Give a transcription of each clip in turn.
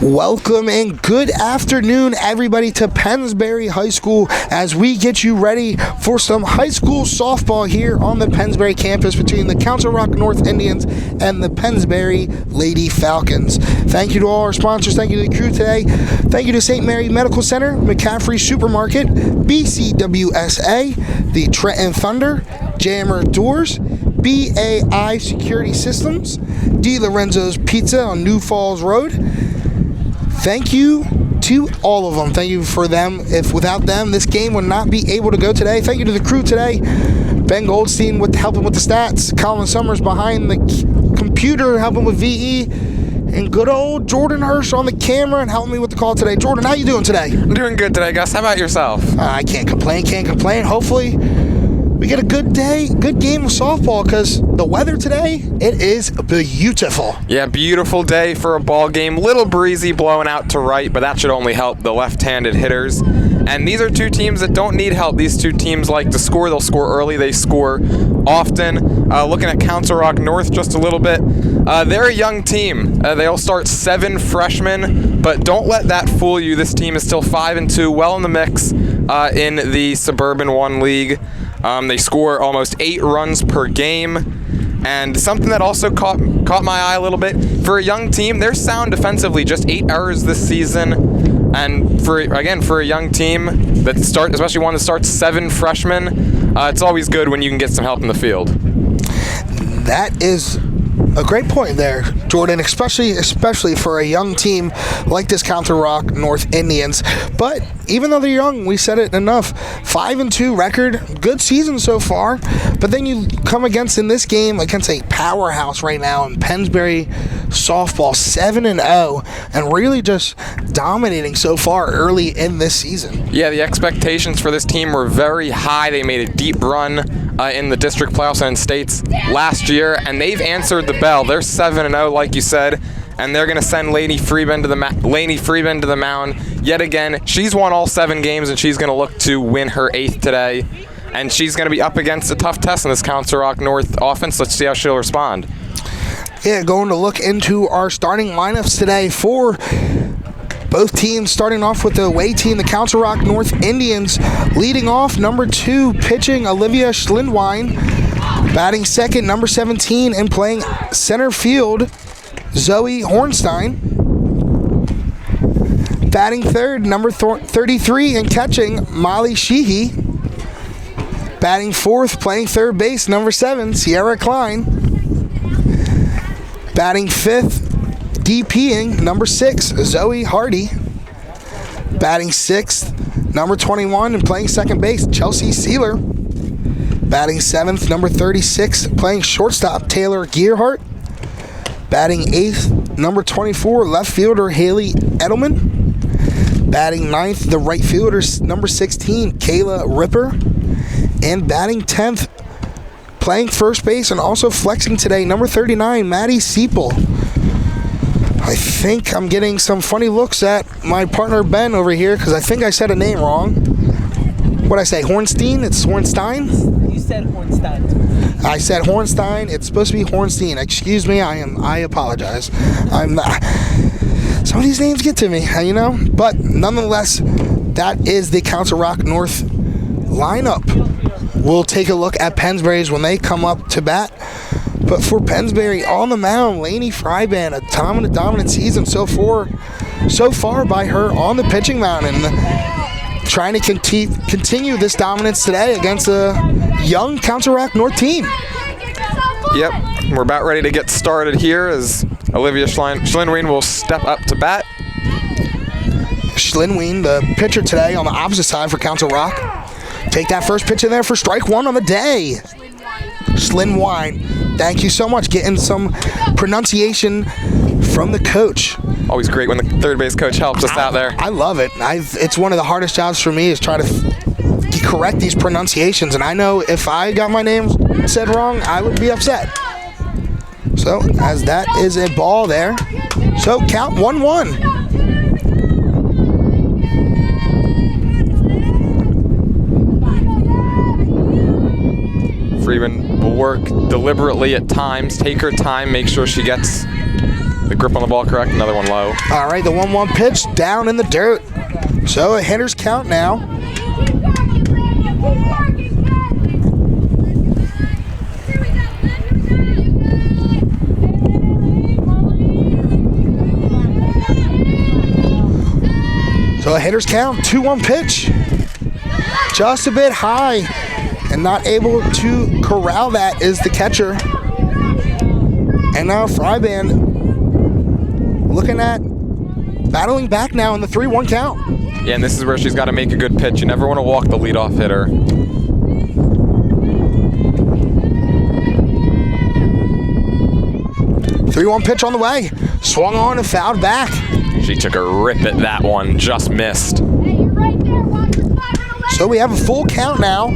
Welcome and good afternoon, everybody, to Pennsbury High School as we get you ready for some high school softball here on the Pennsbury campus between the Council Rock North Indians and the Pennsbury Lady Falcons. Thank you to all our sponsors. Thank you to the crew today. Thank you to St. Mary Medical Center, McCaffrey Supermarket, BCWSA, the Trenton Thunder, Jammer Doors, BAI Security Systems, D. Lorenzo's Pizza on New Falls Road. Thank you to all of them. Thank you for them. If without them, this game would not be able to go today. Thank you to the crew today. Ben Goldstein with helping with the stats. Colin Summers behind the computer helping with VE. And good old Jordan Hirsch on the camera and helping me with the call today. Jordan, how you doing today? I'm doing good today, Gus. How about yourself? I can't complain. Hopefully we get a good game of softball because the weather today, it is beautiful. Yeah, beautiful day for a ball game. Little breezy blowing out to right, but that should only help the left-handed hitters. And these are two teams that don't need help. These two teams like to score. They'll score early. They score often. Looking at Council Rock North just a little bit, they're a young team. They'll start 7 freshmen, but don't let that fool you. This team is still 5-2, well in the mix in the Suburban 1 League. They score almost 8 runs per game. And something that also caught my eye a little bit, for a young team, they're sound defensively, just 8 errors this season. And for a young team that especially one that starts 7 freshmen, it's always good when you can get some help in the field. That is a great point there, Jordan, especially for a young team like this Council Rock North Indians. But even though they're young, we said it enough, 5-2 record, good season so far. But then you come in this game against a powerhouse right now in Pennsbury softball, 7-0, and really just dominating so far early in this season. Yeah, the expectations for this team were very high. They made a deep run in the district playoffs and states last year, and they've answered the bell. They're 7-0, like you said, and they're going to send Lainey Freeman to the mound yet again. She's won all 7 games, and she's going to look to win her 8th today. And she's going to be up against a tough test in this Council Rock North offense. Let's see how she'll respond. Yeah, going to look into our starting lineups today for both teams, starting off with the away team, the Council Rock North Indians. Leading off, number 2, pitching Olivia Schlindwein. Batting second, number 17, and playing center field, Zoe Hornstein. Batting third, number 33, and catching Molly Sheehy. Batting fourth, playing third base, number 7, Sierra Klein. Batting fifth, DPing, number 6, Zoe Hardy. Batting sixth, number 21, and playing second base, Chelsea Sealer. Batting seventh, number 36, playing shortstop, Taylor Gearhart. Batting eighth, number 24, left fielder, Haley Edelman. Batting ninth, the right fielder, number 16, Kayla Ripper. And batting 10th, playing first base and also flexing today, number 39, Maddie Seipel. I think I'm getting some funny looks at my partner Ben over here because I think I said a name wrong. What'd I say, Hornstein? It's Hornstein? You said Hornstein. I said Hornstein. It's supposed to be Hornstein. Excuse me, I apologize. I'm not. Some of these names get to me, you know? But nonetheless, that is the Council Rock North lineup. We'll take a look at Pennsbury's when they come up to bat. But for Pennsbury on the mound, Lainey Fryban, a dominant season so far by her on the pitching mound, and trying to continue this dominance today against a young Council Rock North team. Yep, we're about ready to get started here as Olivia Schlindwein will step up to bat. Schlindwein, the pitcher today on the opposite side for Council Rock. Take that first pitch in there for strike 1 on the day. Schlindwein, thank you so much. Getting some pronunciation from the coach. Always great when the third base coach helps us out there. I love it. It's one of the hardest jobs for me is try to correct these pronunciations. And I know if I got my name said wrong, I would be upset. So, as that is a ball there. So, count 1-1. Freeman will work deliberately at times, take her time, make sure she gets The grip on the ball correct, another one low. All right, the 1-1 pitch down in the dirt. So a hitter's count now. So a hitter's count, 2-1 pitch. Just a bit high, and not able to corral that is the catcher. And now Fryband looking at battling back now in the 3-1 count. Yeah, and this is where she's got to make a good pitch. You never want to walk the leadoff hitter. 3-1 pitch on the way. Swung on and fouled back. She took a rip at that one, just missed. So we have a full count now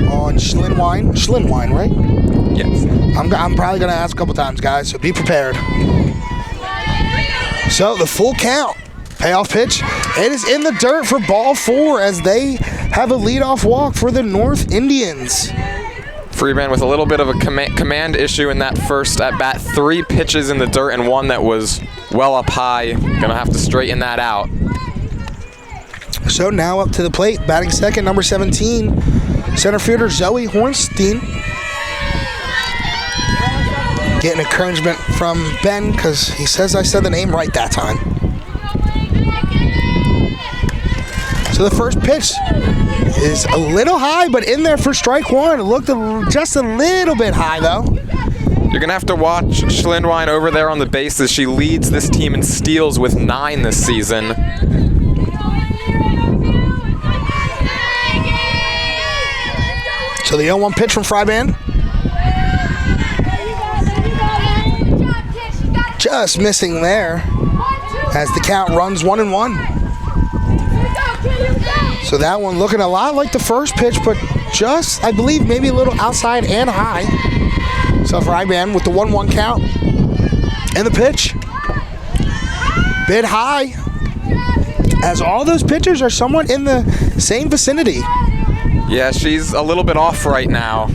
on Schlinwine. Schlinwine, right? Yes. I'm probably going to ask a couple times, guys, so be prepared. So the full count. Payoff pitch. It is in the dirt for ball 4 as they have a leadoff walk for the North Indians. Freeman with a little bit of a command issue in that first at bat. 3 pitches in the dirt and one that was well up high. Gonna have to straighten that out. So now up to the plate, batting second, number 17, center fielder Zoe Hornstein. Getting encouragement from Ben because he says I said the name right that time. So the first pitch is a little high, but in there for strike 1. It looked just a little bit high, though. You're going to have to watch Schlindwein over there on the base as she leads this team in steals with 9 this season. So the 0-1 pitch from Fryband. Just missing there as the count runs 1-1. So that one looking a lot like the first pitch, but just, I believe, maybe a little outside and high. So Fryband with the 1-1 count. And the pitch. Bit high. As all those pitchers are somewhat in the same vicinity. Yeah, she's a little bit off right now.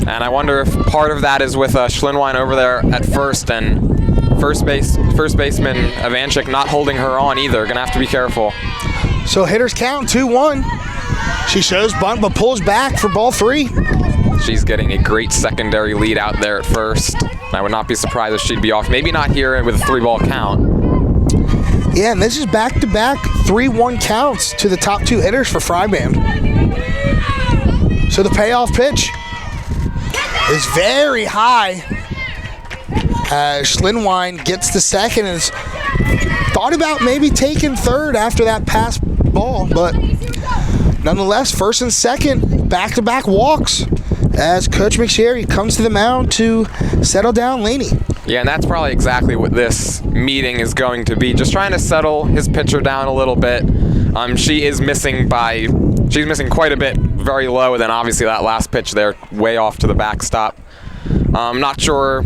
And I wonder if part of that is with Schlindwein over there at first and first baseman Ivanchik not holding her on either. Gonna have to be careful. So hitters count 2-1. She shows bunt but pulls back for ball 3. She's getting a great secondary lead out there at first. I would not be surprised if she'd be off. Maybe not here with a 3-ball count. Yeah, and this is back-to-back 3-1 counts to the top 2 hitters for Fryband. So the payoff pitch is very high. Schlindwein gets the second and is thought about maybe taking third after that pass ball, but nonetheless, first and second, back-to-back walks as Coach McSherry comes to the mound to settle down Laney. Yeah, and that's probably exactly what this meeting is going to be. Just trying to settle his pitcher down a little bit. She's missing quite a bit, very low, and then obviously that last pitch there, way off to the backstop. I'm not sure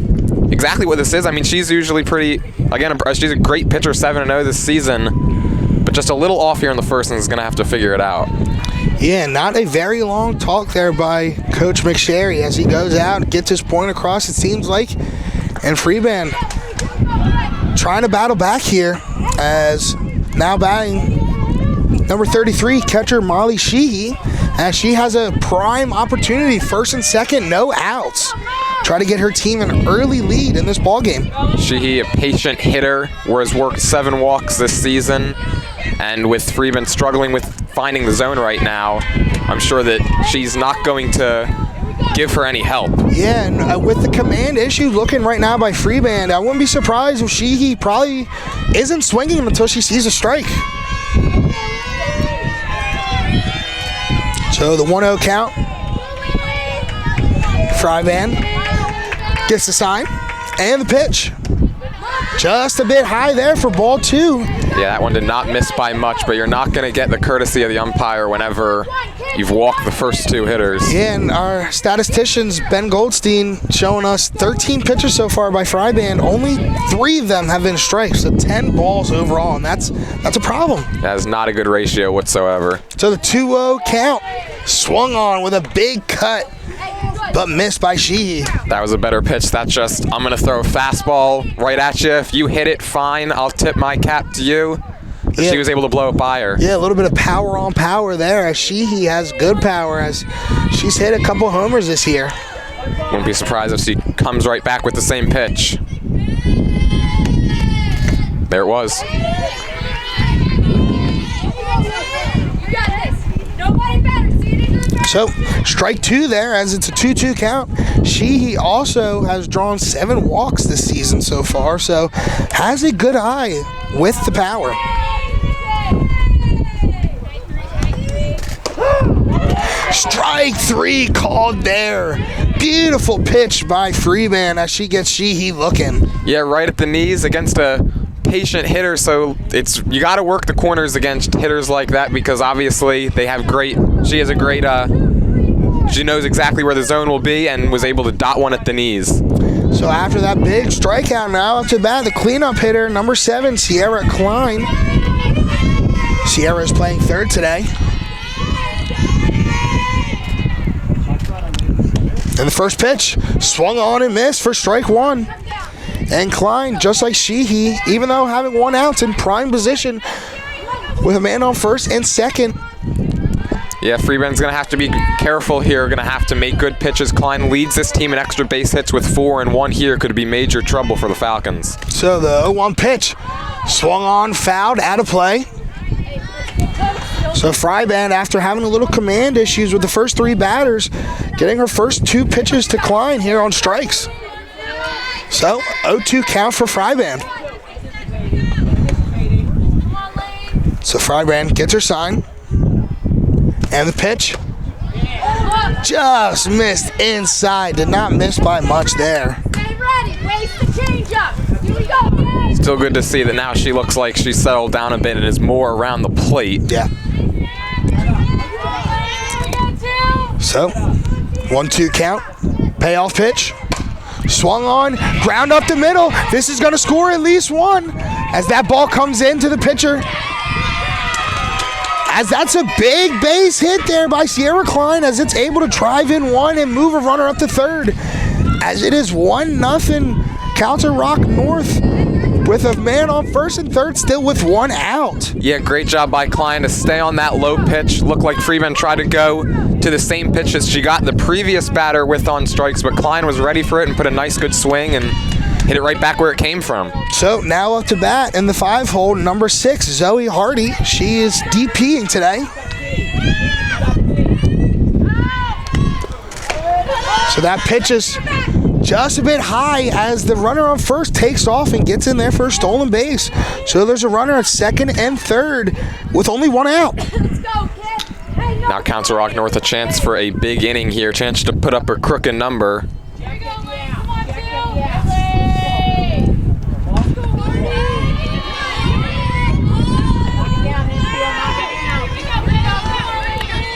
exactly what this is. I mean, she's usually she's a great pitcher, 7-0 this season, but just a little off here in the first and is going to have to figure it out. Yeah, not a very long talk there by Coach McSherry as he goes out and gets his point across, it seems like. And Fryband trying to battle back here as now batting number 33, catcher Molly Sheehy, as she has a prime opportunity, first and second, no outs. Try to get her team an early lead in this ballgame. Sheehy, a patient hitter, has worked 7 walks this season, and with Fryband struggling with finding the zone right now, I'm sure that she's not going to give her any help. Yeah, and with the command issue looking right now by Fryband, I wouldn't be surprised if Sheehy probably isn't swinging until she sees a strike. So the 1-0 count. Fryband gets the sign and the pitch. Just a bit high there for ball 2. Yeah, that one did not miss by much, but you're not going to get the courtesy of the umpire whenever you've walked the first 2 hitters. Yeah, and our statisticians, Ben Goldstein, showing us 13 pitches so far by Fryband. Only 3 of them have been strikes, so 10 balls overall, and that's a problem. That is not a good ratio whatsoever. So the 2-0 count swung on with a big cut but missed by Sheehy. That was a better pitch. That's just, I'm going to throw a fastball right at you. If you hit it, fine. I'll tip my cap to you. But Yeah. she was able to blow it by her. Yeah, a little bit of power on power there, as Sheehy has good power, as she's hit a couple homers this year. Wouldn't be surprised if she comes right back with the same pitch. There it was. So, strike two there, as it's a 2-2 count. Sheehy also has drawn 7 walks this season so far, so has a good eye with the power. Strike 3 called there. Beautiful pitch by Freeman as she gets Sheehy looking. Yeah, right at the knees against a patient hitter, so you got to work the corners against hitters like that, because obviously she has a great she knows exactly where the zone will be and was able to dot one at the knees. So after that big strikeout, now up to bat, the cleanup hitter, number 7, Sierra Klein. Sierra is playing third today. And the first pitch swung on and missed for strike 1. And Klein, just like Sheehy, even though having 1 out, in prime position with a man on first and second. Yeah, Freeman's going to have to be careful here. Going to have to make good pitches. Klein leads this team in extra base hits with 4, and 1 here could be major trouble for the Falcons. So the 0-1 pitch swung on, fouled, out of play. So Fryband, after having a little command issues with the first 3 batters, getting her first 2 pitches to Klein here on strikes. So 0-2 count for Fryband. So Fryband gets her sign. And the pitch just missed inside. Did not miss by much there. Still good to see that now she looks like she's settled down a bit and is more around the plate. Yeah. So 1-2 count. Payoff pitch. Swung on, ground up the middle. This is going to score at least 1 as that ball comes into the pitcher. As that's a big base hit there by Sierra Klein, as it's able to drive in 1 and move a runner up to third. As it is 1-0 Council Rock North with a man on first and third, still with 1 out. Yeah, great job by Klein to stay on that low pitch. Looked like Freeman tried to go to the same pitch as she got the previous batter with on strikes, but Klein was ready for it and put a nice good swing and hit it right back where it came from. So now up to bat in the 5-hole, number 6, Zoe Hardy. She is DPing today. So that pitch is just a bit high as the runner on first takes off and gets in there for a stolen base. So there's a runner at second and third with only 1 out. Now Council Rock North a chance for a big inning here, chance to put up a crooked number.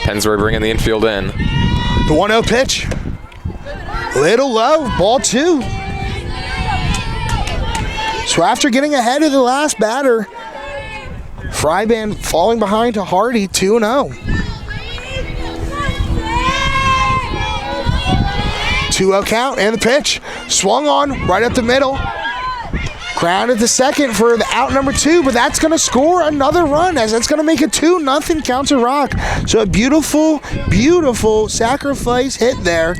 Pennsbury bringing the infield in. The 1-0 pitch. Little low, ball 2. So after getting ahead of the last batter, Fryband falling behind to Hardy, 2-0. 2-0 count and the pitch. Swung on right up the middle. Grounded to second for the out number 2, but that's going to score another run as that's going to make it 2-0 Council Rock. So a beautiful, beautiful sacrifice hit there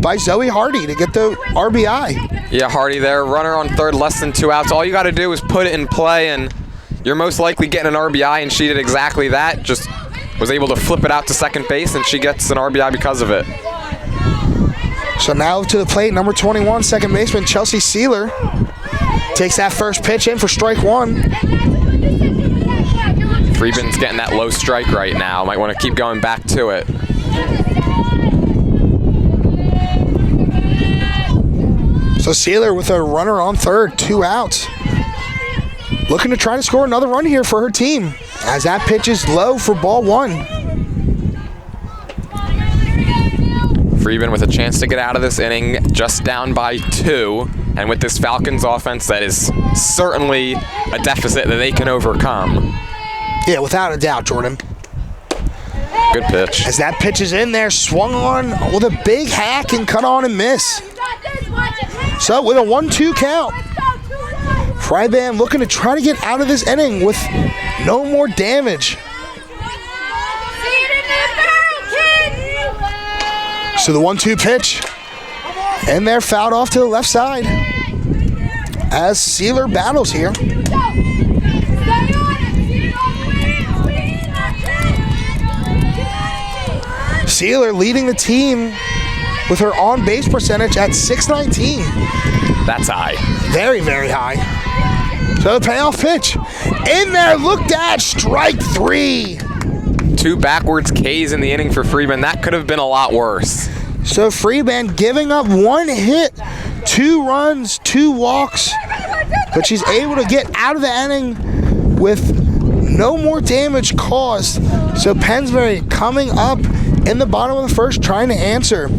by Zoe Hardy to get the RBI. Yeah, Hardy there, runner on third, less than 2 outs. All you got to do is put it in play, and you're most likely getting an RBI, and she did exactly that. Just was able to flip it out to second base, and she gets an RBI because of it. So now to the plate, number 21, second baseman Chelsea Sealer. Takes that first pitch in for strike 1. Freeman's getting that low strike right now. Might want to keep going back to it. So Sealer with a runner on third, 2 outs. Looking to try to score another run here for her team as that pitch is low for ball 1. Freeman with a chance to get out of this inning, just down by 2. And with this Falcons offense, that is certainly a deficit that they can overcome. Yeah, without a doubt, Jordan. Good pitch. As that pitch is in there, swung on with a big hack and cut on and miss. So with a 1-2 count, Fryband looking to try to get out of this inning with no more damage. So the 1-2 pitch, and they're fouled off to the left side as Sealer battles here. Sealer leading the team with her on-base percentage at .619. That's high. Very, very high. So the payoff pitch in there, looked at, strike 3. 2 backwards Ks in the inning for Freeman. That could have been a lot worse. So Freeman giving up 1 hit, 2 runs, 2 walks, but she's able to get out of the inning with no more damage caused. So Pennsbury coming up in the bottom of the first trying to answer.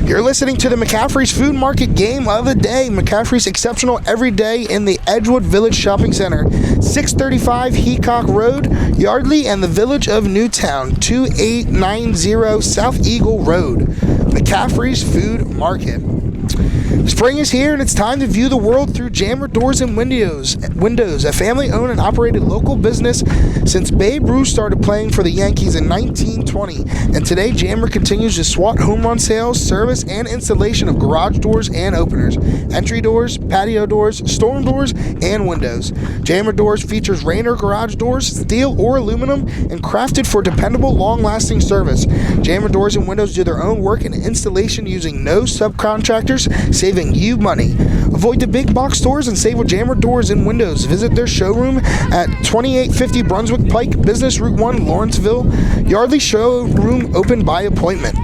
You're listening to the McCaffrey's Food Market Game of the Day. McCaffrey's exceptional every day in the Edgewood Village Shopping Center. 635 Heacock Road, Yardley, and the Village of Newtown. 2890 South Eagle Road. McCaffrey's Food Market. Spring is here and it's time to view the world through Jammer Doors and Windows, a family-owned and operated local business since Babe Ruth started playing for the Yankees in 1920. And today, Jammer continues to swat home run sales, service, and installation of garage doors and openers, entry doors, patio doors, storm doors, and windows. Jammer Doors features Rainer garage doors, steel or aluminum, and crafted for dependable, long-lasting service. Jammer Doors and Windows do their own work and installation using no subcontractors, saving you money. Avoid the big box stores and save with Jammer Doors and Windows. Visit their showroom at 2850 Brunswick Pike, Business Route 1, Lawrenceville. Yardley showroom open by appointment.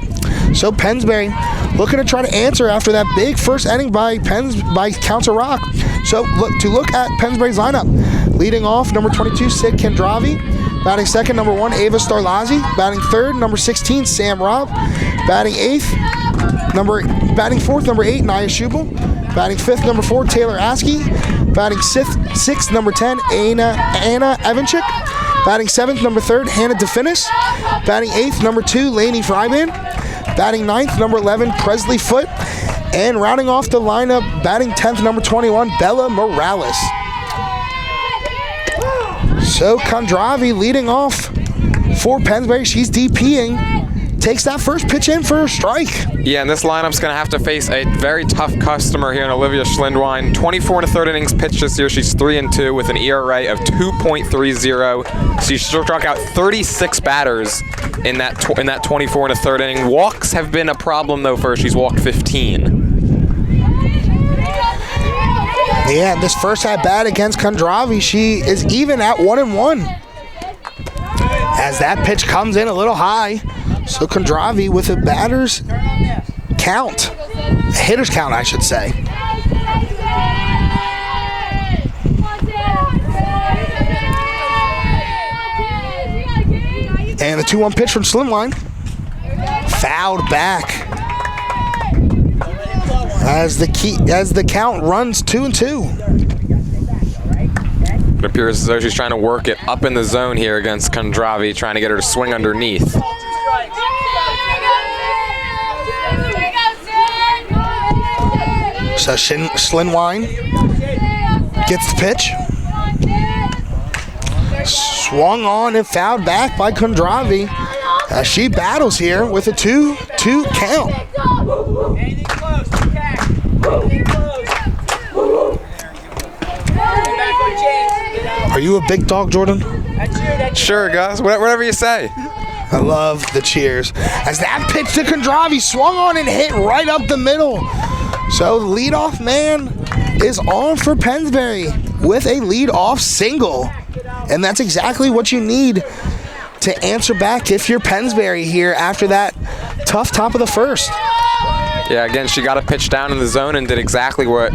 So Pennsbury looking to try to answer after that big first inning by Council Rock. So look at Pennsbury's lineup. Leading off, number 22, Sid Kendravi. Batting second, number 1, Ava Starlazzi. Batting third, number 16, Sam Robb. Batting fourth, number 8, Naya Schubel. Batting fifth, number 4, Taylor Askey. Batting sixth, number 10, Anna Evanchik. Batting seventh, number 3, Hannah DeFinis. Batting eighth, number 2, Lainey Fryman. Batting ninth, number 11, Presley Foote. And rounding off the lineup, batting 10th, number 21, Bella Morales. So Kondravi leading off for Pennsbury. She's DPing. Takes that first pitch in for a strike. Yeah, and this lineup's going to have to face a very tough customer here in Olivia Schlindwein. 24 1/3 innings pitched this year. She's 3-2 with an ERA of 2.30. She struck out 36 batters in that 24 1/3 inning. Walks have been a problem though for her. She's walked 15. Yeah, this first at bat against Kondravi, she is even at 1-1. As that pitch comes in a little high. So Kondravi with a hitter's count, I should say. And the 2-1 pitch from Slimline. Fouled back. As the count runs 2-2. It appears as though she's trying to work it up in the zone here against Kondravi, trying to get her to swing underneath. So Schlinwine gets the pitch. Swung on and fouled back by Kondravi as she battles here with a 2-2 count. Are you a big dog, Jordan? Sure, guys. Whatever you say. I love the cheers. As that pitch to Kondravi swung on and hit right up the middle. So the leadoff man is on for Pennsbury with a leadoff single. And that's exactly what you need to answer back if you're Pennsbury here after that tough top of the first. Yeah, again, she got a pitch down in the zone and did exactly what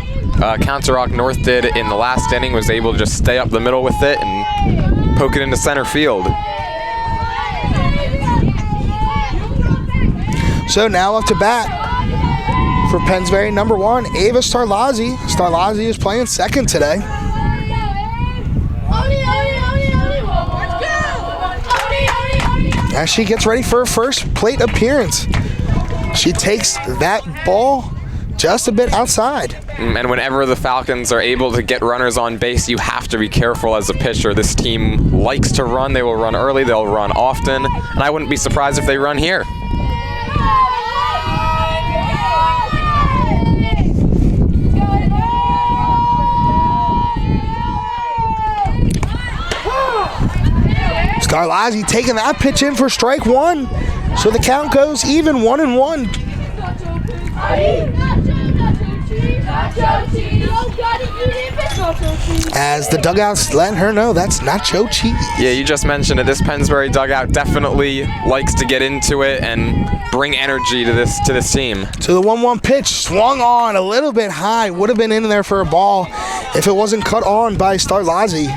Council Rock North did in the last inning, was able to just stay up the middle with it and poke it into center field. So now up to bat for Pennsbury, number 1, Ava Starlazzi. Starlazzi is playing second today. as she gets ready for her first plate appearance. She takes that ball just a bit outside. And whenever the Falcons are able to get runners on base, you have to be careful as a pitcher. This team likes to run. They will run early. They'll run often. And I wouldn't be surprised if they run here. Starlazzi taking that pitch in for strike one. So the count goes even 1-1. As the dugout's letting her know that's nacho cheese. Yeah, you just mentioned it. This Pennsbury dugout definitely likes to get into it and bring energy to this team. So the 1-1 pitch swung on a little bit high. Would have been in there for a ball if it wasn't cut on by Starlazzi.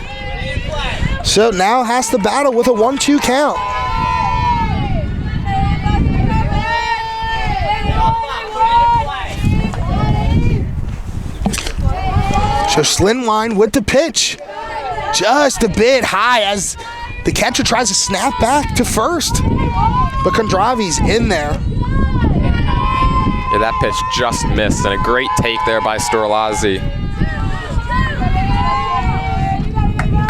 So now has to battle with a 1-2 count. So Slimline with the pitch. Just a bit high as the catcher tries to snap back to first. But Kondravi's in there. Yeah, that pitch just missed, and a great take there by Starlazzi.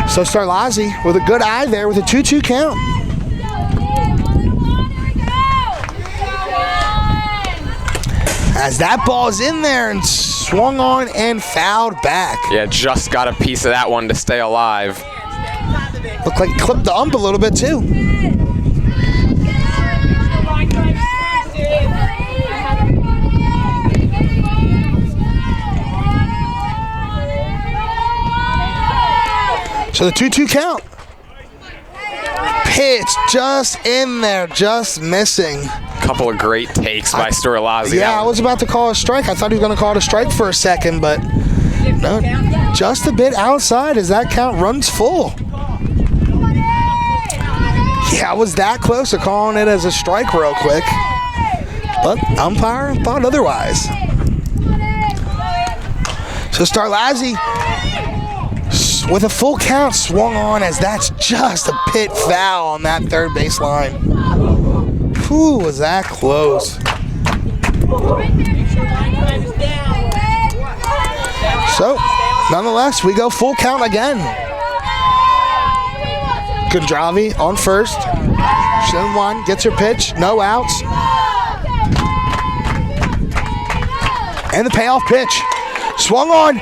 So Starlazzi with a good eye there with a 2-2 count. As that ball's in there and swung on and fouled back. Yeah, just got a piece of that one to stay alive. Looked like it clipped the ump a little bit too. So the 2-2 count. Pitch just in there, just missing. Couple of great takes by Starlazzi. Yeah, I was about to call a strike. I thought he was going to call it a strike for a second, but no, just a bit outside as that count runs full. Yeah, I was that close to calling it as a strike real quick, but umpire thought otherwise. So Starlazzi with a full count swung on as that's just a pit foul on that third base line. Whew, was that close. So, nonetheless, we go full count again. Kondravi on first. Slimline gets her pitch, no outs. And the payoff pitch. Swung on,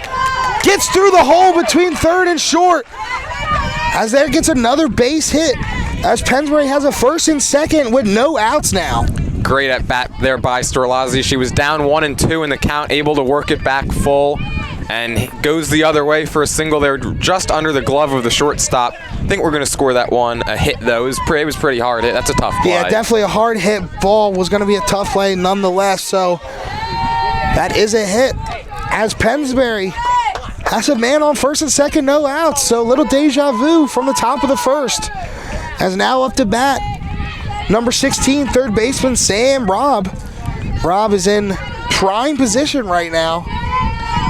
gets through the hole between third and short. As there gets another base hit. As Pennsbury has a first and second with no outs now. Great at bat there by Starlazzi. She was down 1-2 in the count, able to work it back full, and goes the other way for a single there just under the glove of the shortstop. I think we're going to score that one. A hit, though. It was pretty hard hit. That's a tough play. Yeah, definitely a hard hit ball. Was going to be a tough play nonetheless. So that is a hit. As Pennsbury has a man on first and second, no outs. So a little deja vu from the top of the first. As now up to bat, number 16, third baseman Sam Robb. Robb is in prime position right now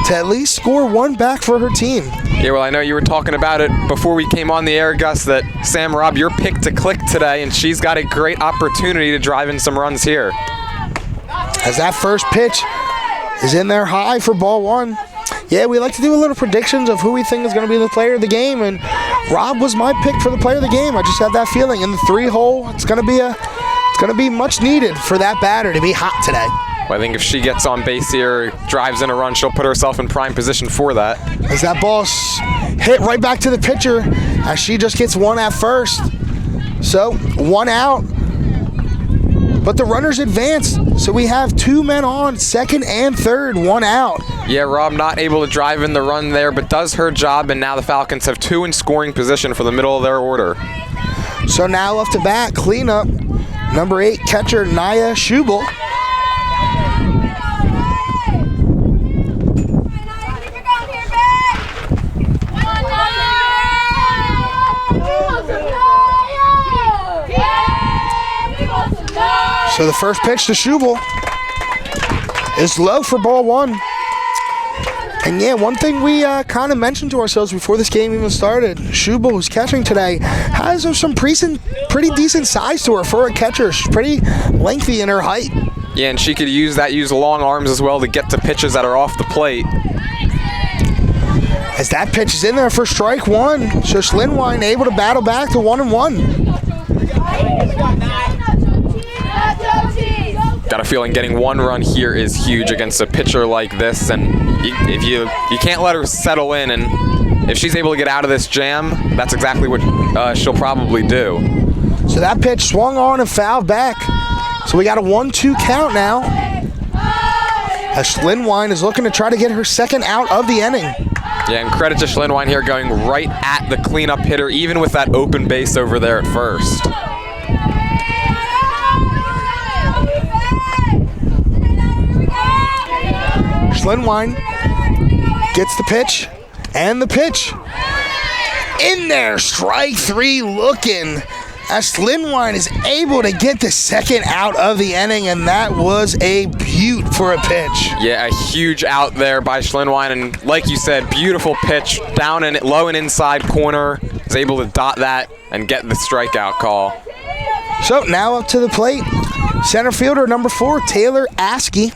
to at least score one back for her team. Yeah, well, I know you were talking about it before we came on the air, Gus, that Sam Robb, your pick to click today, and she's got a great opportunity to drive in some runs here. As that first pitch is in there high for ball one. Yeah, we like to do a little predictions of who we think is going to be the player of the game, and Robb was my pick for the player of the game. I just had that feeling in the 3-hole. It's going to be much needed for that batter to be hot today. Well, I think if she gets on base here, drives in a run, she'll put herself in prime position for that. As that ball's hit right back to the pitcher, as she just gets one at first. So, one out. But the runners advance, so we have two men on, second and third, one out. Yeah, Robb not able to drive in the run there, but does her job, and now the Falcons have two in scoring position for the middle of their order. So now up to bat, cleanup, number 8 catcher Naya Schubel. So the first pitch to Schubel is low for ball one. And yeah, one thing we kind of mentioned to ourselves before this game even started, Schubel, who's catching today, has some pretty decent size to her for a catcher. She's pretty lengthy in her height. Yeah, and she could use long arms as well to get to pitches that are off the plate. As that pitch is in there for strike one, so Schlinwine able to battle back to 1-1. Got a feeling getting one run here is huge against a pitcher like this, and if you can't let her settle in, and if she's able to get out of this jam, that's exactly what she'll probably do. So that pitch swung on and fouled back. So we got a 1-2 count now. As Schlinwine is looking to try to get her second out of the inning. Yeah, and credit to Schlinwine here going right at the cleanup hitter, even with that open base over there at first. Schlinwine gets the pitch, and the pitch. In there, strike three looking. As Schlinwine is able to get the second out of the inning, and that was a beaut for a pitch. Yeah, a huge out there by Schlinwine, and like you said, beautiful pitch down in low and inside corner. Is able to dot that and get the strikeout call. So now up to the plate, center fielder number 4, Taylor Askey.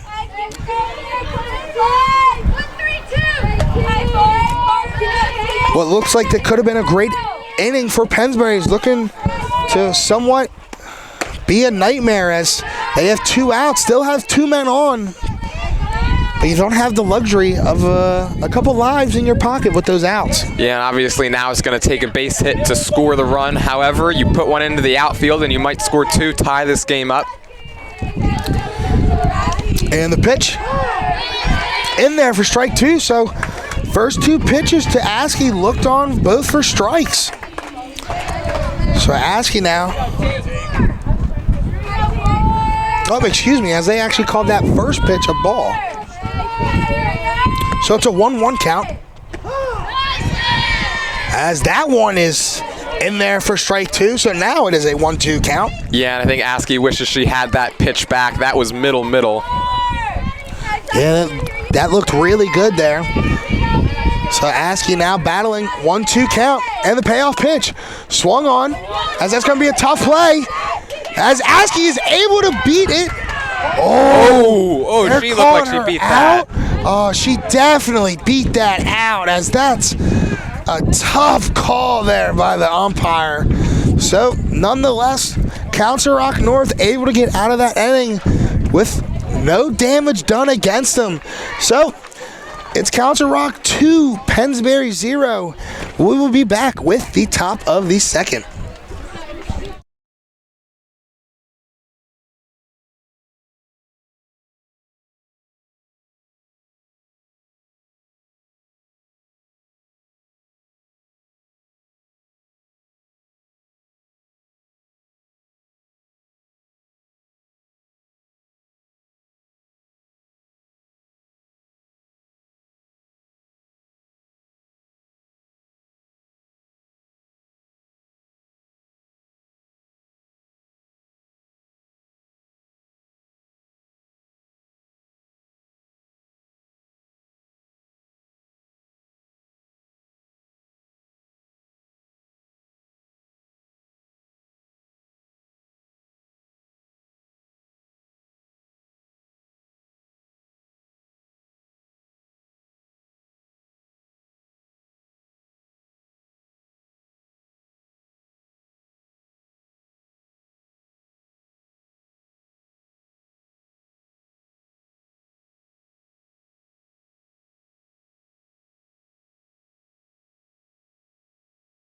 What looks like that could have been a great inning for Pennsbury is looking to somewhat be a nightmare as they have 2 outs, still have 2 men on, but you don't have the luxury of a couple lives in your pocket with those outs. Yeah, and obviously now it's going to take a base hit to score the run. However, you put one into the outfield and you might score 2, tie this game up. And the pitch in there for strike 2, so first 2 pitches to Askey looked on both for strikes. So Askey now. Oh, excuse me, as they actually called that first pitch a ball. So it's a 1-1 count. As that one is in there for strike 2, so now it is a 1-2 count. Yeah, and I think Askey wishes she had that pitch back. That was middle. Yeah, that looked really good there. So Askey now battling 1-2 count, and the payoff pitch swung on, as that's going to be a tough play, as Askey is able to beat it. Oh, she looked like she beat that. Oh, she definitely beat that out, as that's a tough call there by the umpire. So nonetheless, Council Rock North able to get out of that inning with no damage done against them. So it's Council Rock 2, Pennsbury 0. We will be back with the top of the second.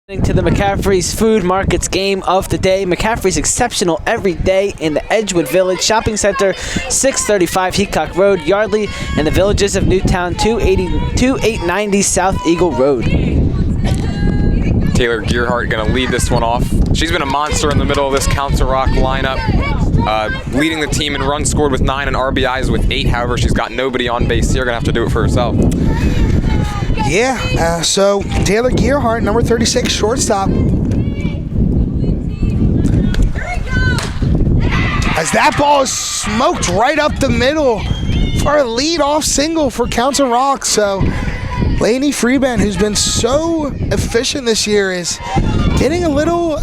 To the McCaffrey's Food Markets game of the day. McCaffrey's exceptional every day in the Edgewood Village Shopping Center, 635 Heacock Road, Yardley, and the villages of Newtown, 2890 South Eagle Road. Taylor Gearhart going to lead this one off. She's been a monster in the middle of this Council Rock lineup, leading the team in runs scored with 9 and RBIs with 8. However, she's got nobody on base here. Going to have to do it for herself. Yeah, so Taylor Gearhart, number 36, shortstop. As that ball is smoked right up the middle for a leadoff single for Council Rock. So Lainey Freeman, who's been so efficient this year, is getting a little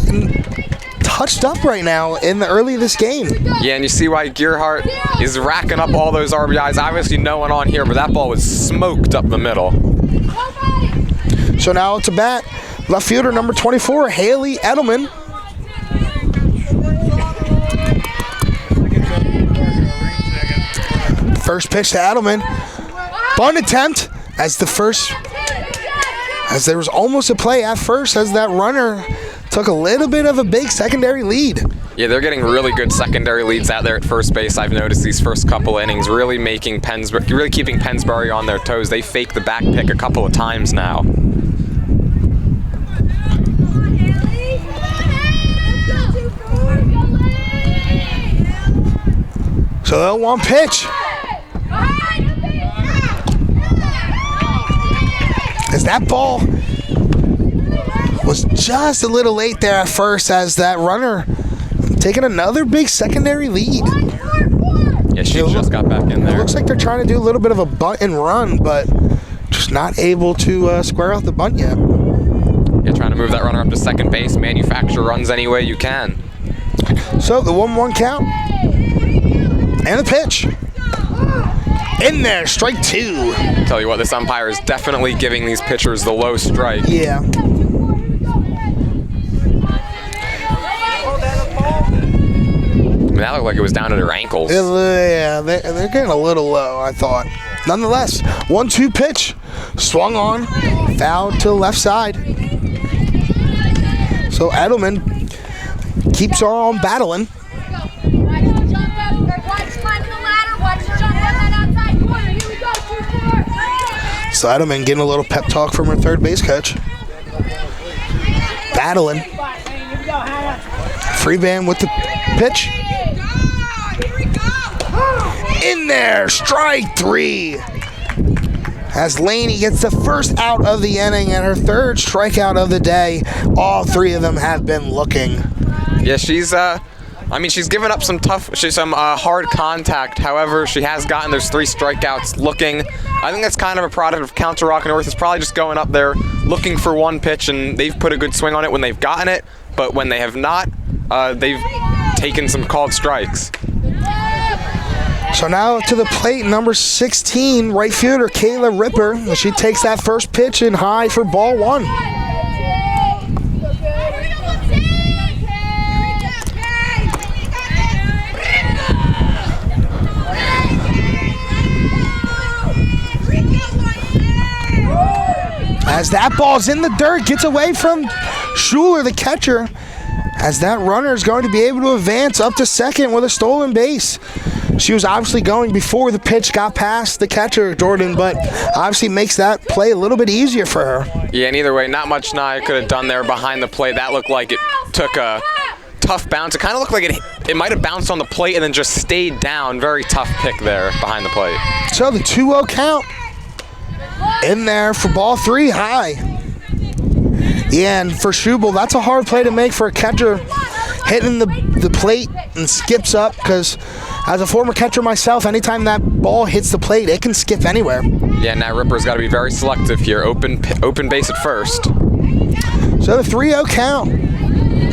touched up right now in the early of this game. Yeah, and you see why Gearhart is racking up all those RBIs. Obviously no one on here, but that ball was smoked up the middle. So now it's a bat. Left fielder number 24, Haley Edelman. First pitch to Edelman. Bunt attempt as there was almost a play at first as that runner took a little bit of a big secondary lead. Yeah, they're getting really good secondary leads out there at first base. I've noticed these first couple innings really keeping Pennsbury on their toes. They faked the back pick a couple of times now. So the 1 pitch. As that ball was just a little late there at first as that runner taking another big secondary lead. Yeah, she just got back in there. It looks like they're trying to do a little bit of a bunt and run, but just not able to square out the bunt yet. Yeah, trying to move that runner up to second base, manufacture runs any way you can. So the 1-1 count. And the pitch. In there, strike 2. Tell you what, this umpire is definitely giving these pitchers the low strike. Yeah. That looked like it was down at her ankles. Yeah, they're getting a little low, I thought. Nonetheless, 1-2 pitch. Swung on, fouled to the left side. So Edelman keeps on battling. So Edelman getting a little pep talk from her third base coach. Battling. Freeman with the pitch. In there, strike 3. As Laney gets the first out of the inning and her third strikeout of the day. All 3 of them have been looking. Yeah, she's given up some hard contact. However, she has gotten those 3 strikeouts looking. I think that's kind of a product of Council Rock North. Is probably just going up there looking for 1 pitch, and they've put a good swing on it when they've gotten it. But when they have not, they've taken some called strikes. So now to the plate, number 16, right fielder Kayla Ripper. She takes that first pitch in high for ball 1. As that ball's in the dirt, gets away from Schuler, the catcher, as that runner is going to be able to advance up to second with a stolen base. She was obviously going before the pitch got past the catcher, Jordan, but obviously makes that play a little bit easier for her. Yeah, and either way, not much Nia could have done there behind the plate. That looked like it took a tough bounce. It kind of looked like it might have bounced on the plate and then just stayed down. Very tough pick there behind the plate. So the 2-0 count. In there for ball 3, high. Yeah, and for Schubel, that's a hard play to make for a catcher hitting the plate and skips up, because as a former catcher myself, anytime that ball hits the plate, it can skip anywhere. Yeah, now Ripper's got to be very selective here. Open base at first. So the 3-0 count.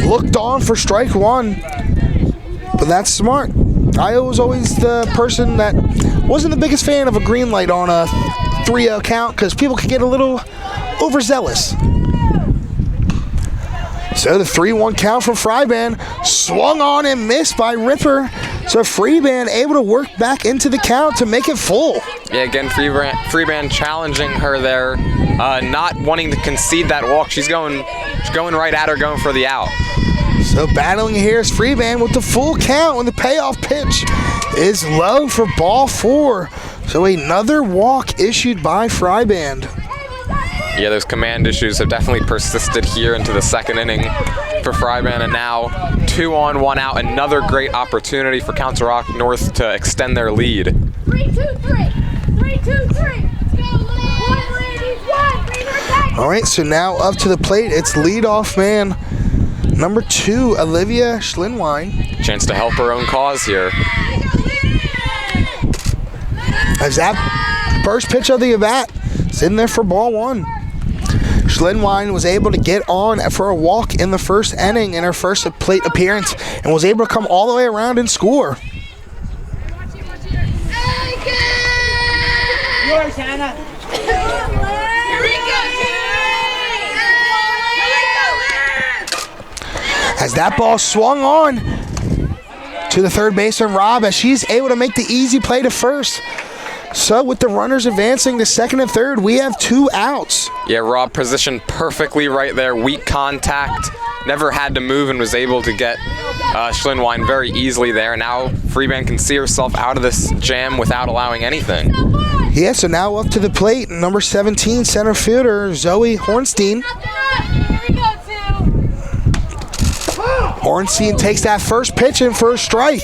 Looked on for strike 1, but that's smart. I was always the person that wasn't the biggest fan of a green light on a 3-0 count because people could get a little overzealous. So the 3-1 count from Freeman, swung on and missed by Ripper. So Freeman able to work back into the count to make it full. Yeah, again, Freeman challenging her there, not wanting to concede that walk. She's going right at her, going for the out. So battling here is Freeman with the full count when the payoff pitch is low for ball 4. So another walk issued by Freeman. Yeah, those command issues have definitely persisted here into the second inning for Freeman, and now 2 on, 1 out. Another great opportunity for Council Rock North to extend their lead. 3-2-3. 3-2-3. All right, so now up to the plate, it's leadoff man number 2, Olivia Schlinwine. Chance to help her own cause here. As that first pitch of the at-bat is in there for ball one. Schlinwine was able to get on for a walk in the first inning in her first plate appearance and was able to come all the way around and score. Yours, Hannah. As that ball swung on to the third baseman, Rob, as she's able to make the easy play to first. So with the runners advancing to second and third, we have 2 outs. Yeah, Rob positioned perfectly right there. Weak contact. Never had to move and was able to get Schlinwine very easily there. Now Freeman can see herself out of this jam without allowing anything. Yeah, so now up to the plate, number 17, center fielder Zoe Hornstein. Hornstein takes that first pitch in for a strike,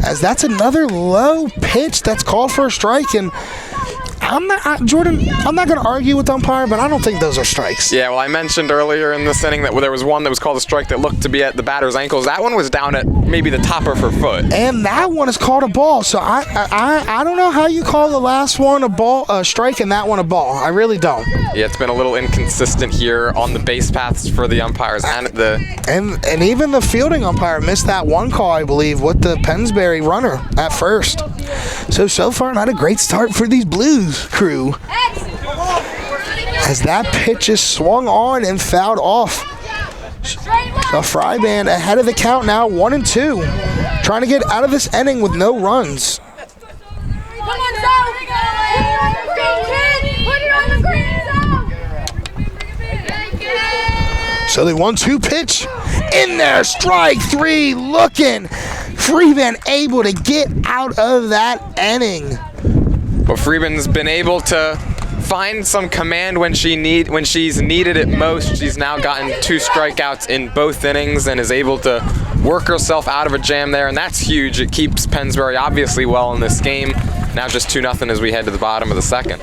as that's another low pitch that's called for a strike. And Jordan, I'm not going to argue with the umpire, but I don't think those are strikes. Yeah, well, I mentioned earlier in this inning that there was one that was called a strike that looked to be at the batter's ankles. That one was down at maybe the top of her foot. And that one is called a ball. So I don't know how you call the last one a strike and that one a ball. I really don't. Yeah, it's been a little inconsistent here on the base paths for the umpires and even the fielding umpire missed that one call, I believe, with the Pennsbury runner at first. So far, not a great start for these Blues crew, as that pitch is swung on and fouled off. So Fryban ahead of the count now, 1-2, trying to get out of this inning with no runs. Come on, Zoe! Put it on the green zone! So the 1-2 pitch in there, strike 3 looking. Freeman able to get out of that inning. But Freeman's been able to find some command when she's needed it most. She's now gotten 2 strikeouts in both innings and is able to work herself out of a jam there, and that's huge. It keeps Pennsbury obviously well in this game. Now just 2-0 as we head to the bottom of the second.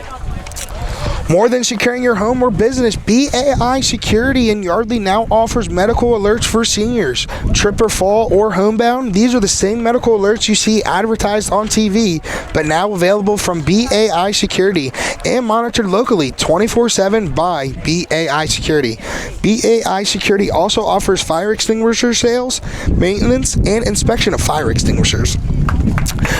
More than securing your home or business, BAI Security in Yardley now offers medical alerts for seniors. Trip or fall or homebound, these are the same medical alerts you see advertised on TV, but now available from BAI Security and monitored locally 24/7 by BAI Security. BAI Security also offers fire extinguisher sales, maintenance, and inspection of fire extinguishers.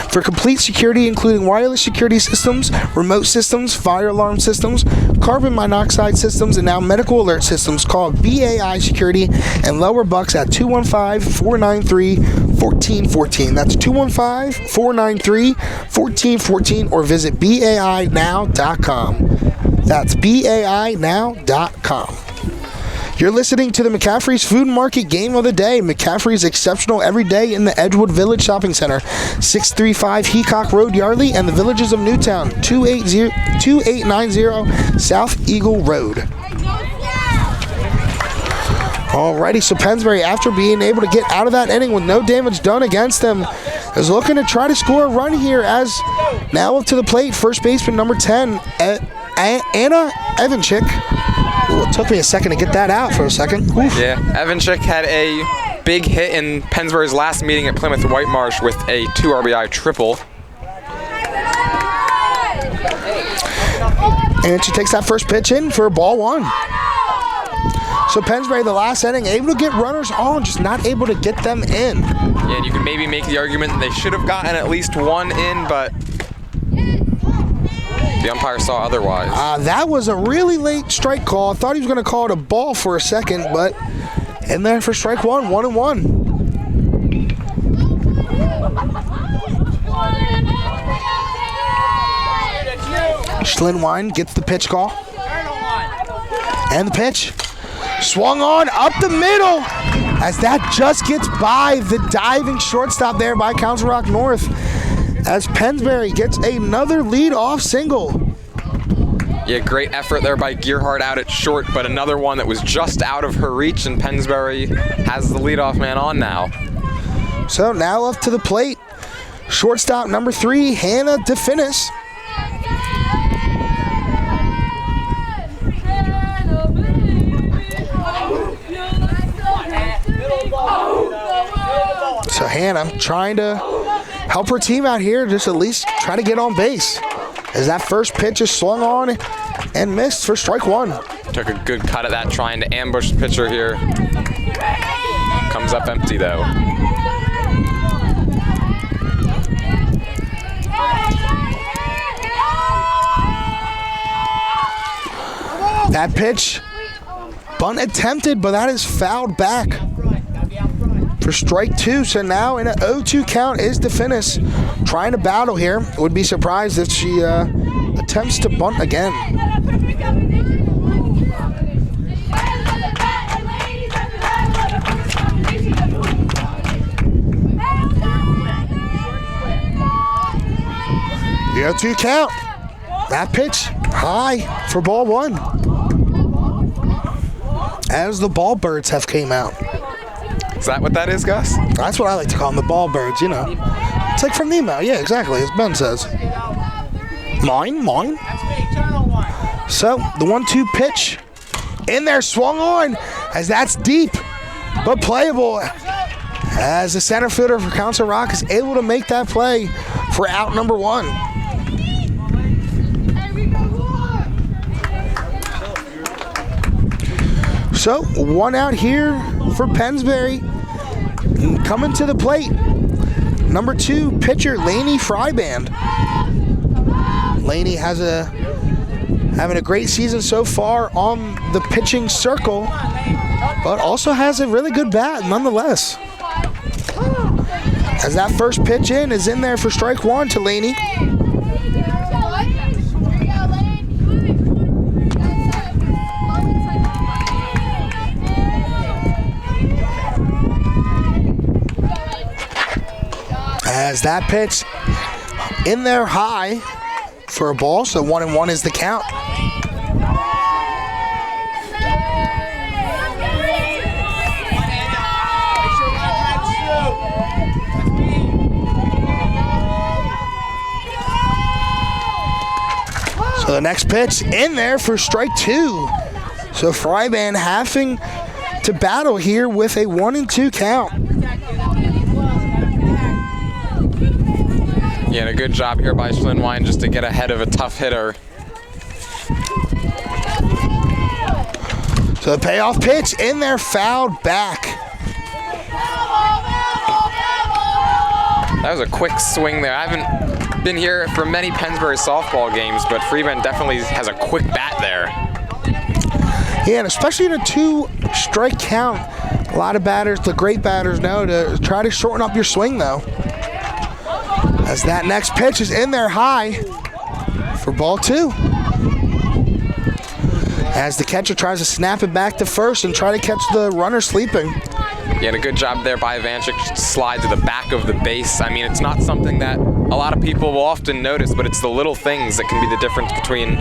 For complete security, including wireless security systems, remote systems, fire alarm systems, carbon monoxide systems, and now medical alert systems, call BAI Security and Lower Bucks at 215-493-1414. That's 215-493-1414, or visit BAInow.com. That's BAInow.com. You're listening to the McCaffrey's Food Market Game of the Day. McCaffrey's exceptional every day in the Edgewood Village Shopping Center, 635 Heacock Road, Yardley, and the Villages of Newtown, 2890 South Eagle Road. Alrighty, so Pennsbury, after being able to get out of that inning with no damage done against them, is looking to try to score a run here, as now up to the plate, first baseman number 10, Anna Evanchik. Ooh, it took me a second to get that out for a second. Oof. Yeah, Evanchik had a big hit in Pennsbury's last meeting at Plymouth Whitemarsh with a 2 RBI triple. And she takes that first pitch in for ball 1. So Pennsbury, the last inning, able to get runners on, just not able to get them in. Yeah, and you can maybe make the argument that they should have gotten at least 1 in, but the umpire saw otherwise. That was a really late strike call. I thought he was going to call it a ball for a second, but in there for strike 1, 1-1. Schlinwine gets the pitch call. And the pitch swung on up the middle, as that just gets by the diving shortstop there by Council Rock North, as Pennsbury gets another lead-off single. Yeah, great effort there by Gearhart out at short, but another one that was just out of her reach, and Pennsbury has the leadoff man on now. So now up to the plate, shortstop number 3, Hannah DeFinis. So Hannah trying to help her team out here, just at least try to get on base, as that first pitch is swung on and missed for strike one. Took a good cut at that, trying to ambush the pitcher here. Comes up empty though. That pitch, bunt attempted, but that is fouled back for strike two. So now in an 0-2 count is the finish. Trying to battle here. Would be surprised if she attempts to bunt again. The 0-2 count. That pitch high for ball one. As the ball birds have came out. Is that what that is, Gus? That's what I like to call them, the ball birds, you know. It's like from Nemo. Yeah, exactly, as Ben says. Mine. So, the 1-2 pitch in there, swung on, as that's deep, but playable. As the center fielder for Council Rock is able to make that play for out number one. So, one out here for Pennsbury. Coming to the plate, number 2 pitcher Lainey Fryband. Lainey having a great season so far on the pitching circle, but also has a really good bat nonetheless. As that first pitch is in there for strike one to Lainey. As that pitch in there high for a ball, so 1-1 is the count. So the next pitch in there for strike two. So Fryband having to battle here with a 1-2 count. Yeah, and a good job here by Schlinwine just to get ahead of a tough hitter. So the payoff pitch in there, fouled back. That was a quick swing there. I haven't been here for many Pennsbury softball games, but Freeman definitely has a quick bat there. Yeah, and especially in a 2-strike count, a lot of batters, the great batters know to try to shorten up your swing though. As that next pitch is in there high for ball two. As the catcher tries to snap it back to first and try to catch the runner sleeping. Yeah, and a good job there by Vanchik to slide to the back of the base. I mean, it's not something that a lot of people will often notice, but it's the little things that can be the difference between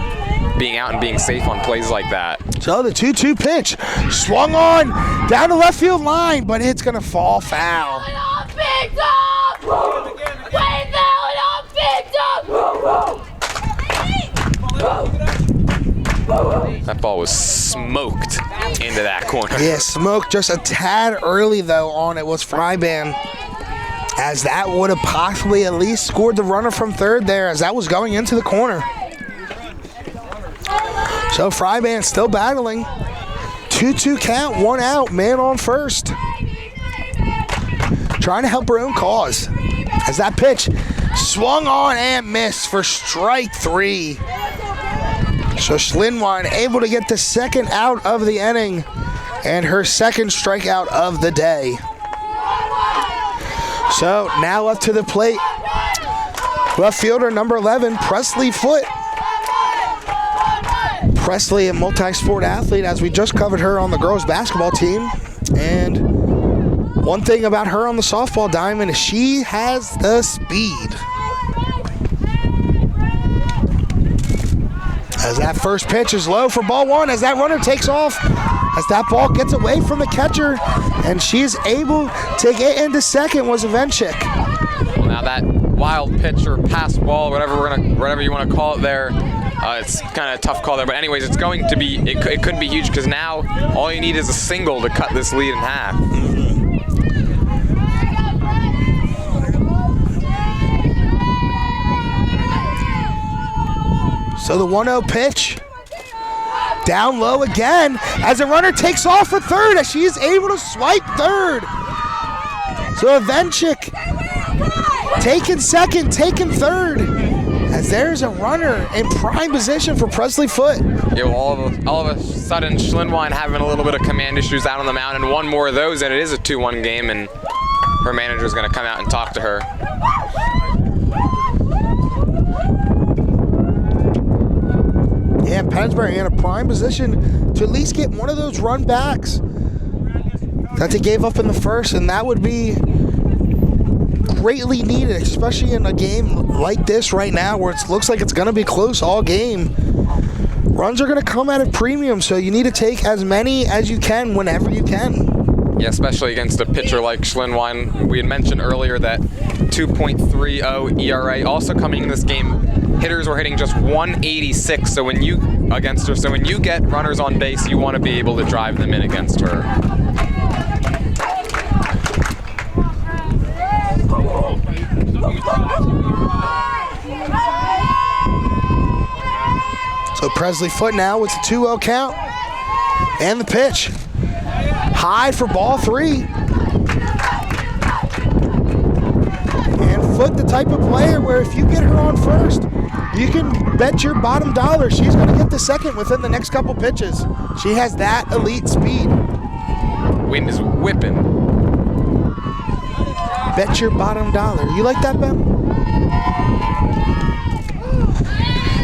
being out and being safe on plays like that. So the 2-2 pitch swung on down the left field line, but it's going to fall foul. That ball was smoked into that corner. Yeah, smoked just a tad early though on it was Fryband. As that would have possibly at least scored the runner from third there as that was going into the corner. So Fryband still battling. 2-2 count, 1 out, man on first. Trying to help her own cause. As that pitch swung on and missed for strike 3. So Schlinwine able to get the second out of the inning and her second strikeout of the day. So now up to the plate, left fielder number 11, Presley Foote. Presley, a multi-sport athlete, as we just covered her on the girls basketball team. And one thing about her on the softball diamond is she has the speed. As that first pitch is low for ball one, as that runner takes off, as that ball gets away from the catcher, and she's able to get into second was Vanchik. Well, now that wild pitch or pass ball, whatever you want to call it there, it's kind of a tough call there. But anyways, it's going to be, it could be huge because now all you need is a single to cut this lead in half. So the 1-0 pitch Down low again as a runner takes off for third as she is able to swipe third. So Avenchik taking second, taking third. As there's a runner in prime position for Presley Foote. Yeah, well, all of a sudden, Schlinwein having a little bit of command issues out on the mound, and one more of those, and it is a 2-1 game, and her manager's going to come out and talk to her. Yeah, Pennsbury in a prime position to at least get one of those run backs that they gave up in the first, and that would be greatly needed, especially in a game like this right now where it looks like it's going to be close all game. Runs are going to come at a premium, so you need to take as many as you can whenever you can. Yeah, especially against a pitcher like Schlinwein. We had mentioned earlier that 2.30 ERA. Also coming in this game, hitters were hitting just 186 so when you get runners on base, you want to be able to drive them in against her. So Presley Foote now with the 2-0 count and the pitch. High for ball 3. And Foote the type of player where if you get her on first, you can bet your bottom dollar she's going to get the second within the next couple pitches. She has that elite speed. Wind is whipping. Bet your bottom dollar. You like that, Ben?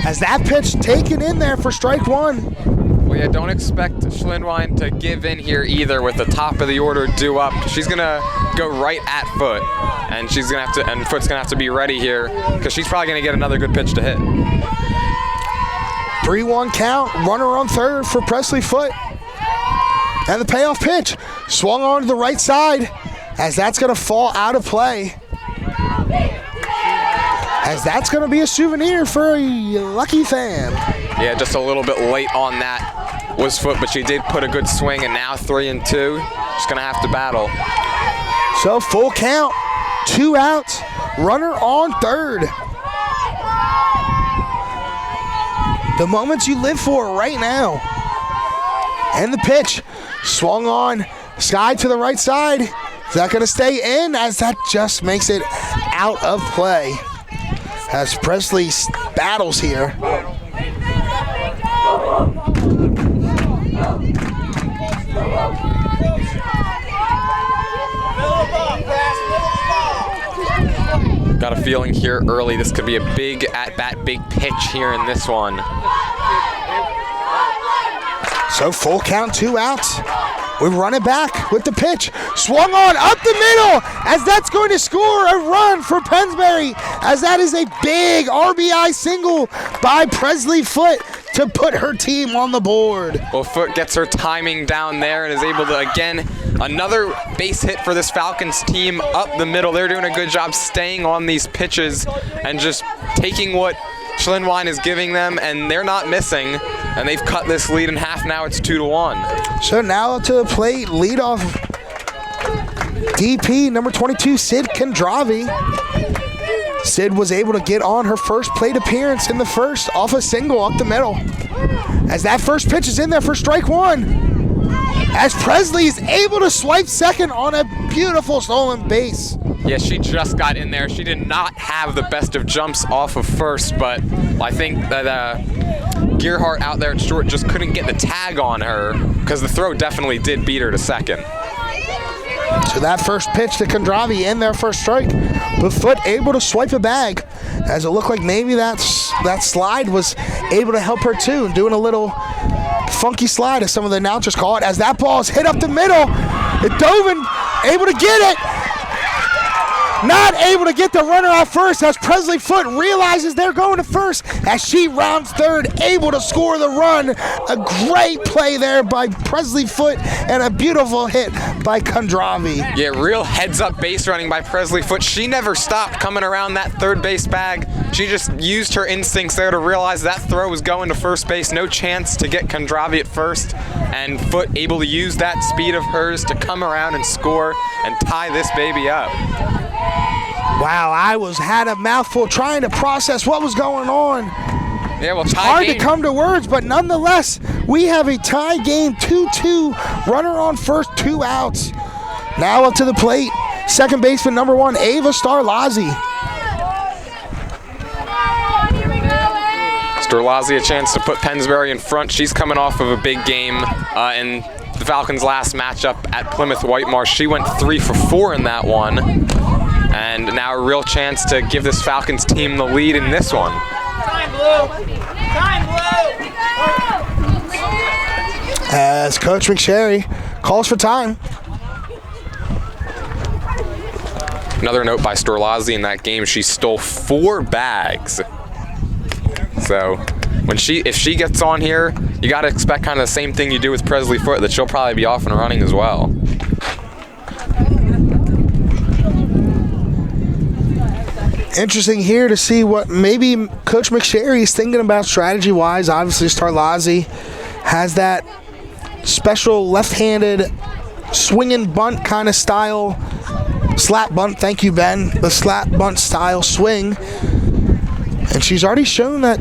As that pitch taken in there for strike 1. Well, yeah, don't expect Schlinwein to give in here either with the top of the order due up. She's going to go right at Foote, and she's going to have to, and Foote's going to have to be ready here because she's probably going to get another good pitch to hit. 3-1 count, runner on third for Presley Foote. And the payoff pitch swung on to the right side as that's going to fall out of play. As that's going to be a souvenir for a lucky fan. Yeah, just a little bit late on that was Foote, but she did put a good swing, and now 3-2. She's going to have to battle. So full count, 2 outs, runner on third. The moments you live for right now. And the pitch swung on, sky to the right side. Is that going to stay in? As that just makes it out of play. As Presley battles here. Got a feeling here early this could be a big at-bat, big pitch here in this one. So full count, 2 outs. We run it back with the pitch. Swung on up the middle as that's going to score a run for Pennsbury as that is a big RBI single by Presley Foote to put her team on the board. Well, Foote gets her timing down there and is able to, again, another base hit for this Falcons team up the middle. They're doing a good job staying on these pitches and just taking what Schlinwein is giving them, and they're not missing, and they've cut this lead in half. Now it's 2-1. So now to the plate, leadoff DP number 22, Sid Kondravi. Sid was able to get on her first plate appearance in the first off a single up the middle. As that first pitch is in there for strike 1. As Presley is able to swipe second on a beautiful stolen base. Yeah, she just got in there. She did not have the best of jumps off of first, but I think that Gearhart out there at short just couldn't get the tag on her because the throw definitely did beat her to second. So that first pitch to Kondravi in there for a strike, but Foote able to swipe a bag as it looked like maybe that slide was able to help her too, doing a little funky slide as some of the announcers call it, as that ball is hit up the middle. It dove in, able to get it. Not able to get the runner out first as Presley Foote realizes they're going to first as she rounds third, able to score the run. A great play there by Presley Foote and a beautiful hit by Kondravi. Yeah, real heads-up base running by Presley Foote. She never stopped coming around that third base bag. She just used her instincts there to realize that throw was going to first base. No chance to get Kondravi at first. And Foote able to use that speed of hers to come around and score and tie this baby up. Wow, I had a mouthful trying to process what was going on. Yeah, well, tie Hard game. to come to words, but nonetheless, we have a tie game, 2-2. Runner on first, 2 outs. Now up to the plate, second baseman number 1, Ava Starlazzi. Storlazzi a chance to put Pennsbury in front. She's coming off of a big game in the Falcons' last matchup at Plymouth Whitemarsh. She went 3 for 4 in that one. And now a real chance to give this Falcons team the lead in this one. Time, Blue. Time, Blue. As Coach McSherry calls for time. Another note by Storlazzi in that game, she stole 4 bags. So if she gets on here, you got to expect kind of the same thing you do with Presley Foote, that she'll probably be off and running as well. Interesting here to see what maybe Coach McSherry is thinking about strategy-wise. Obviously, Starlazzi has that special left-handed swinging bunt kind of style, slap bunt, thank you, Ben, the slap bunt style swing. And she's already shown that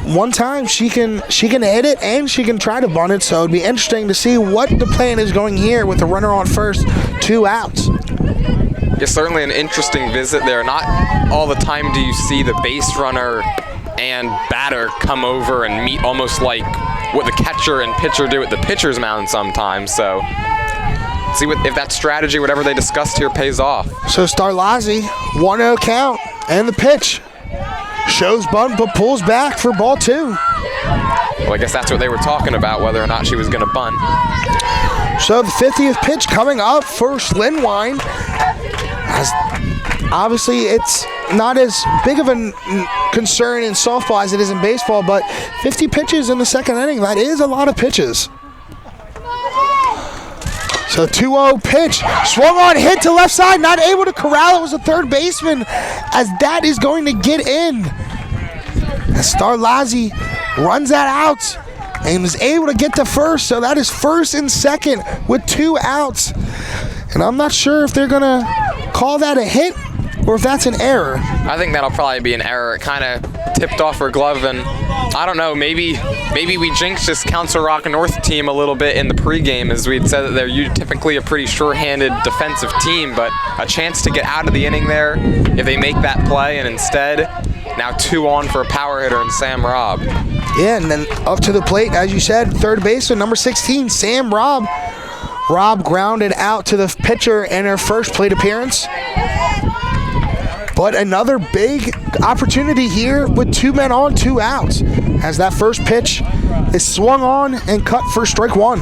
one time she can hit it and she can try to bunt it, so it'd be interesting to see what the plan is going here with the runner on first, 2 outs. Yeah, certainly an interesting visit there. Not all the time do you see the base runner and batter come over and meet, almost like what the catcher and pitcher do at the pitcher's mound sometimes. So see if that strategy, whatever they discussed here, pays off. So Starlazzi, 1-0 count, and the pitch. Shows bunt, but pulls back for ball 2. Well, I guess that's what they were talking about, whether or not she was going to bunt. So the 50th pitch coming up for Schlinwine. As obviously, it's not as big of a concern in softball as it is in baseball, but 50 pitches in the second inning, that is a lot of pitches. So 2-0 pitch, swung on, hit to left side, not able to corral. It was a third baseman, as that is going to get in. As Starlazzi runs that out and is able to get to first, so that is first and second with 2 outs. And I'm not sure if they're going to call that a hit or if that's an error. I think that'll probably be an error. It kind of tipped off her glove, and I don't know, maybe we jinxed this Council Rock North team a little bit in the pregame, as we'd said that they're typically a pretty sure-handed defensive team, but a chance to get out of the inning there if they make that play, and instead, now 2 on for a power hitter in Sam Robb. Yeah, and then up to the plate, as you said, third baseman, number 16, Sam Robb. Robb grounded out to the pitcher in her first plate appearance. But another big opportunity here with 2 men on, 2 outs, as that first pitch is swung on and cut for strike 1.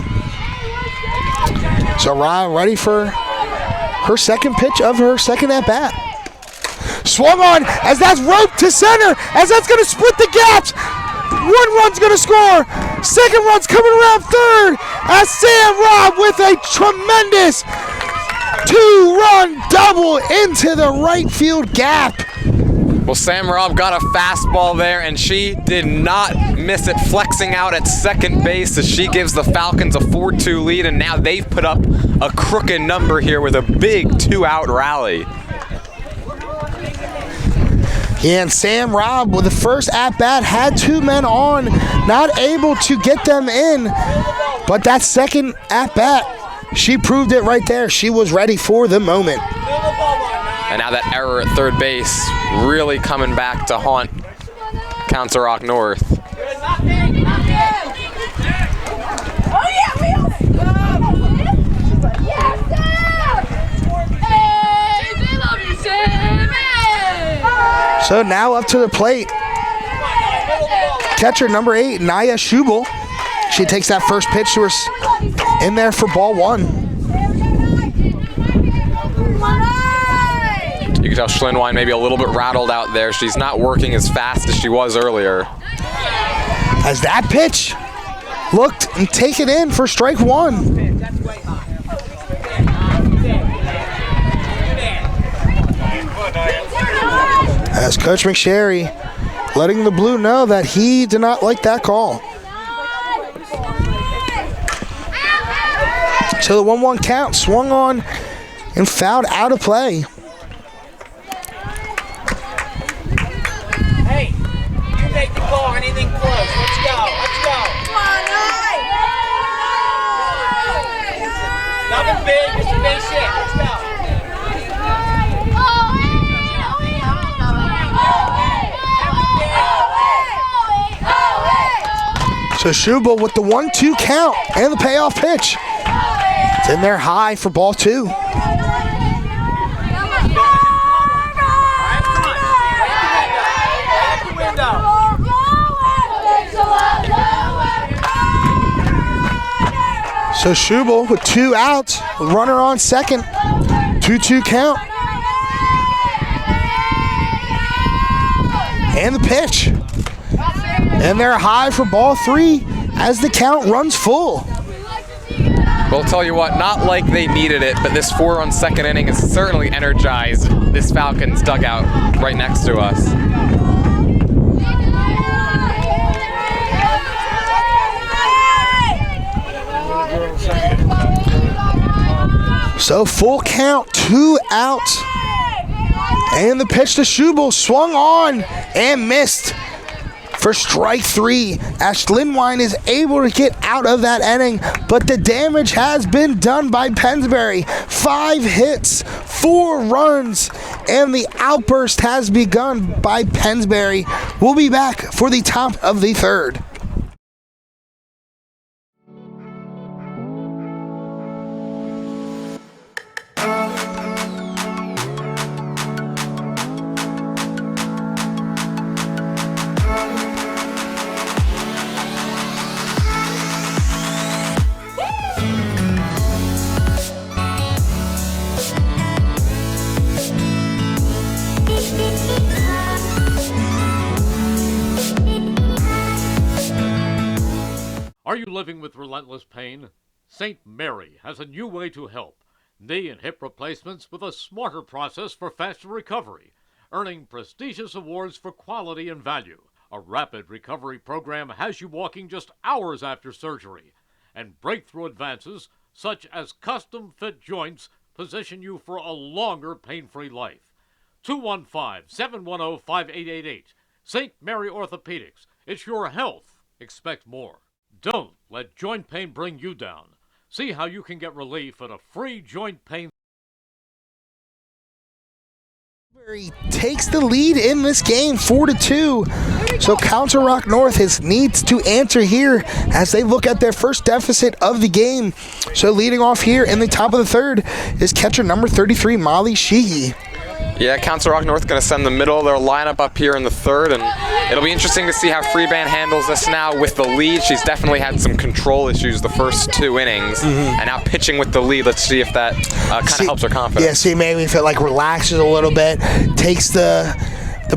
So Robb ready for her second pitch of her second at-bat. Swung on as that's roped to center, as that's going to split the gaps. 1 run's going to score. Second run's coming around third, as Sam Robb with a tremendous 2-run double into the right field gap. Well, Sam Robb got a fastball there, and she did not miss it, flexing out at second base as she gives the Falcons a 4-2 lead, and now they've put up a crooked number here with a big 2-out rally. Yeah, and Sam Robb with the first at-bat had 2 men on, not able to get them in, but that second at-bat, she proved it right there. She was ready for the moment. And now that error at third base really coming back to haunt Council Rock North. So now up to the plate, catcher number 8, Naya Schubel. She takes that first pitch to her in there for ball 1. You can tell Schlinwine maybe a little bit rattled out there. She's not working as fast as she was earlier. As that pitch looked and taken in for strike 1. As Coach McSherry letting the Blue know that he did not like that call. So the 1-1 count, swung on and fouled out of play. Hey, make the call. Anything close. Let's go. Let's go. Nothing big. Just a base hit. Let's go. So Schubel with the 1-2 count and the payoff pitch. It's in there high for ball 2. So Schubel with 2 outs, runner on second, 2-2 count. And the pitch. And they're high for ball 3 as the count runs full. Well, I'll tell you what, not like they needed it, but this 4-run second inning has certainly energized this Falcons dugout right next to us. So full count, 2 outs. And the pitch to Schubel swung on and missed for strike 3 as Lindwine is able to get out of that inning, but the damage has been done by Pennsbury. 5 hits, 4 runs, and the outburst has begun by Pennsbury. We'll be back for the top of the 3rd. Are you living with relentless pain? St. Mary has a new way to help. Knee and hip replacements with a smarter process for faster recovery, earning prestigious awards for quality and value. A rapid recovery program has you walking just hours after surgery, and breakthrough advances such as custom-fit joints position you for a longer pain-free life. 215-710-5888. St. Mary Orthopedics. It's your health. Expect more. Don't let joint pain bring you down. See how you can get relief at a free joint pain. Takes the lead in this game, 4-2. So Council Rock North needs to answer here as they look at their first deficit of the game. So leading off here in the top of the 3rd is catcher number 33, Molly Sheehy. Yeah, Council Rock North going to send the middle of their lineup up here in the 3rd, and it'll be interesting to see how Freeband handles this now with the lead. She's definitely had some control issues the first 2 innings, and now pitching with the lead. Let's see if that kind of helps her confidence. Yeah, see, maybe if it like relaxes a little bit, takes the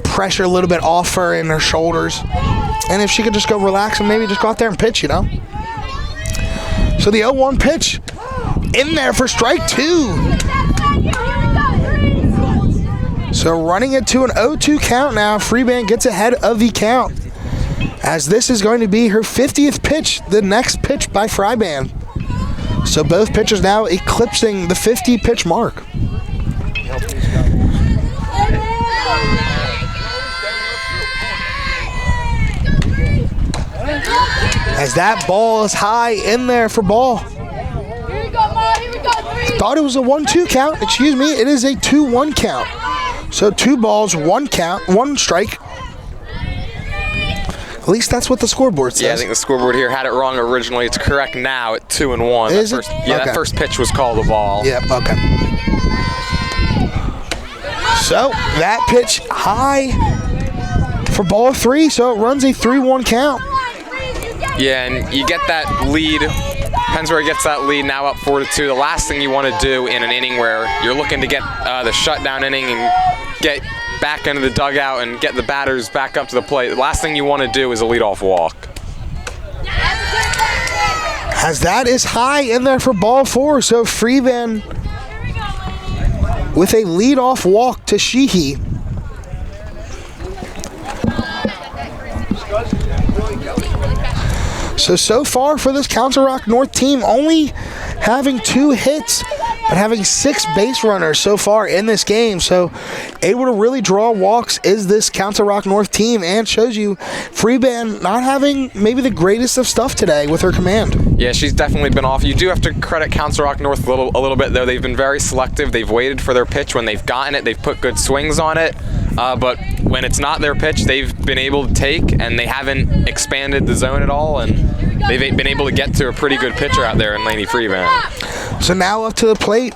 pressure a little bit off her in her shoulders, and if she could just go relax and maybe just go out there and pitch, you know. So the 0-1 pitch in there for strike 2. So running it to an 0-2 count now. Freeband gets ahead of the count as this is going to be her 50th pitch, the next pitch by Freiband. So both pitchers now eclipsing the 50 pitch mark. As that ball is high in there for ball. Here we go, Ma. Here we go. 3. Thought it was a 1-2 count. Excuse me. It is a 2-1 count. So 2 balls, 1 count, 1 strike. At least that's what the scoreboard says. Yeah, I think the scoreboard here had it wrong originally. It's correct now at 2-1. Is it? Yeah, Okay. that first pitch was called a ball. Yep, okay. So that pitch high for ball 3, so it runs a 3-1 count. Yeah, and you get that lead. Pennsbury gets that lead now up 4-2. The last thing you want to do in an inning where you're looking to get the shutdown inning and get back into the dugout and get the batters back up to the plate, the last thing you want to do is a leadoff walk. As that is high in there for ball 4, so Freeman with a leadoff walk to Sheehy. So far for this Council Rock North team, only having 2 hits, but having 6 base runners so far in this game. So able to really draw walks is this Council Rock North team, and shows you Freeband not having maybe the greatest of stuff today with her command. Yeah, she's definitely been off. You do have to credit Council Rock North a little bit, though. They've been very selective. They've waited for their pitch. When they've gotten it, they've put good swings on it. But when it's not their pitch, they've been able to take, and they haven't expanded the zone at all, and they've been able to get to a pretty good pitcher out there in Laney Freeband. So now up to the plate,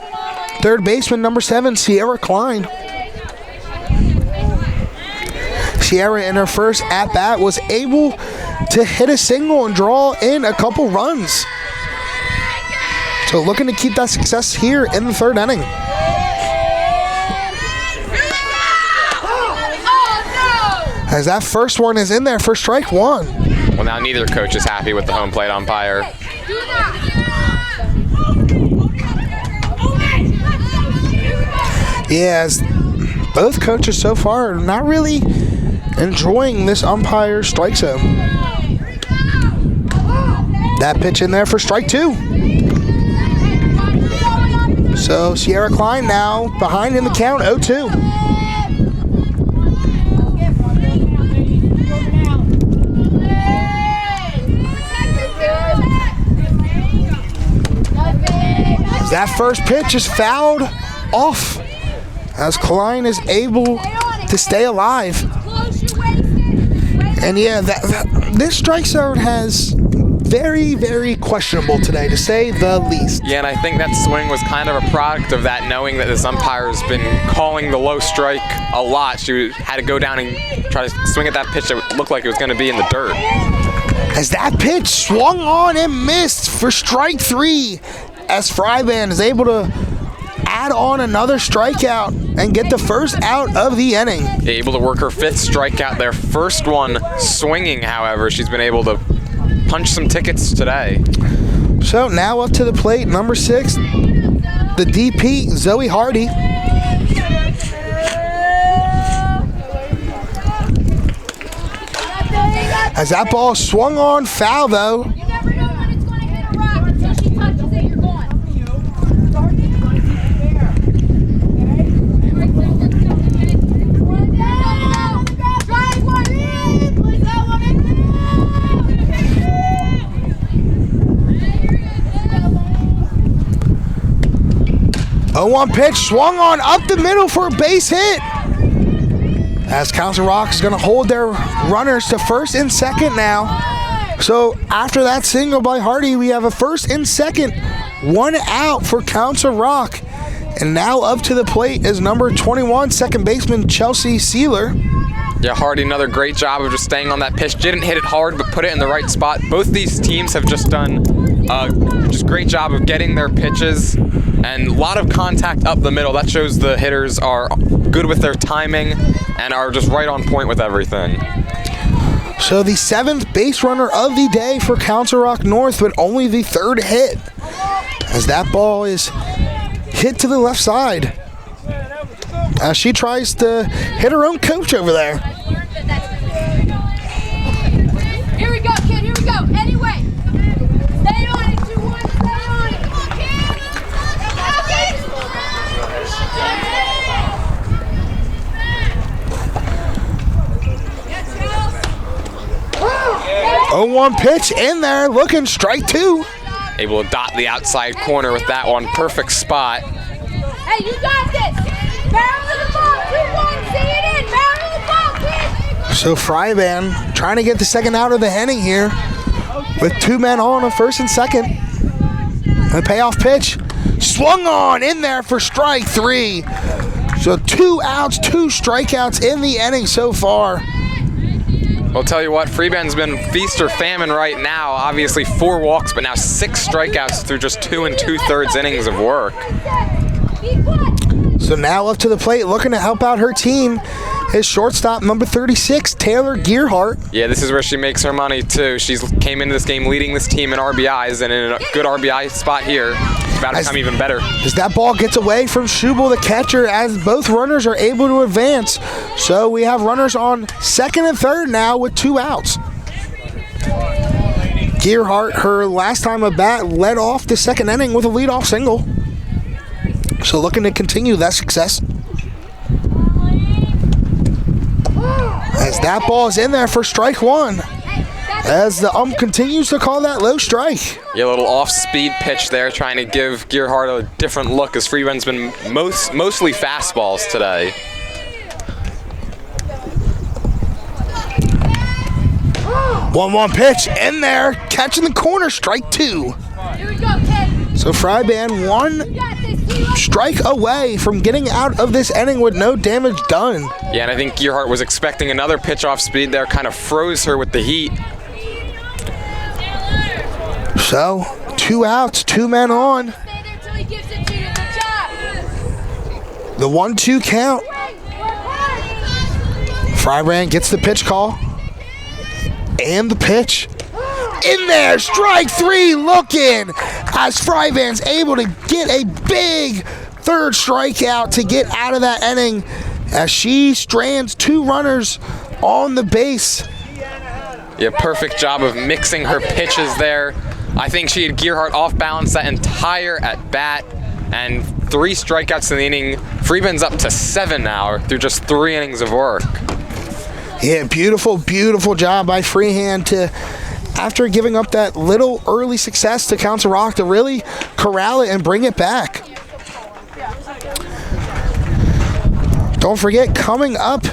third baseman number 7, Sierra Klein. Sierra in her first at-bat was able to hit a single and draw in a couple runs. So looking to keep that success here in the third inning. As that first one is in there for strike 1. Well, now neither coach is happy with the home plate umpire. Yeah, as both coaches so far are not really enjoying this umpire's strike zone. That pitch in there for strike 2. So Sierra Klein now behind in the count, 0-2. That first pitch is fouled off as Klein is able to stay alive. And yeah, this strike zone has very, very questionable today, to say the least. Yeah, and I think that swing was kind of a product of that, knowing that this umpire has been calling the low strike a lot. She had to go down and try to swing at that pitch that looked like it was going to be in the dirt. As that pitch swung on and missed for strike 3, as Freiband is able to add on another strikeout and get the first out of the inning. Able to work her 5th strikeout, their first one swinging, however. She's been able to punch some tickets today. So now up to the plate, number 6, the DP, Zoe Hardy. As that ball swung on foul, though. You never know when it's going to hit a rock until she touches it, you're gone. Oh, 1 pitch swung on up the middle for a base hit. As Council Rock is going to hold their runners to first and second now. So after that single by Hardy, we have a first and second, 1 out for Council Rock. And now up to the plate is number 21, second baseman Chelsea Sealer. Yeah, Hardy, another great job of just staying on that pitch. Didn't hit it hard, but put it in the right spot. Both these teams have just done just great job of getting their pitches, and a lot of contact up the middle. That shows the hitters are good with their timing and are just right on point with everything. So the 7th base runner of the day for Council Rock North, but only the 3rd hit, as that ball is hit to the left side. As she tries to hit her own coach over there. Here we go, kid. Here we go. Anyway. Stay on it, 2-1. Stay on it. Oh, 1 pitch in there, looking strike 2. Able to dot the outside corner with that one. Perfect spot. Hey, you got this. Barrel of the ball. 2-1. See it in. Barrel of the ball, kid. So Freiband trying to get the second out of the inning here with 2 men on first and second. The payoff pitch swung on in there for strike 3. So 2 outs, 2 strikeouts in the inning so far. I'll tell you what, Freeband's been feast or famine right now. Obviously 4 walks, but now 6 strikeouts through just 2 2/3 innings of work. So now up to the plate, looking to help out her team, is shortstop number 36, Taylor Gearhart. Yeah, this is where she makes her money too. She's came into this game leading this team in RBIs, and in a good RBI spot here. It's about to become even better. As that ball gets away from Schubel, the catcher, as both runners are able to advance. So we have runners on second and third now with 2 outs. Gearhart, her last time at bat, led off the second inning with a leadoff single. So looking to continue that success. As that ball is in there for strike one. As the continues to call that low strike. Yeah, a little off-speed pitch there, trying to give Gearhart a different look, as Freeman's been mostly fastballs today. One pitch in there, catching the corner, strike two. Here we go, kid. So Fryban one strike away from getting out of this inning with no damage done. Yeah, and I think Gearhart was expecting another pitch off speed there, kind of froze her with the heat. So 2 outs, 2 men on. Stay there till he gives it to you. Good job. The 1-2 count. Frybrand gets the pitch call. And the pitch. In there, strike three looking. As Frybrand's able to get a big third strikeout to get out of that inning. As she strands 2 runners on the base. Yeah, perfect job of mixing her pitches there. I think she had Gearhart off balance that entire at bat, and 3 strikeouts in the inning. Freeman's up to 7 now through just 3 innings of work. Yeah, beautiful, beautiful job by Freehand to, after giving up that little early success to Council Rock, to really corral it and bring it back. Don't forget, coming up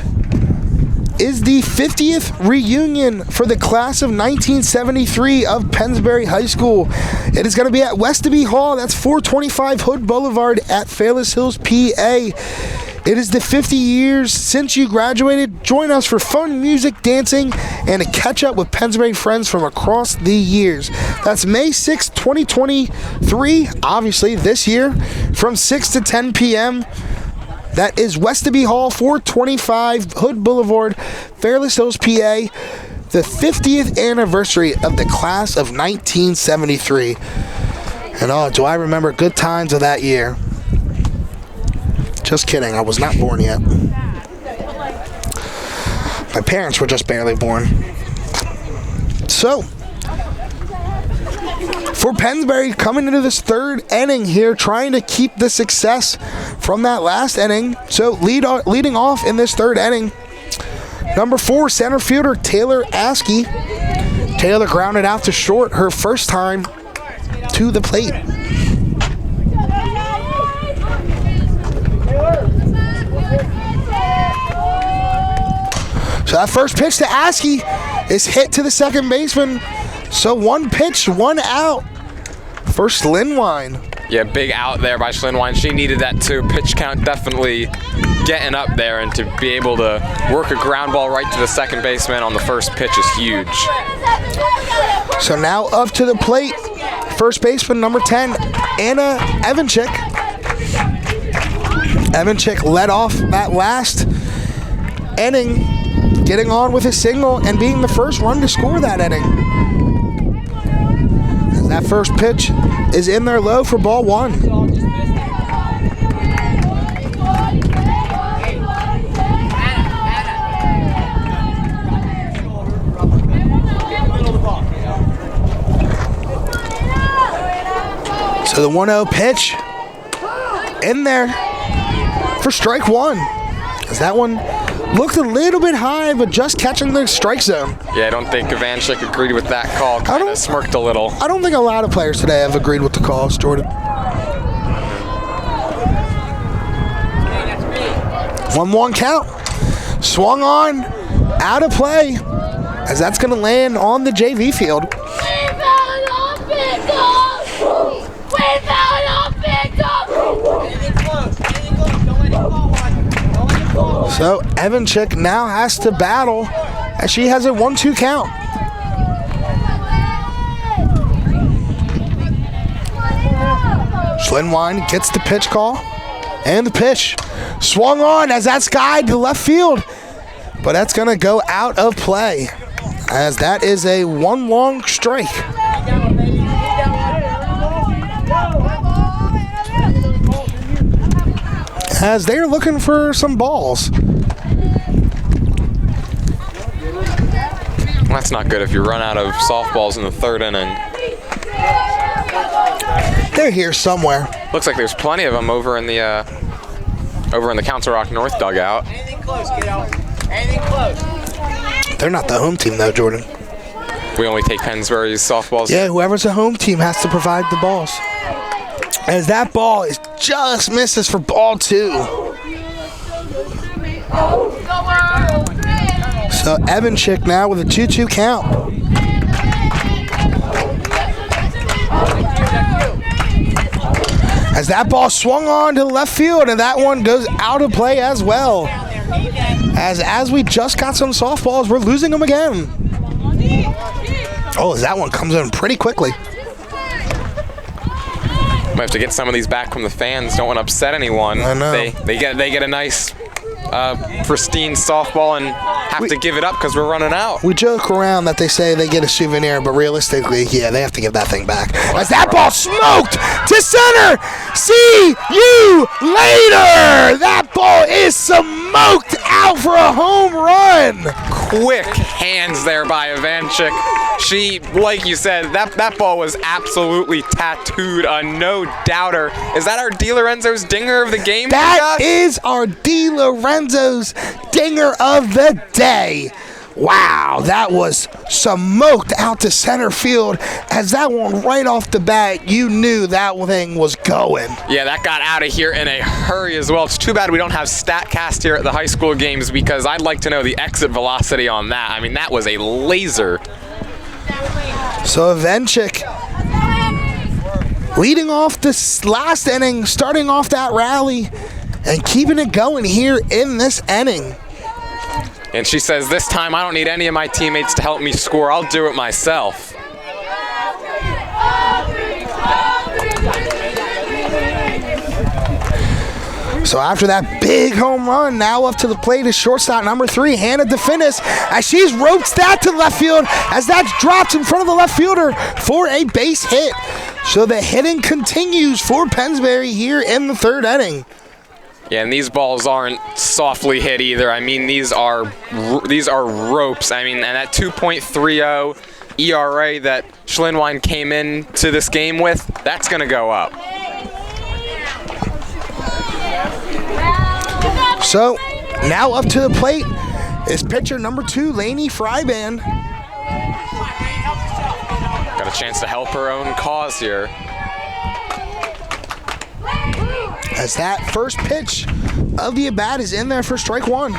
is the 50th reunion for the class of 1973 of Pennsbury High School. It is going to be at Westaby Hall. That's 425 Hood Boulevard at Fairless Hills, PA. It is the 50 years since you graduated. Join us for fun, music, dancing, and a catch-up with Pennsbury friends from across the years. That's May 6, 2023, obviously this year, from 6 to 10 p.m., That is Westaby Hall, 425 Hood Boulevard, Fairless Hills, PA. The 50th anniversary of the class of 1973. And oh, do I remember good times of that year. Just kidding, I was not born yet. My parents were just barely born. So, for Pennsbury, coming into this third inning here, trying to keep the success from that last inning. So leading off in this third inning, number 4 center fielder Taylor Askey. Taylor grounded out to short her first time to the plate. So that first pitch to Askey is hit to the second baseman. So 1 pitch, 1 out for Schlinwine. Yeah, big out there by Schlinwine. She needed that too. Pitch count definitely getting up there, and to be able to work a ground ball right to the second baseman on the first pitch is huge. So now up to the plate, first baseman number 10, Anna Evanchik. Evanchik led off that last inning, getting on with a single and being the first run to score that inning. That first pitch is in there low for ball 1. So the 1-0 pitch in there for strike 1. As that one looked a little bit high, but just catching the strike zone. Yeah, I don't think Ivanchik agreed with that call. Kind of smirked a little. I don't think a lot of players today have agreed with the calls, Jordan. 1-1 count. Swung on, out of play, as that's going to land on the JV field. So Evanchik now has to battle as she has a 1-2 count. Schlinwine gets the pitch call, and the pitch swung on as that's skied to left field, but that's going to go out of play as that is a 1 long strike. As they're looking for some balls. That's not good if you run out of softballs in the third inning. They're here somewhere. Looks like there's plenty of them over in the Council Rock North dugout. Anything close, kiddo. Anything close. They're not the home team, though, Jordan. We only take Pennsbury's softballs. Yeah, whoever's the home team has to provide the balls. As that ball is just misses for ball 2. So Evanchik now with a 2-2 count. As that ball swung on to the left field, and that one goes out of play as well. As we just got some softballs, we're losing them again. Oh, as that one comes in pretty quickly. Might have to get some of these back from the fans. Don't want to upset anyone. I know. They get a nice pristine softball and have to give it up because we're running out. We joke around that they say they get a souvenir, but realistically, yeah, they have to give that thing back. As that ball smoked to center! See you later! That ball is smoked out for a home run! Quick hands there by Ivanchik. She, like you said, that ball was absolutely tattooed, a no-doubter. Is that our Di Lorenzo's dinger of the game? That is our Di Lorenzo's dinger of the day. Wow, that was smoked out to center field. As that one right off the bat, you knew that thing was going. Yeah, that got out of here in a hurry as well. It's too bad we don't have StatCast here at the high school games because I'd like to know the exit velocity on that. I mean, that was a laser. So Ivanchik leading off this last inning, starting off that rally, and keeping it going here in this inning. And she says, this time I don't need any of my teammates to help me score. I'll do it myself. So after that big home run, now up to the plate is shortstop number 3, Hannah DeFinis, as she's roped that to left field, as that's dropped in front of the left fielder for a base hit. So the hitting continues for Pennsbury here in the 3rd inning. Yeah, and these balls aren't softly hit either. I mean, these are ropes. I mean, and that 2.30 ERA that Schlinwein came into this game with, that's going to go up. So now up to the plate is pitcher number 2, Lainey Fryband. Got a chance to help her own cause here. As that first pitch of the at-bat is in there for strike 1.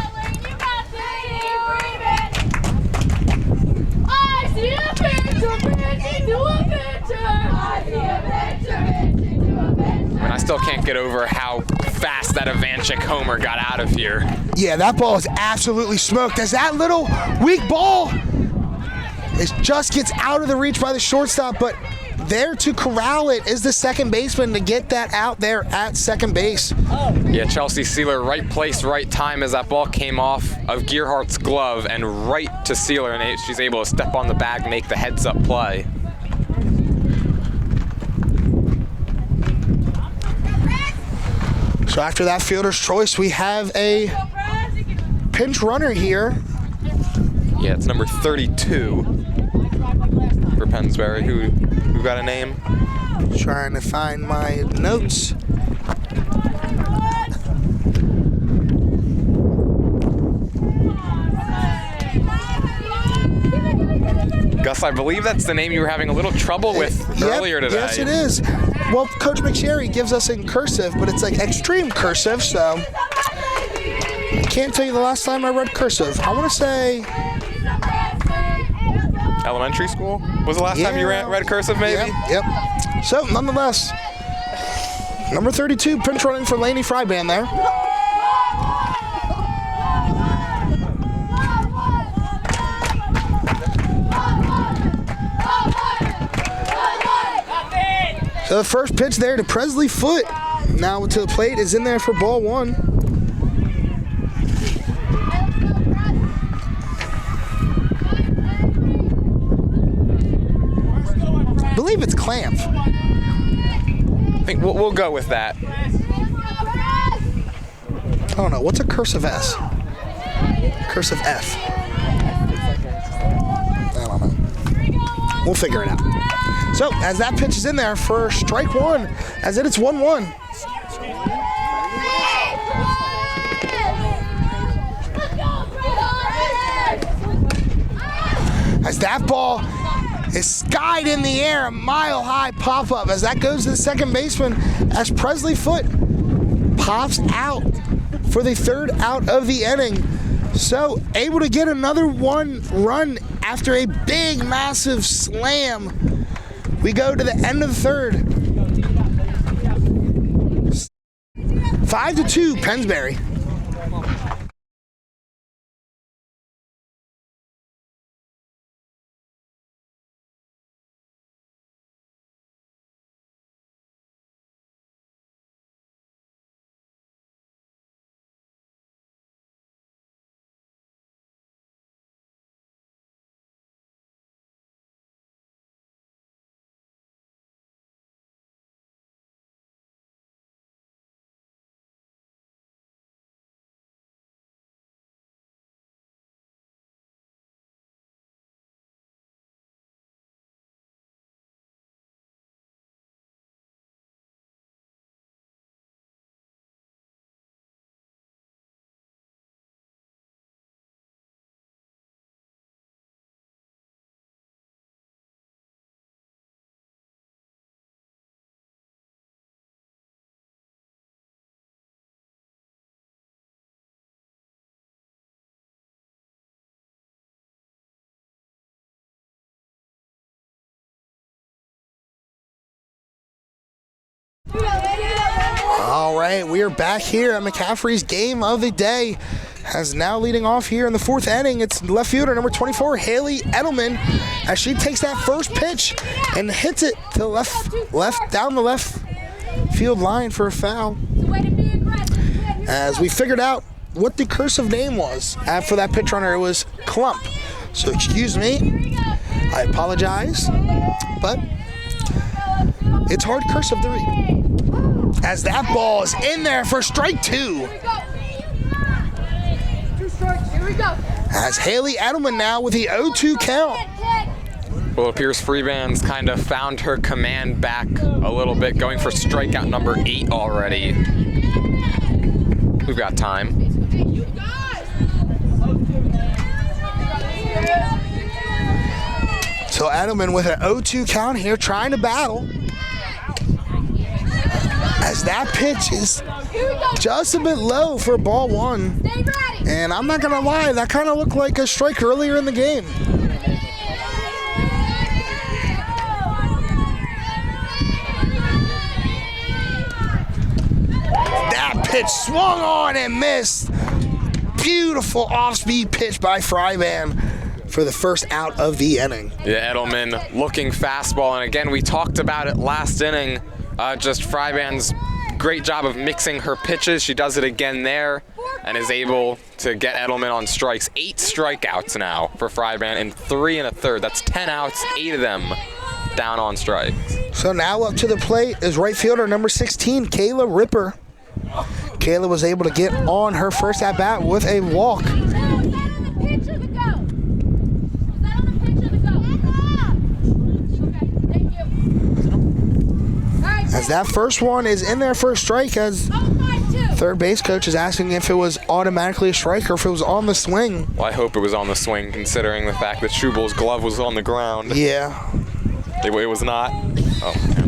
And I still can't get over how fast that Ivanchik homer got out of here. Yeah, that ball is absolutely smoked as that little weak ball just gets out of the reach by the shortstop, but there to corral it is the second baseman to get that out there at second base. Yeah, Chelsea Sealer, right place, right time as that ball came off of Gearhart's glove and right to Sealer, and she's able to step on the bag, make the heads-up play. So after that fielder's choice, we have a pinch runner here. Yeah, it's number 32 for Pennsbury. Who got a name? Trying to find my notes. Gus, I believe that's the name you were having a little trouble with earlier today. Yes, it is. Well, Coach McSherry gives us in cursive, but it's like extreme cursive, so I can't tell you the last time I read cursive. I want to say Elementary school was the last time you read cursive, maybe? Yep. So, nonetheless, number 32, pinch running for Lainey Fryband there. So the first pitch there to Presley Foote. Now to the plate is in there for ball 1. I believe it's clamp. I think we'll go with that. I don't know. What's a cursive S? Cursive F. I don't know. We'll figure it out. So So as that pitch is in there for strike one, as it's 1-1. As that ball is skied in the air, a mile-high pop-up as that goes to the second baseman as Presley Foote pops out for the third out of the inning. So able to get another one run after a big, massive slam. We go to the end of the third. 5-2, Pennsbury. All right, we are back here at McCaffrey's game of the day. As now leading off here in the fourth inning, it's left fielder number 24, Haley Edelman, as she takes that first pitch and hits it to down the left field line for a foul. As we figured out what the cursive name was for that pitch runner, it was Clump. So excuse me, I apologize, but it's hard cursive to read. As that ball is in there for strike two. As Haley Edelman now with the 0-2 count. Well, it appears Freebands kind of found her command back a little bit, going for strikeout number 8 already. We've got time. So Edelman with an 0-2 count here, trying to battle. As that pitch is just a bit low for ball one. And I'm not going to lie, that kind of looked like a strike earlier in the game. That pitch swung on and missed. Beautiful off-speed pitch by Fryban for the first out of the inning. Yeah, Edelman looking fastball. And again, we talked about it last inning. Just Fryban's great job of mixing her pitches. She does it again there and is able to get Edelman on strikes. 8 strikeouts now for Fryban in 3 1/3. That's 10 outs, 8 of them down on strikes. So now up to the plate is right fielder number 16, Kayla Ripper. Kayla was able to get on her first at-bat with a walk. As that first one is in there for a strike, as third base coach is asking if it was automatically a strike or if it was on the swing. Well, I hope it was on the swing, considering the fact that Schubel's glove was on the ground. Yeah. It was not. Oh, yeah.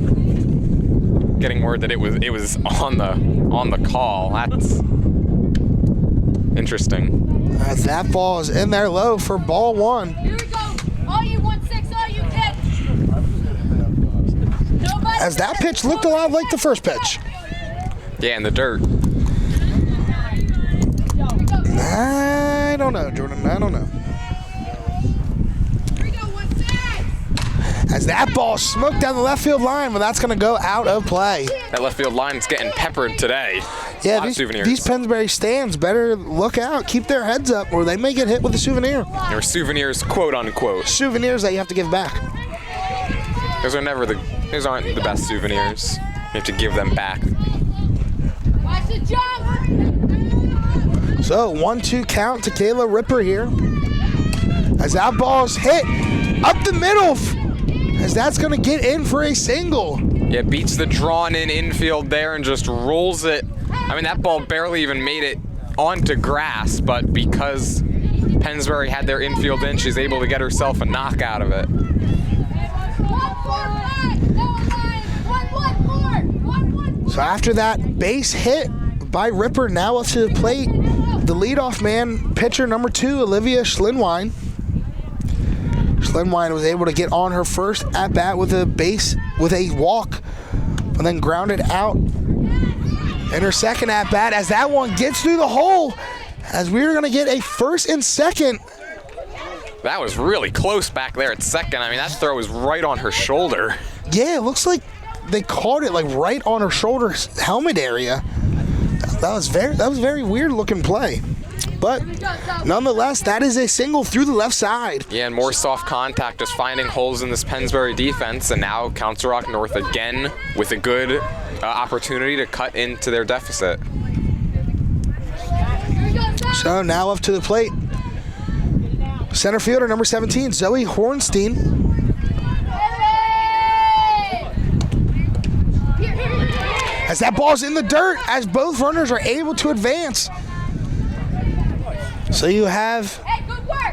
Getting word that it was on the call. That's interesting. As that ball is in there low for ball one. Here we go. All you 1-6, all you kids. As that pitch looked a lot like the first pitch. Yeah, in the dirt. I don't know, Jordan. I don't know. Here we go, 1-6. As that ball smoked down the left field line, but that's going to go out of play. That left field line's getting peppered today. Yeah, A lot of souvenirs. these Pennsbury stands better look out, keep their heads up, or they may get hit with a souvenir. Or souvenirs, quote unquote. Souvenirs that you have to give back. Those aren't the best souvenirs. You have to give them back. Watch the jump. So 1-2 count to Kayla Ripper here. As that ball's hit up the middle. as that's going to get in for a single. Yeah, beats the drawn-in infield there and just rolls it. I mean, that ball barely even made it onto grass, but because Pennsbury had their infield in, she's able to get herself a knock out of it. So after that base hit by Ripper, now up to the plate, the leadoff man, pitcher number 2, Olivia Schlinwine. Schlinwine was able to get on her first at-bat with a walk, and then grounded out in her second at-bat as that one gets through the hole, as we're going to get a first and second. That was really close back there at second. I mean, that throw was right on her shoulder. Yeah, it looks like they caught it like right on her shoulder helmet area. That was very weird looking play. But nonetheless, that is a single through the left side. Yeah, and more soft contact, just finding holes in this Pennsbury defense, and now Council Rock North again with a good opportunity to cut into their deficit. So now up to the plate, center fielder number 17, Zoe Hornstein. As that ball's in the dirt, as both runners are able to advance. So you have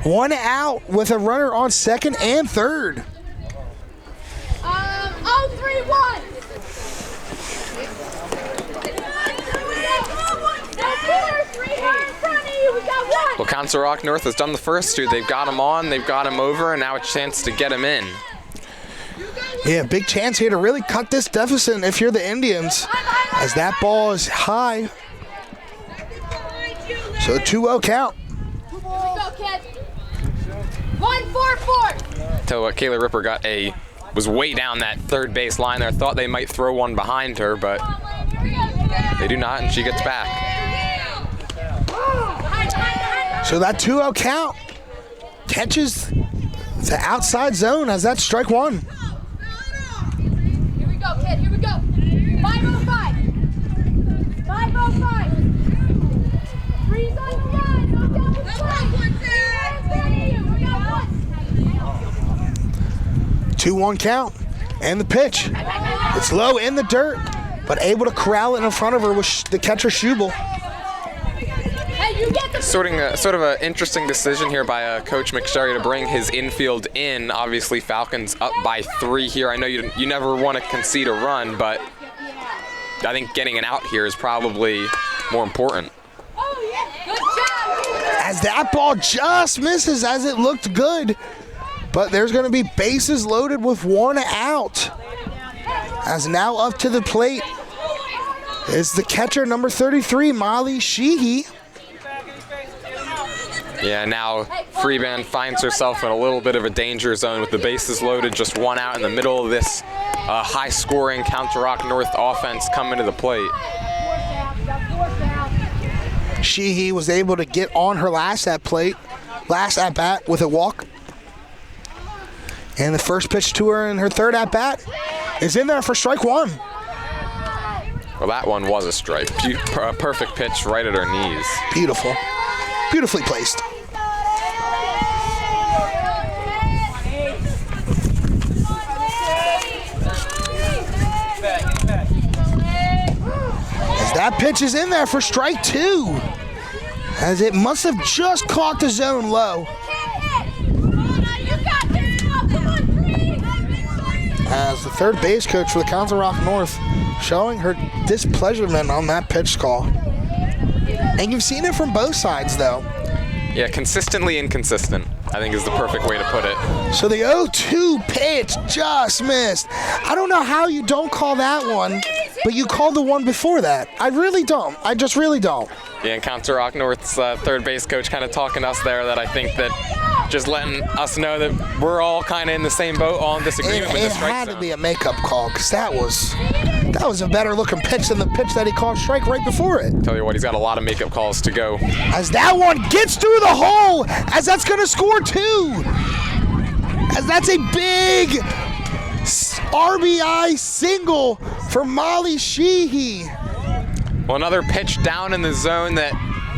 one out with a runner on second and third. 0-3-1. Well, Council Rock North has done the first two. They've got him on, they've got him over, and now a chance to get him in. Yeah, big chance here to really cut this deficit if you're the Indians, as that ball is high. So 2-0 count. 1-4-4. Tell you what, Kayla Ripper was way down that third base line there. Thought they might throw one behind her, but they do not, and she gets back. So that 2-0 count catches the outside zone as that's strike one. Here we go, kid. Here we go. 505. 505. Freeze on the line. Go down the line. 2-1 count, and the pitch. It's low in the dirt, but able to corral it in front of her with the catcher Schubel. Sort of an interesting decision here by Coach McSherry to bring his infield in. Obviously, Falcons up by 3 here. I know you never want to concede a run, but I think getting an out here is probably more important. As that ball just misses, as it looked good. But there's going to be bases loaded with one out. As now up to the plate is the catcher, number 33, Molly Sheehy. Yeah, now Freeband finds herself in a little bit of a danger zone with the bases loaded, just one out in the middle of this high-scoring Council Rock North offense coming to the plate. Sheehy was able to get on her last at-bat with a walk. And the first pitch to her in her third at-bat is in there for strike one. Well, that one was a strike. A perfect pitch right at her knees. Beautiful. Beautifully placed. As that pitch is in there for strike two. As it must have just caught the zone low. As the third base coach for the Council Rock North showing her displeasurement on that pitch call. And you've seen it from both sides, though. Yeah, consistently inconsistent, I think is the perfect way to put it. So the 0-2 pitch just missed. I don't know how you don't call that one, but you called the one before that. I really don't. I just really don't. Yeah, and Council Rock North's third base coach kind of talking to us there that I think that just letting us know that we're all kind of in the same boat, all in disagreement with the strike zone. It had to be a makeup call, because that was a better looking pitch than the pitch that he called strike right before it. Tell you what, he's got a lot of makeup calls to go. As that one gets through the hole, as that's going to score two. As that's a big RBI single for Molly Sheehy. Well, another pitch down in the zone that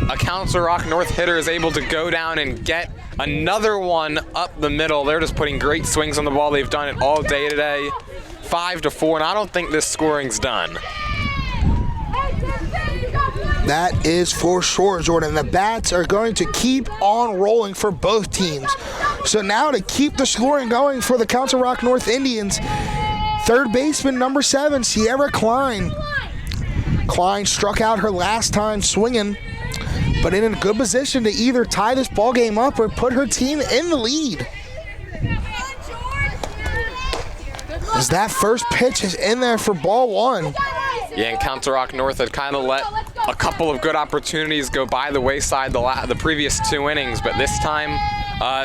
a Council Rock North hitter is able to go down and get another one up the middle. They're just putting great swings on the ball. They've done it all day today. 5-4, and I don't think this scoring's done. That is for sure, Jordan. The bats are going to keep on rolling for both teams. So now to keep the scoring going for the Council Rock North Indians, third baseman number 7, Sierra Klein. Klein struck out her last time swinging, but in a good position to either tie this ball game up or put her team in the lead. As that first pitch is in there for ball 1. Yeah, and Council Rock North had kind of let a couple of good opportunities go by the wayside the previous 2 innings, but this time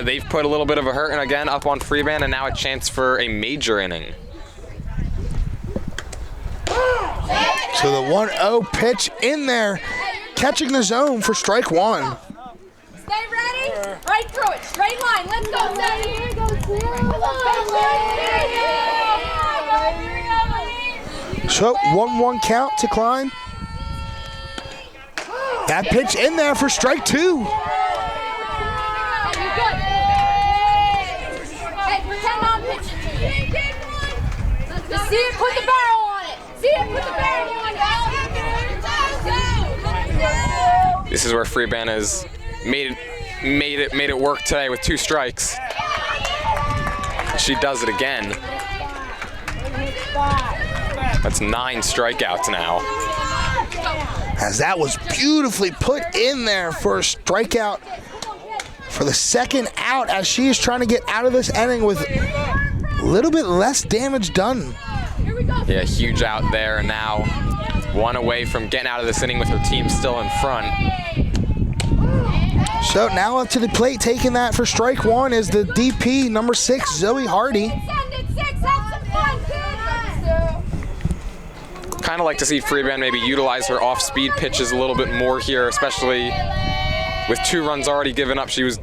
they've put a little bit of a hurt, and again up on Freeman, and now a chance for a major inning. So the 1-0 pitch in there, catching the zone for strike 1. Stay ready. Right through it. Straight line. Let's go. Here So 1-1 count to Klein. That pitch in there for strike 2. Hey, pretend I'm pitching to you. See it, put the barrel on it. See it, put the barrel on it. This is where Freeman has made it work today with 2 strikes. She does it again. That's 9 strikeouts now. As that was beautifully put in there for a strikeout for the second out, as she is trying to get out of this inning with a little bit less damage done. Yeah, huge out there, and now 1 away from getting out of this inning with her team still in front. So now up to the plate, taking that for strike 1 is the DP number 6, Zoe Hardy. Kind of like to see Freeman maybe utilize her off-speed pitches a little bit more here, especially with 2 runs already given up. She was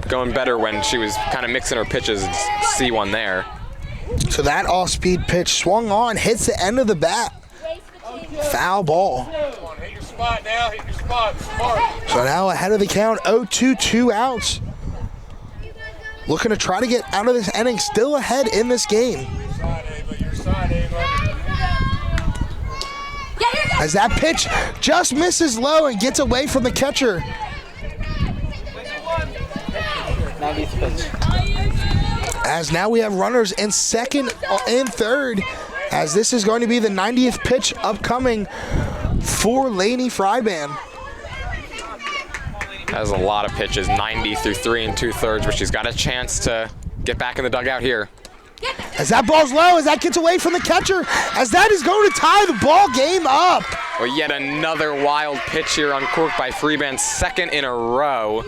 going better when she was kind of mixing her pitches. See one there. So that off-speed pitch swung on, hits the end of the bat. Foul ball. Hit your spot now, hit your spot. So now ahead of the count, 0-2, 2 outs. Looking to try to get out of this inning, still ahead in this game. Your side, Ava. As that pitch just misses low and gets away from the catcher. 90th pitch. As now we have runners in second and third, as this is going to be the 90th pitch upcoming for Lainey Fryban. Has a lot of pitches, 90 through 3 2/3, but she's got a chance to get back in the dugout here. As that ball's low, as that gets away from the catcher, as that is going to tie the ball game up. Well, yet another wild pitch here uncorked by Freeman, second in a row.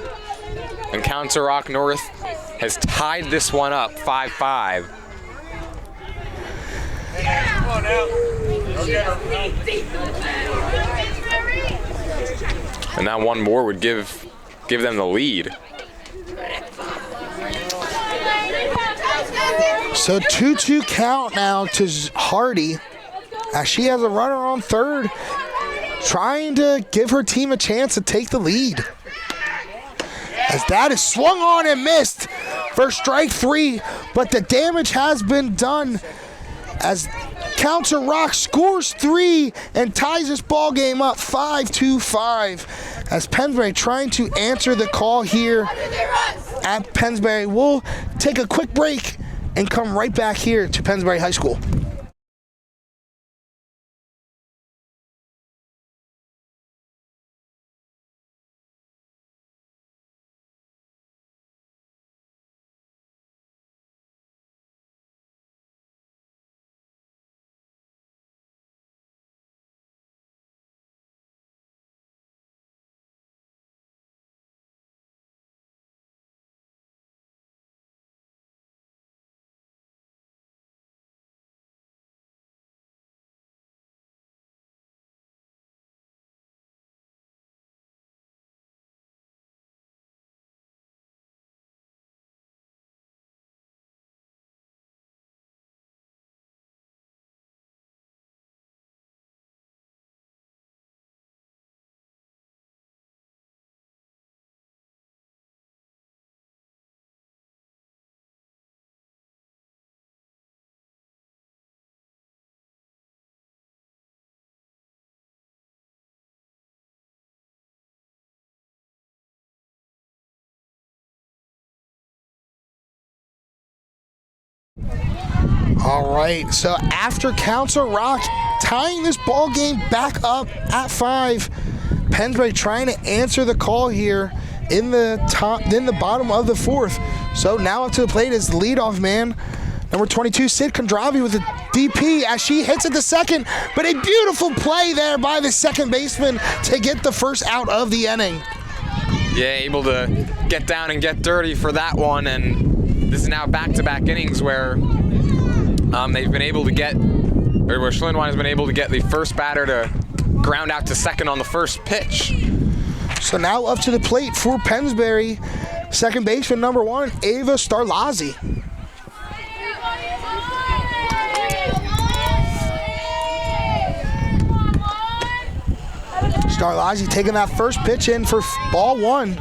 And Council Rock North has tied this one up, 5-5. Come on now. And that one more would give them the lead. So 2-2 count now to Hardy, as she has a runner on third, trying to give her team a chance to take the lead. As that is swung on and missed for strike 3, but the damage has been done as Council Rock scores 3 and ties this ball game up 5-5. As Pennsbury trying to answer the call here at Pennsbury. We'll take a quick break and come right back here to Pennsbury High School. All right, so after Council Rock tying this ball game back up at 5, Pennsbury trying to answer the call here in the bottom of the 4th. So now up to the plate is the leadoff man, number 22, Sid Kondravi with a DP as she hits it the second, but a beautiful play there by the second baseman to get the first out of the inning. Yeah, able to get down and get dirty for that one, and this is now back-to-back innings where they've been able to get, or where Schlinwine has been able to get the first batter to ground out to second on the first pitch. So now up to the plate for Pennsbury, second baseman number 1, Ava Starlazzi. Starlazzi taking that first pitch in for ball 1.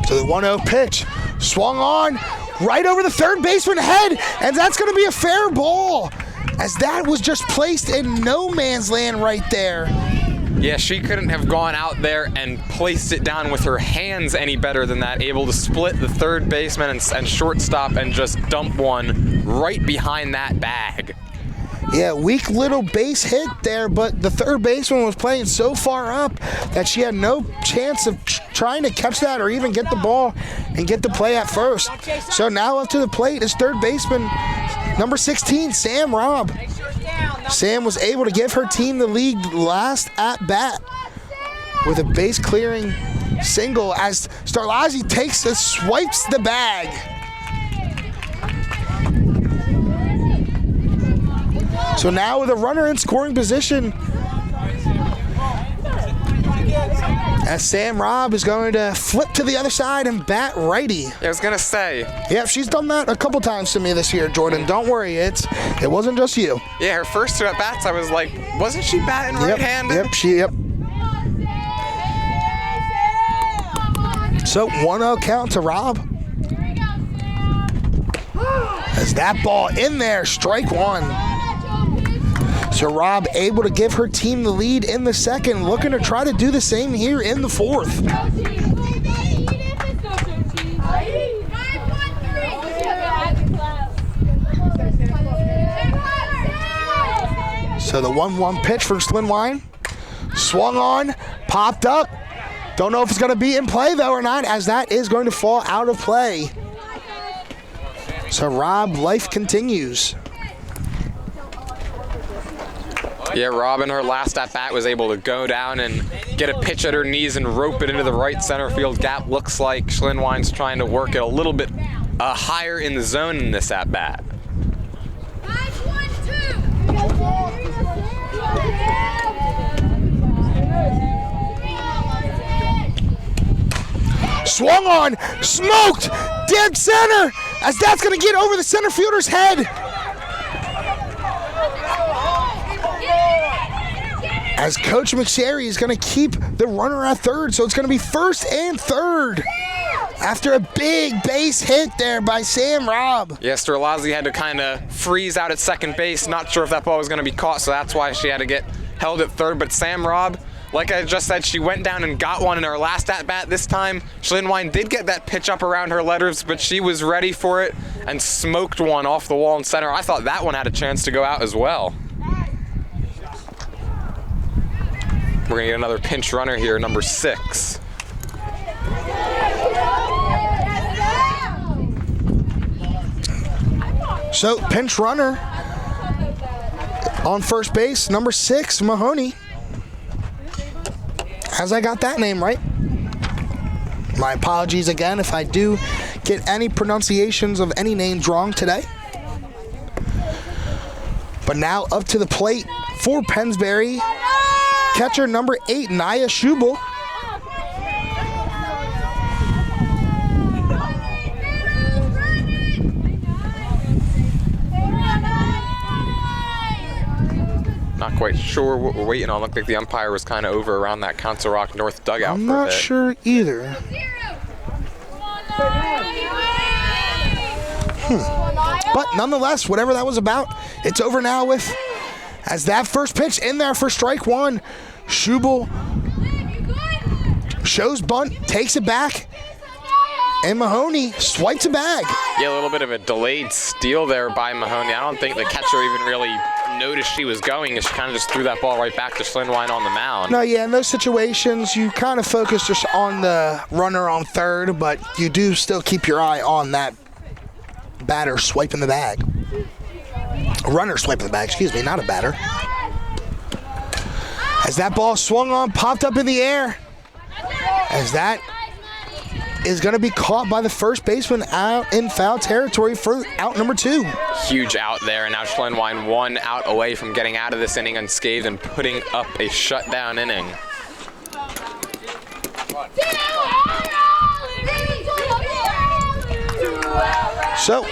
So the 1-0 pitch swung on right over the third baseman head, and that's going to be a fair ball as that was just placed in no man's land right there. Yeah, she couldn't have gone out there and placed it down with her hands any better than that, able to split the third baseman and shortstop and just dump one right behind that bag. Yeah, weak little base hit there, but the third baseman was playing so far up that she had no chance of trying to catch that or even get the ball and get the play at first. So now up to the plate is third baseman number 16, Sam Robb. Sam was able to give her team the lead last at bat with a base clearing single as Starlazzi swipes the bag. So now with a runner in scoring position, as Sam Robb is going to flip to the other side and bat righty. I was gonna say. Yeah, she's done that a couple times to me this year, Jordan. Don't worry, it wasn't just you. Yeah, her first 2 at bats, I was like, wasn't she batting right-handed? Yep. So 1-0 count to Robb. As that ball in there, strike 1. So Robb able to give her team the lead in the second, looking to try to do the same here in the 4th. So the 1-1 pitch for Schlinwine. Swung on, popped up. Don't know if it's going to be in play though or not, as that is going to fall out of play. So Robb, life continues. Yeah, Robb in her last at-bat was able to go down and get a pitch at her knees and rope it into the right center field gap. Looks like Schlinwine's trying to work it a little bit higher in the zone in this at-bat. Swung on, smoked, dead center, as that's going to get over the center fielder's head. As Coach McSherry is going to keep the runner at third, so it's going to be first and third after a big base hit there by Sam Robb. Yeah, Starlazzi had to kind of freeze out at second base. Not sure if that ball was going to be caught, so that's why she had to get held at third. But Sam Robb, like I just said, she went down and got one in her last at-bat. This time, Schlinwine did get that pitch up around her letters, but she was ready for it and smoked one off the wall in center. I thought that one had a chance to go out as well. We're going to get another pinch runner here, number 6. So, pinch runner on first base, number 6, Mahoney. As I got that name right. My apologies again if I do get any pronunciations of any names wrong today. But now up to the plate for Pennsbury. Catcher number 8, Naya Schubel. Not quite sure what we're waiting on. Looked like the umpire was kind of over around that Council Rock North dugout. I'm not sure either. But nonetheless, whatever that was about, it's over now with As that first pitch in there for strike one, Schubel shows bunt, takes it back, and Mahoney swipes it back. Yeah, a little bit of a delayed steal there by Mahoney. I don't think the catcher even really noticed she was going, and she kind of just threw that ball right back to Schlinwine on the mound. No, yeah, in those situations, you kind of focus just on the runner on third, but you do still keep your eye on that batter swiping the bag. A runner swiping the bag, excuse me, not a batter. As that ball swung on, popped up in the air. As that is going to be caught by the first baseman out in foul territory for out number 2. Huge out there, and now Schlinwine 1 out away from getting out of this inning unscathed and putting up a shutdown inning. So,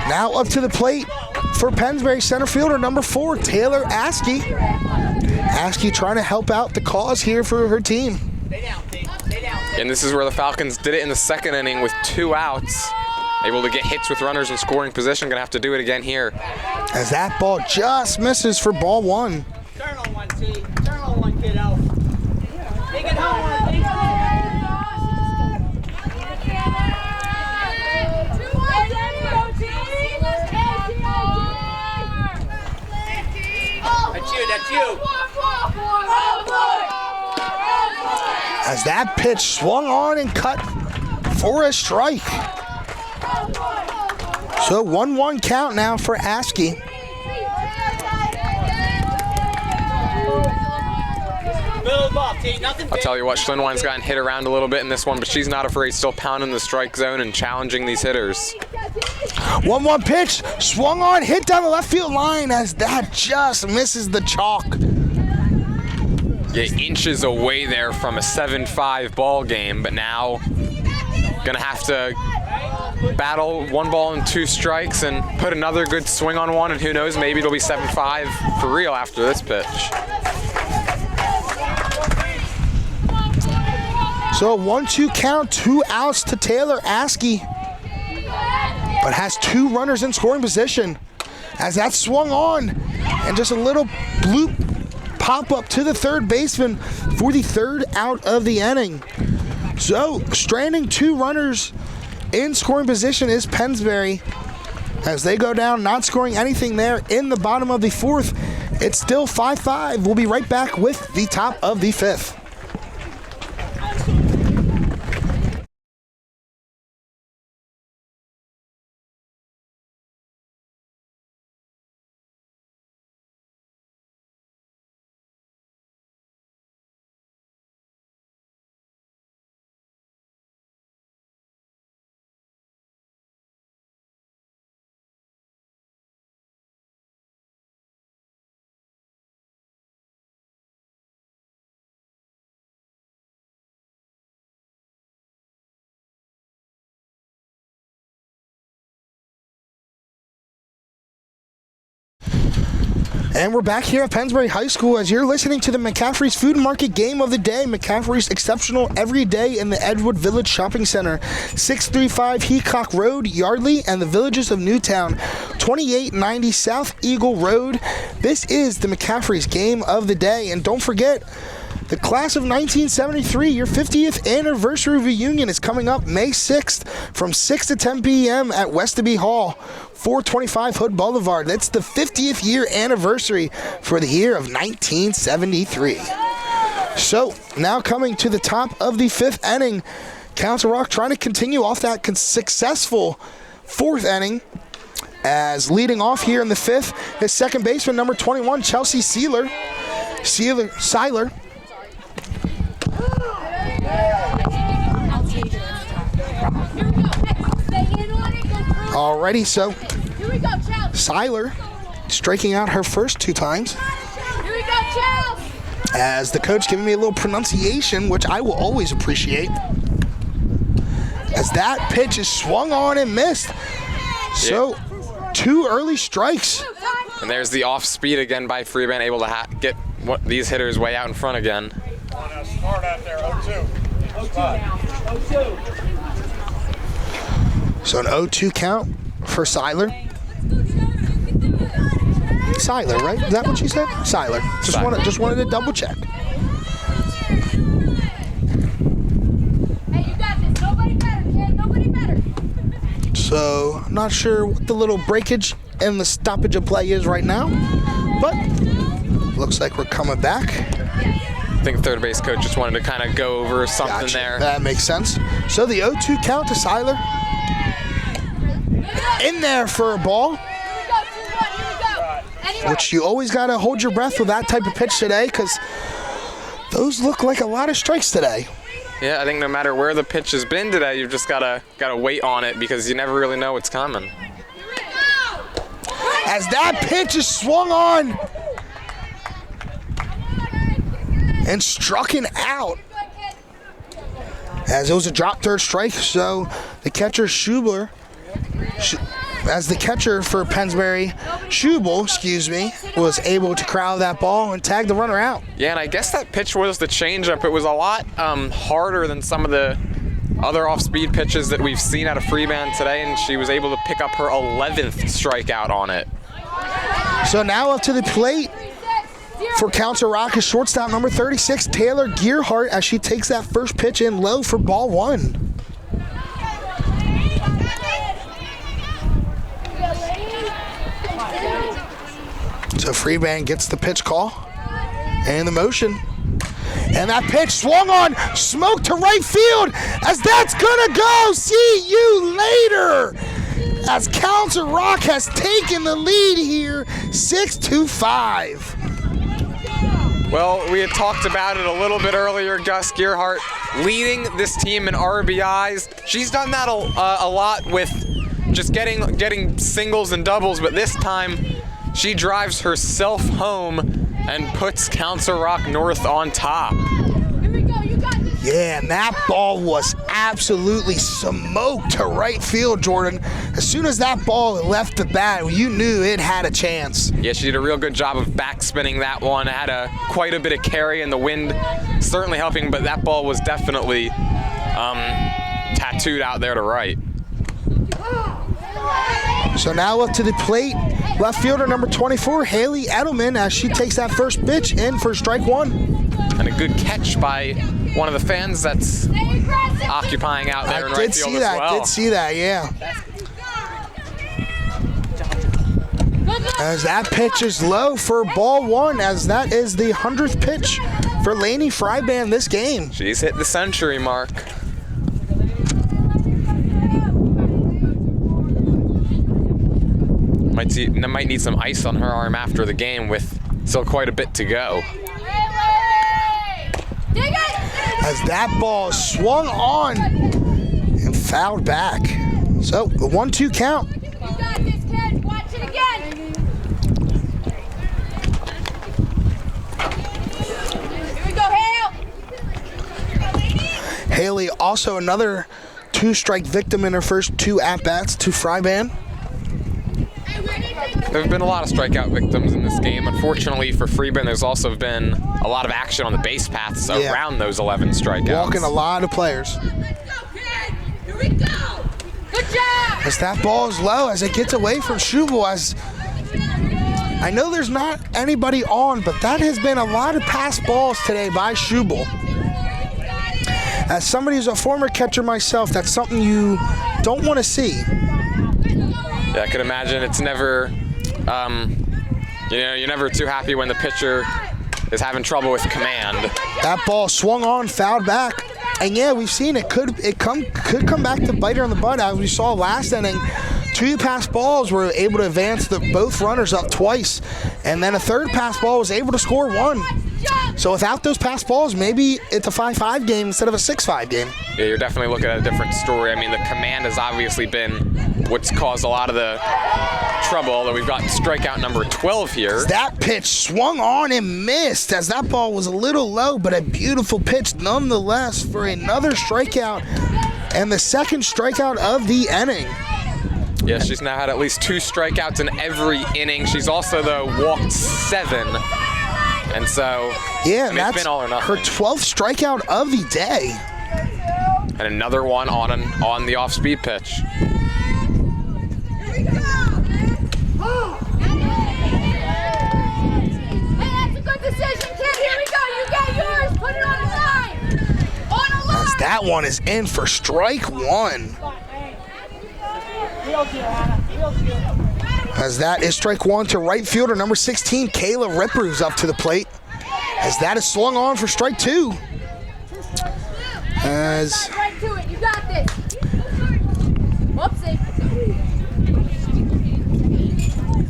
now up to the plate for Pennsbury center fielder number 4, Taylor Askey. Askey trying to help out the cause here for her team. And this is where the Falcons did it in the second inning with 2 outs. Able to get hits with runners in scoring position. Gonna have to do it again here. As that ball just misses for ball 1. Turn on one, T. Turn on one, kiddo. Take it home. That's you. As that pitch swung on and cut for a strike. So 1-1 count now for Askey. I'll tell you what, Schlinwine's gotten hit around a little bit in this one, but she's not afraid, still pounding the strike zone and challenging these hitters. 1-1 pitch, swung on, hit down the left field line as that just misses the chalk. Yeah, inches away there from a 7-5 ball game, but now gonna have to battle 1 ball and 2 strikes and put another good swing on one, and who knows, maybe it'll be 7-5 for real after this pitch. So a 1-2 count, 2 outs to Taylor Askey, but has 2 runners in scoring position. As that swung on, and just a little bloop pop up to the third baseman for the 3rd out of the inning. So stranding 2 runners in scoring position is Pennsbury. As they go down, not scoring anything there in the bottom of the 4th. It's still 5-5. We'll be right back with the top of the 5th. And we're back here at Pennsbury High School as you're listening to the McCaffrey's Food Market Game of the Day. McCaffrey's exceptional every day in the Edgewood Village Shopping Center. 635 Heacock Road, Yardley, and the villages of Newtown. 2890 South Eagle Road. This is the McCaffrey's Game of the Day. And don't forget, the class of 1973, your 50th anniversary reunion is coming up May 6th from 6 to 10 p.m. at Westaby Hall, 425 Hood Boulevard. That's the 50th year anniversary for the year of 1973. So now coming to the top of the 5th inning, Council Rock trying to continue off that successful 4th inning. As leading off here in the 5th is second baseman number 21, Chelsea Seiler. Alrighty, so Seiler striking out her first 2 times. Here we go, Charles. As the coach giving me a little pronunciation, which I will always appreciate. As that pitch is swung on and missed. So 2 early strikes. And there's the off speed again by Freeman, able to get these hitters way out in front again. Smart out there, 0-2. So an 0-2 count for Seiler. Seiler, right? Is that what you said? Seiler. Just wanted to double check. Hey, you got this. Nobody better, kid. Nobody better. So, not sure what the little breakage and the stoppage of play is right now, but looks like we're coming back. I think third base coach just wanted to kind of go over something Gotcha. there. That makes sense. So the 0-2 count to Seiler. In there for a ball, Here we go. 2-1. Here we go. Anyway. which you always got to hold your breath with that type of pitch today because those look like a lot of strikes today. Yeah, I think no matter where the pitch has been today, you've just gotta wait on it because you never really know what's coming. As that pitch is swung on and struck out. As it was a drop third strike, so the catcher Schubler, as the catcher for Pennsbury, Schubel, was able to corral that ball and tag the runner out. Yeah, and I guess that pitch was the changeup. It was a lot harder than some of the other off-speed pitches that we've seen out of Freeman today, and she was able to pick up her 11th strikeout on it. So now up to the plate for Council Rock is shortstop number 36, Taylor Gearhart, as she takes that first pitch in low for ball one. So Freeman gets the pitch call and the motion. And that pitch swung on, smoke to right field, as that's gonna go. See you later. As Council Rock has taken the lead here, 6-5. Well, we had talked about it a little bit earlier. Gus Gearhart leading this team in RBIs. She's done that a lot with just getting singles and doubles, but this time she drives herself home and puts Council Rock North on top. Here we go. You got this. Yeah, and that ball was absolutely smoked to right field, Jordan. As soon as that ball left the bat, you knew it had a chance. Yeah, she did a real good job of backspinning that one. It had quite a bit of carry, and the wind certainly helping, but that ball was definitely tattooed out there to right. So now up to the plate, left fielder number 24, Haley Edelman, as she takes that first pitch in for strike one. And a good catch by one of the fans that's occupying out there in right field as well. I did see that, yeah. As that pitch is low for ball one, as that is the 100th pitch for Lainey Fryban this game. She's hit the century mark. Might need some ice on her arm after the game with still quite a bit to go. As that ball swung on and fouled back. So the 1-2 count. You got this, kid. Watch it again. Here we go, Hale. Haley also another 2-strike victim in her first 2 at-bats to Fryban. There have been a lot of strikeout victims in this game. Unfortunately for Freeman, there's also been a lot of action on the base paths around those 11 strikeouts. Walking a lot of players. Here we go. Good job. As that ball is low, as it gets away from Schubel, as I know there's not anybody on, but that has been a lot of pass balls today by Schubel. As somebody who's a former catcher myself, that's something you don't want to see. Yeah, I can imagine it's never, you're never too happy when the pitcher is having trouble with command. That ball swung on, fouled back, and yeah, we've seen it could come back to bite her in the butt. As we saw last inning, 2 pass balls were able to advance both runners up twice, and then a third pass ball was able to score 1. So without those pass balls, maybe it's a 5-5 game instead of a 6-5 game. Yeah, you're definitely looking at a different story. I mean, the command has obviously been what's caused a lot of the trouble, although we've got strikeout number 12 here. That pitch swung on and missed, as that ball was a little low, but a beautiful pitch nonetheless for another strikeout, and the second strikeout of the inning. Yeah, she's now had at least 2 strikeouts in every inning. She's also, though, walked 7. And so, yeah, it's been all or nothing. Her 12th strikeout of the day. And another one on the off-speed pitch. that one is in for strike one. As that is strike one to right fielder number 16, Kayla Rippers up to the plate. As that is swung on for strike two. As Right to it. You got this. Whoopsie.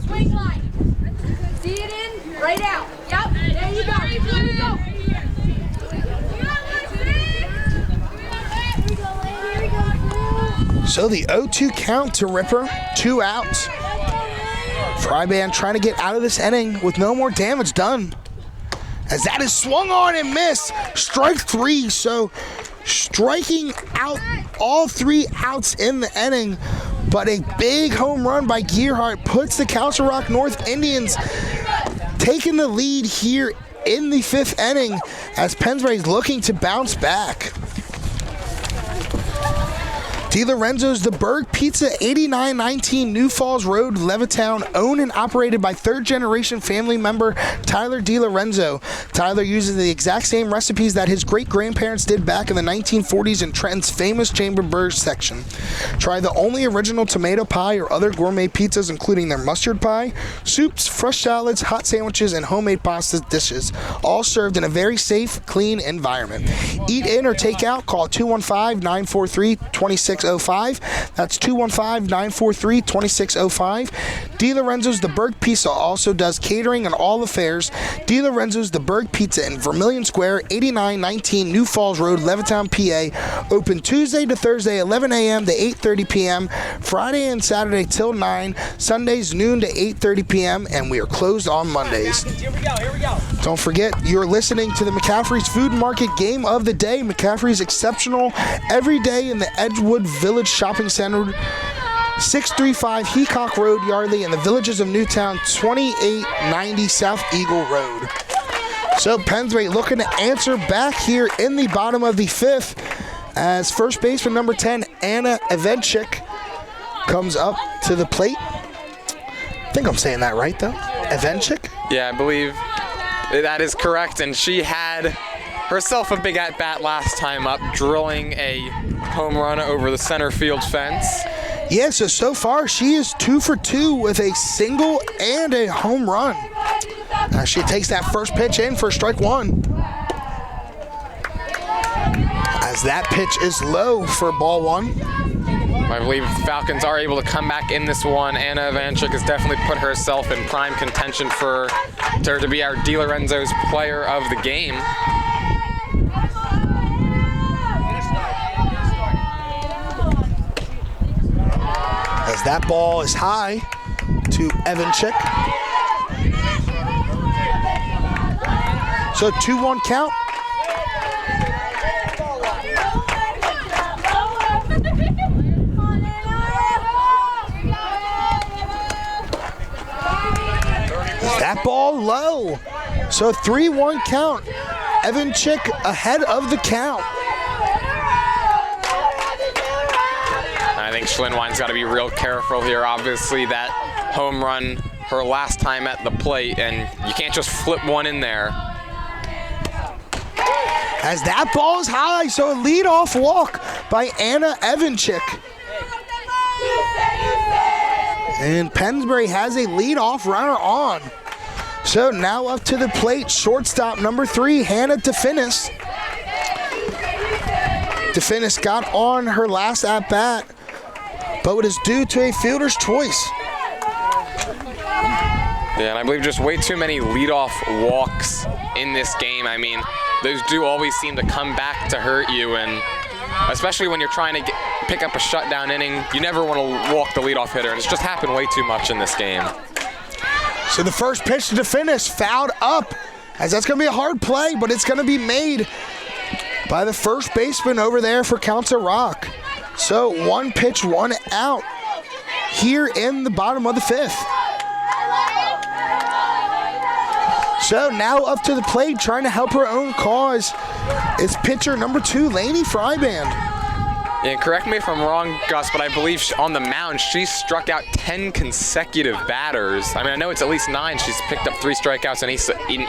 Swing line. See it in, right out. Yep. There you go. There you go. so the 0-2 count to Ripper, 2 outs. Fryband trying to get out of this inning with no more damage done. As that is swung on and missed, strike three. So striking out all 3 outs in the inning, but a big home run by Gearhart puts the Council Rock North Indians taking the lead here in the 5th inning as Pennsbury is looking to bounce back. DiLorenzo's The Berg Pizza, 8919 New Falls Road, Levittown, owned and operated by 3rd-generation family member Tyler DiLorenzo. Tyler uses the exact same recipes that his great-grandparents did back in the 1940s in Trenton's famous Chamberburg section. Try the only original tomato pie or other gourmet pizzas, including their mustard pie, soups, fresh salads, hot sandwiches, and homemade pasta dishes, all served in a very safe, clean environment. Eat in or take out, call 215-943-2605. That's 215-943-2605. DiLorenzo's The Berg Pizza also does catering and all affairs. DiLorenzo's The Berg Pizza in Vermilion Square, 8919 New Falls Road, Levittown, PA. Open Tuesday to Thursday, 11 a.m. to 8:30 p.m. Friday and Saturday till 9. Sundays noon to 8:30 p.m. And we are closed on Mondays. Here we go. Don't forget, you're listening to the McCaffrey's Food Market Game of the Day. McCaffrey's exceptional every day in the Edgewood Village Shopping Center, 635 Heacock Road, Yardley, and the Villages of Newtown, 2890 South Eagle Road. So Pennsbury looking to answer back here in the bottom of the 5th as first baseman number 10, Anna Evenchik, comes up to the plate. I think I'm saying that right, though. Evenchik? Yeah, I believe that is correct, and she had herself a big at-bat last time up, drilling a home run over the center field fence. Yeah, so far she is 2 for 2 with a single and a home run. She takes that first pitch in for strike one. As that pitch is low for ball one. I believe the Falcons are able to come back in this one. Anna Evanchik has definitely put herself in prime contention for her to be our DiLorenzo's player of the game. As that ball is high to Evanchik. So 2-1 count. That ball low. So 3-1 count. Evanchik ahead of the count. I think Schlinwine's got to be real careful here. Obviously, that home run her last time at the plate, and you can't just flip one in there. As that ball is high, so a leadoff walk by Anna Evanchik. And Pennsbury has a leadoff runner on. So now up to the plate, shortstop number 3, Hannah DeFinis. DeFinis got on her last at-bat, but it is due to a fielder's choice. Yeah, and I believe just way too many leadoff walks in this game. I mean, those do always seem to come back to hurt you, and especially when you're trying to pick up a shutdown inning, you never want to walk the leadoff hitter, and it's just happened way too much in this game. So the first pitch to DeFinis fouled up, as that's going to be a hard play, but it's going to be made by the first baseman over there for Council Rock. So 1 pitch, 1 out here in the bottom of the 5th. So now up to the plate, trying to help her own cause, is pitcher number 2, Lainey Fryband. And correct me if I'm wrong, Gus, but I believe on the mound, she struck out 10 consecutive batters. I mean, I know it's at least 9. She's picked up 3 strikeouts in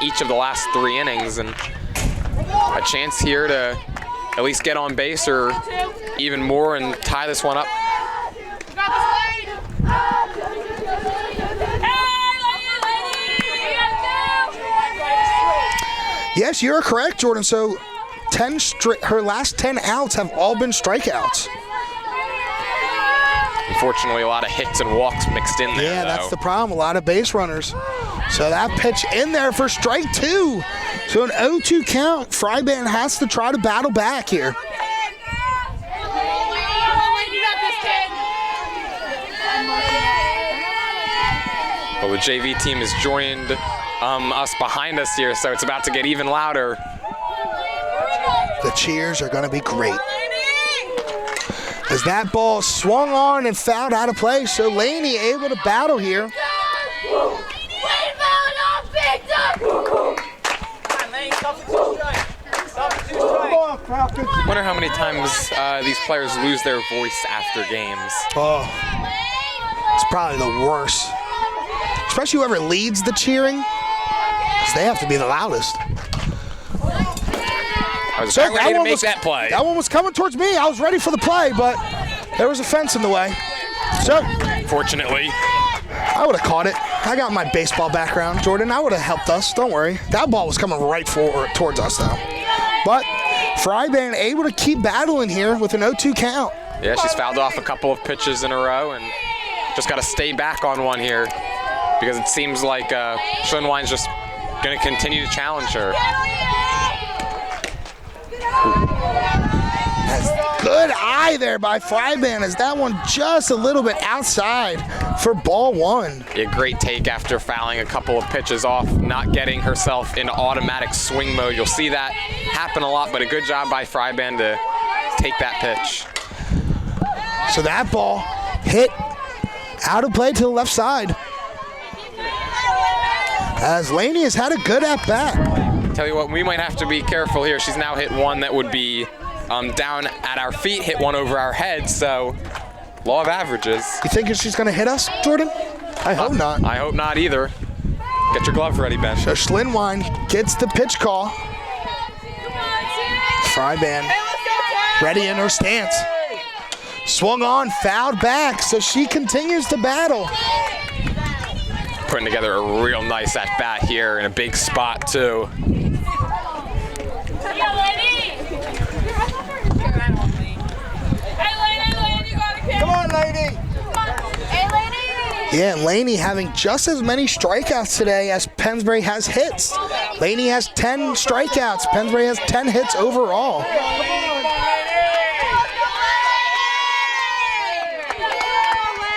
each of the last 3 innings, and a chance here to at least get on base or even more and tie this one up. Yes, you're correct, Jordan. So her last 10 outs have all been strikeouts. Unfortunately, a lot of hits and walks mixed in there. Yeah, that's the problem. A lot of base runners. So that pitch in there for strike 2. So an 0-2 count. Fryband has to try to battle back here. Well, the JV team has joined us behind us here, so it's about to get even louder. The cheers are going to be great. As that ball swung on and fouled out of play, so Laney able to battle here. Wonder how many times these players lose their voice after games. Oh, it's probably the worst. Especially whoever leads the cheering, because they have to be the loudest. I was ready to make that play. That one was coming towards me. I was ready for the play, but there was a fence in the way. So, fortunately, I would have caught it. I got my baseball background, Jordan. I would have helped us. Don't worry. That ball was coming right towards us, though. But Fryband able to keep battling here with an 0-2 count. Yeah, she's fouled off a couple of pitches in a row and just got to stay back on one here because it seems like Schlinwine's just going to continue to challenge her. That's good eye there by Fryband as that one just a little bit outside for ball 1. A great take after fouling a couple of pitches off, not getting herself into automatic swing mode. You'll see that happen a lot, but a good job by Fryband to take that pitch. So that ball hit out of play to the left side. As Laney has had a good at-bat. Tell you what, we might have to be careful here. She's now hit one that would be down at our feet, hit one over our heads, so law of averages. You think she's going to hit us, Jordan? I hope not. I hope not either. Get your glove ready, Ben. So Schlinwine gets the pitch call. Fryband ready in her stance. Swung on, fouled back, so she continues to battle. Putting together a real nice at-bat here in a big spot, too. Come on, lady. Hey, lady. Yeah, Laney having just as many strikeouts today as Pennsbury has hits. Laney has 10 strikeouts. Pennsbury has 10 hits overall.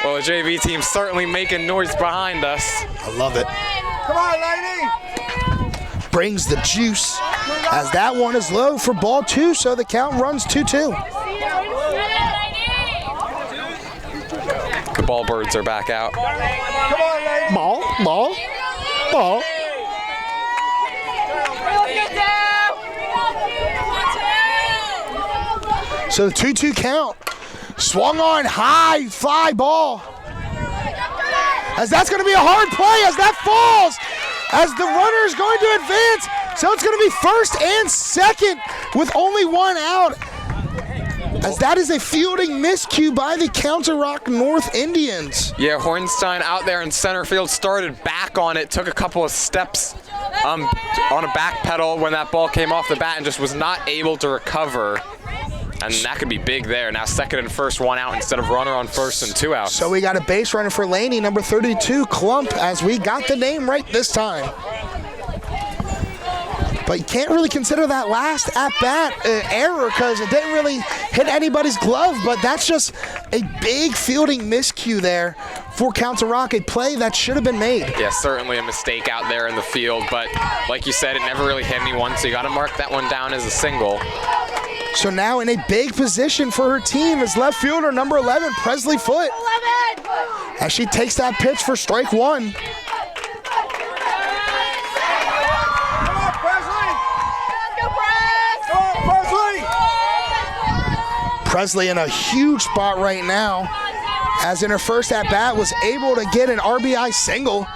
Well, the JV team's certainly making noise behind us. I love it. Come on, lady. Brings the juice as that one is low for ball 2, so the count runs 2-2. The ball birds are back out. Come on, lady. Ball, ball, ball. So the 2-2 count. Swung on high, fly ball. As that's going to be a hard play as that falls. As the runner is going to advance. So it's going to be first and second with only one out. As that is a fielding miscue by the Council Rock North Indians. Yeah, Hornstein out there in center field started back on it, took a couple of steps on a back pedal when that ball came off the bat and just was not able to recover. And that could be big there. Now second and first, one out instead of runner on first and 2 outs. So we got a base runner for Laney, number 32, Klump, as we got the name right this time. But you can't really consider that last at-bat error because it didn't really hit anybody's glove, but that's just a big fielding miscue there for Council Rock, a play that should have been made. Yeah, certainly a mistake out there in the field, but like you said, it never really hit anyone, so you got to mark that one down as a single. So now in a big position for her team is left fielder number 11, Presley Foote, as she takes that pitch for strike 1. Presley in a huge spot right now, as in her first at-bat was able to get an RBI single.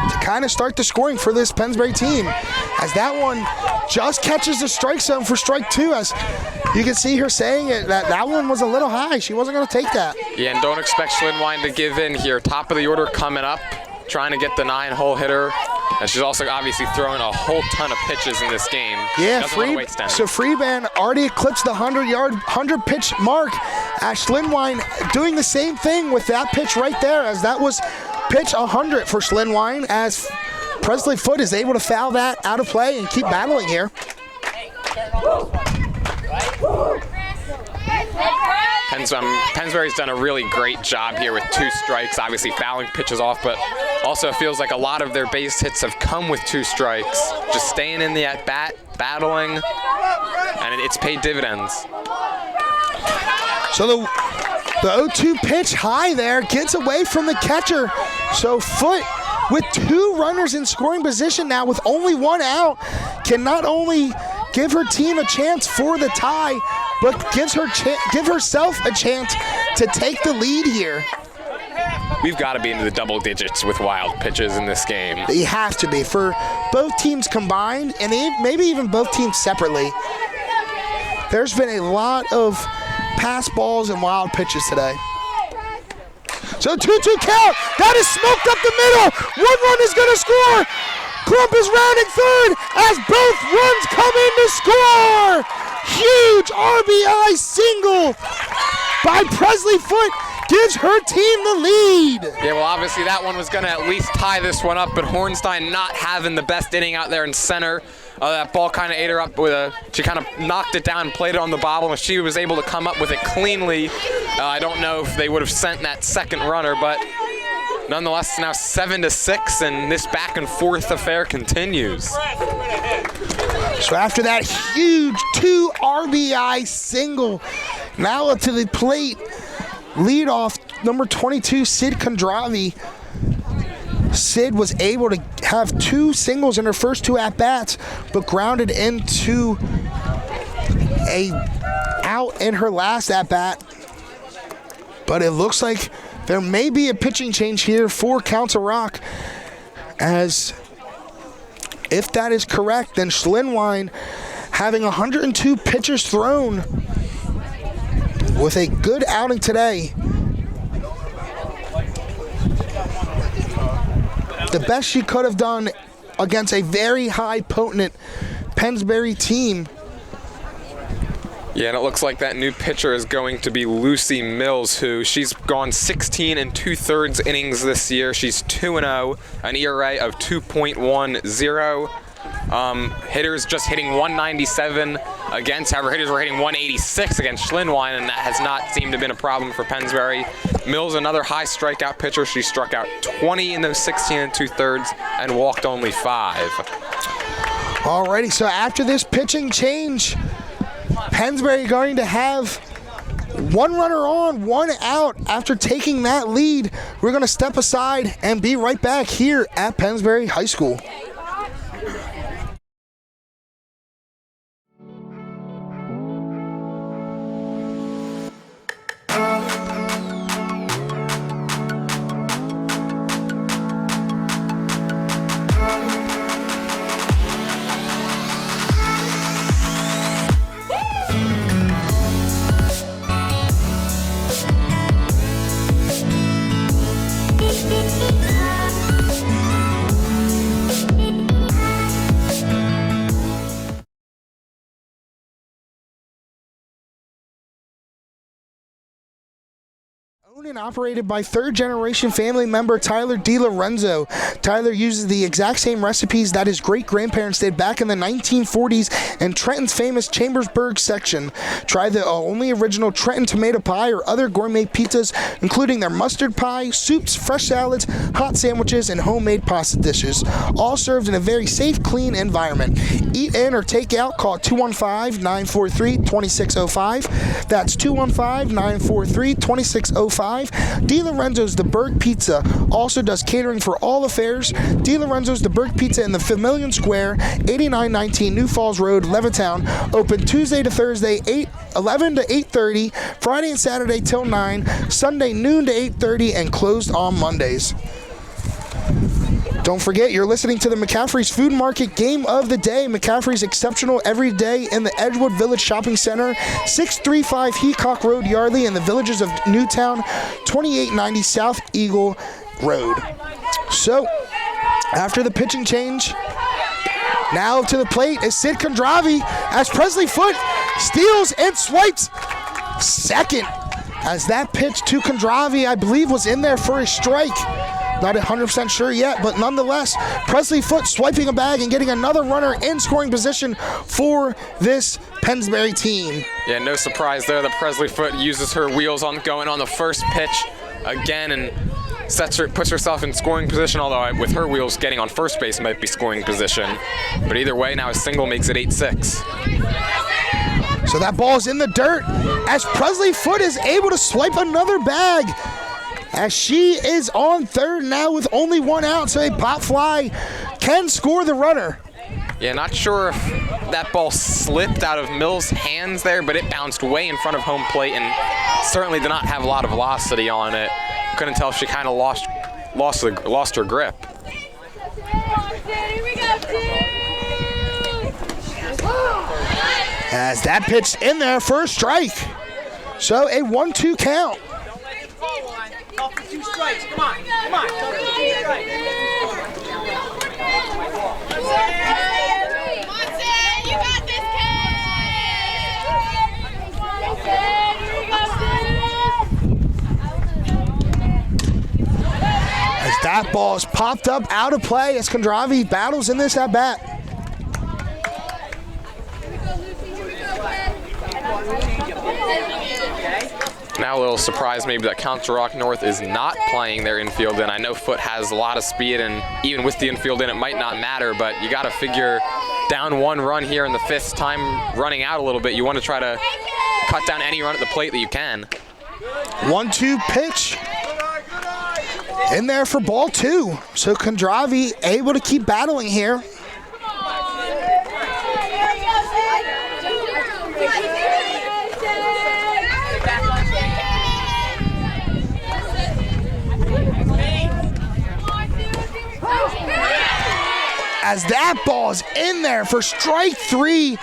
to kind of start the scoring for this Pennsbury team, as that one just catches the strike zone for strike 2, as you can see her saying it, that one was a little high. She wasn't going to take that. Yeah, and don't expect Schlinwein to give in here. Top of the order coming up, trying to get the 9-hole hitter. And she's also obviously throwing a whole ton of pitches in this game. Yeah, Freeman already eclipsed the 100 pitch mark. Ash Schlinwein doing the same thing with that pitch right there, as that was pitch 100 for Schlinwein, as Presley Foote is able to foul that out of play and keep battling here. Pennsbury's done a really great job here with 2 strikes, obviously fouling pitches off, but also feels like a lot of their base hits have come with 2 strikes, just staying in the at-bat, battling, and it's paid dividends. So the 0-2 pitch high there gets away from the catcher. So Foote, with 2 runners in scoring position now with only 1 out, can not only give her team a chance for the tie, but give herself a chance to take the lead here. We've got to be into the double digits with wild pitches in this game. You have to be, for both teams combined, and maybe even both teams separately. There's been a lot of pass balls and wild pitches today. So 2-2 count. That is smoked up the middle. 1 run is going to score. Klump is rounding third as both runs come in to score. Huge RBI single by Presley Foote gives her team the lead. Yeah, well, obviously that one was going to at least tie this one up, but Hornstein not having the best inning out there in center. That ball kind of ate her up she kind of knocked it down and played it on the bobble, and she was able to come up with it cleanly. I don't know if they would have sent that second runner, but nonetheless, now 7-6, and this back and forth affair continues. So after that huge 2 RBI single, now up to the plate, leadoff number 22, Sid Kondravi. Sid was able to have 2 singles in her first 2 at-bats, but grounded into a out in her last at-bat. But it looks like there may be a pitching change here for Council Rock, as if that is correct, then Schlinwein, having 102 pitches thrown with a good outing today, the best she could have done against a very high potent Pennsbury team. Yeah, and it looks like that new pitcher is going to be Lucy Mills, who she's gone 16 2/3 innings this year. She's 2-0, an ERA of 2.10. Hitters just hitting 197 against. However, hitters were hitting 186 against Schlinwein, and that has not seemed to have been a problem for Pennsbury. Mills, another high strikeout pitcher. She struck out 20 in those 16 2/3 and walked only 5. Alrighty, so after this pitching change, Pennsbury going to have 1 runner on, 1 out after taking that lead. We're going to step aside and be right back here at Pennsbury High School. Owned and operated by third-generation family member Tyler DiLorenzo. Tyler uses the exact same recipes that his great-grandparents did back in the 1940s in Trenton's famous Chambersburg section. Try the only original Trenton tomato pie or other gourmet pizzas, including their mustard pie, soups, fresh salads, hot sandwiches, and homemade pasta dishes. All served in a very safe, clean environment. Eat in or take out, call 215-943-2605. That's 215-943-2605. DiLorenzo's The Berg Pizza also does catering for all affairs. DiLorenzo's The Berg Pizza in the Familion Square, 8919 New Falls Road, Levittown. Open Tuesday to Thursday, 11 to 8:30, Friday and Saturday till 9, Sunday noon to 8:30, and closed on Mondays. Don't forget, you're listening to the McCaffrey's Food Market Game of the Day. McCaffrey's exceptional every day in the Edgewood Village Shopping Center, 635 Heacock Road, Yardley, in the villages of Newtown, 2890 South Eagle Road. So, after the pitching change, now to the plate is Sid Kondravi as Presley Foote steals and swipes second. As that pitch to Kondravi, I believe, was in there for a strike. Not 100% sure yet, but nonetheless, Presley Foote swiping a bag and getting another runner in scoring position for this Pennsbury team. Yeah, no surprise there that Presley Foote uses her wheels on going on the first pitch again and puts herself in scoring position, although with her wheels getting on first base might be scoring position. But either way, now a single makes it 8-6. So that ball's in the dirt as Presley Foote is able to swipe another bag as she is on third now with only one out, so a pop fly can score the runner. Yeah, not sure if that ball slipped out of Mills' hands there, but it bounced way in front of home plate and certainly did not have a lot of velocity on it. Couldn't tell if she kind of lost her grip. As that pitch in there for a strike. So a 1-2 count. Two strikes. Come on. You got this, As that ball is popped up out of play as Kondravi battles in this at bat. Now a little surprised maybe that Council Rock North is not playing their infield in. I know Foote has a lot of speed, and even with the infield in, it might not matter, but you got to figure down one run here in the fifth time running out a little bit. You want to try to cut down any run at the plate that you can. 1-2 pitch in there for ball two. So Kondravi able to keep battling here. As that ball's in there for strike three,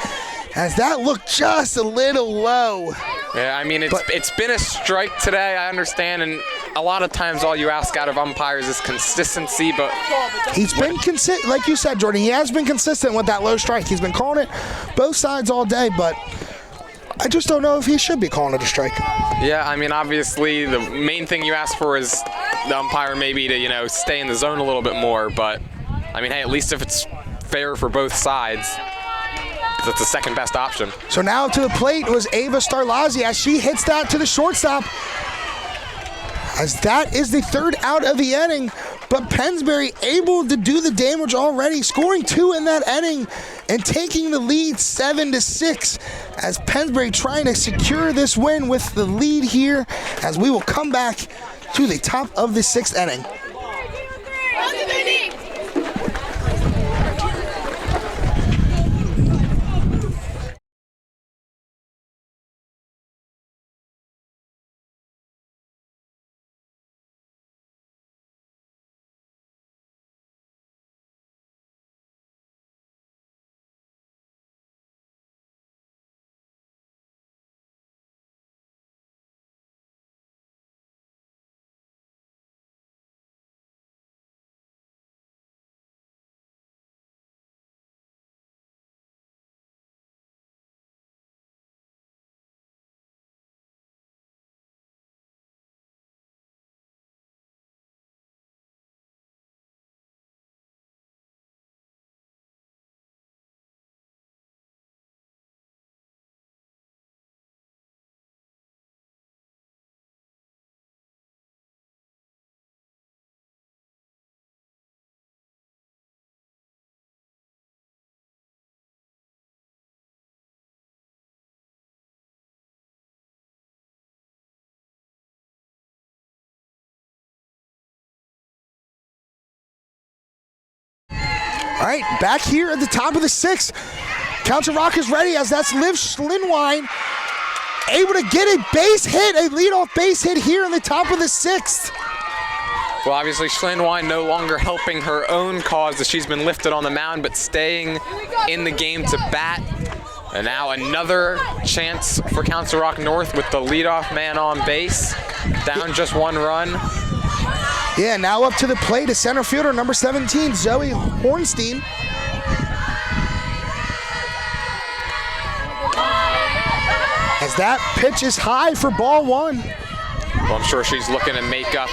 as that looked just a little low. Yeah, I mean, it's been a strike today, I understand, and a lot of times all you ask out of umpires is consistency, but... He's been consistent, like you said, Jordan, he has been consistent with that low strike. He's been calling it both sides all day, but I just don't know if he should be calling it a strike. Yeah, I mean, obviously, the main thing you ask for is the umpire maybe to, stay in the zone a little bit more, but... I mean, hey, at least if it's fair for both sides, that's the second best option. So now to the plate was Ava Starlazzi as she hits that to the shortstop. As that is the third out of the inning, but Pennsbury able to do the damage already, scoring two in that inning and taking the lead 7-6 as Pennsbury trying to secure this win with the lead here as we will come back to the top of the sixth inning. All right, back here at the top of the sixth. Council Rock is ready as that's Liv Schlinwine able to get a base hit, a leadoff base hit here in the top of the sixth. Well, obviously, Schlinwine no longer helping her own cause as she's been lifted on the mound, but staying in the game to bat. And now another chance for Council Rock North with the leadoff man on base. Down just 1 run. Yeah, now up to the plate is center fielder number 17, Zoe Hornstein. As that pitch is high for ball 1. Well, I'm sure she's looking to make up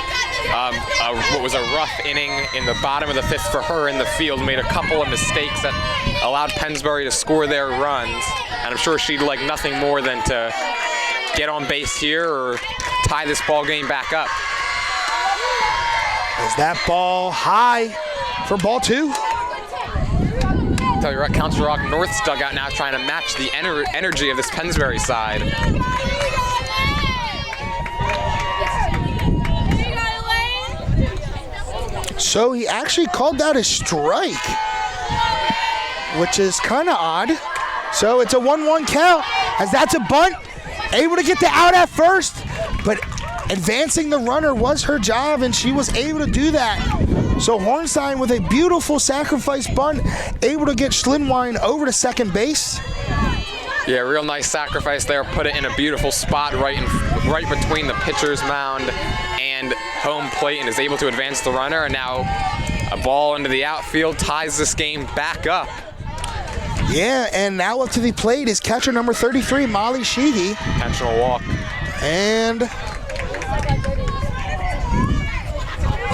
what was a rough inning in the bottom of the 5th for her in the field. Made a couple of mistakes that allowed Pennsbury to score their runs. And I'm sure she'd like nothing more than to get on base here or tie this ball game back up. Is that ball high for ball 2? Tell you what, Council Rock North's dugout now trying to match the energy of this Pennsbury side. So he actually called that a strike, which is kind of odd. So it's a 1-1 count, as that's a bunt. Able to get the out at first, but advancing the runner was her job, and she was able to do that. So Hornstein with a beautiful sacrifice bunt, able to get Schlinwine over to second base. Yeah, real nice sacrifice there. Put it in a beautiful spot right between the pitcher's mound and home plate, and is able to advance the runner. And now a ball into the outfield ties this game back up. Yeah, and now up to the plate is catcher number 33, Molly Sheehy. Intentional walk. And is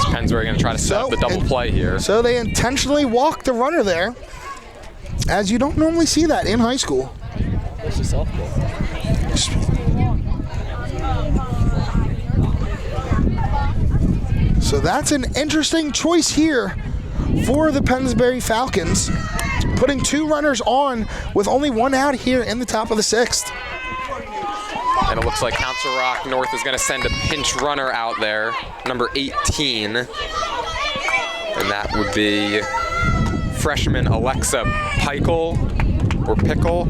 Pennsbury going to try to set up the double play here? So they intentionally walked the runner there, as you don't normally see that in high school. This is softball. So that's an interesting choice here for the Pennsbury Falcons, putting 2 runners on with only 1 out here in the top of the 6th. And it looks like Council Rock North is going to send a pinch runner out there, number 18. And that would be freshman Alexa Pickle or Pickle.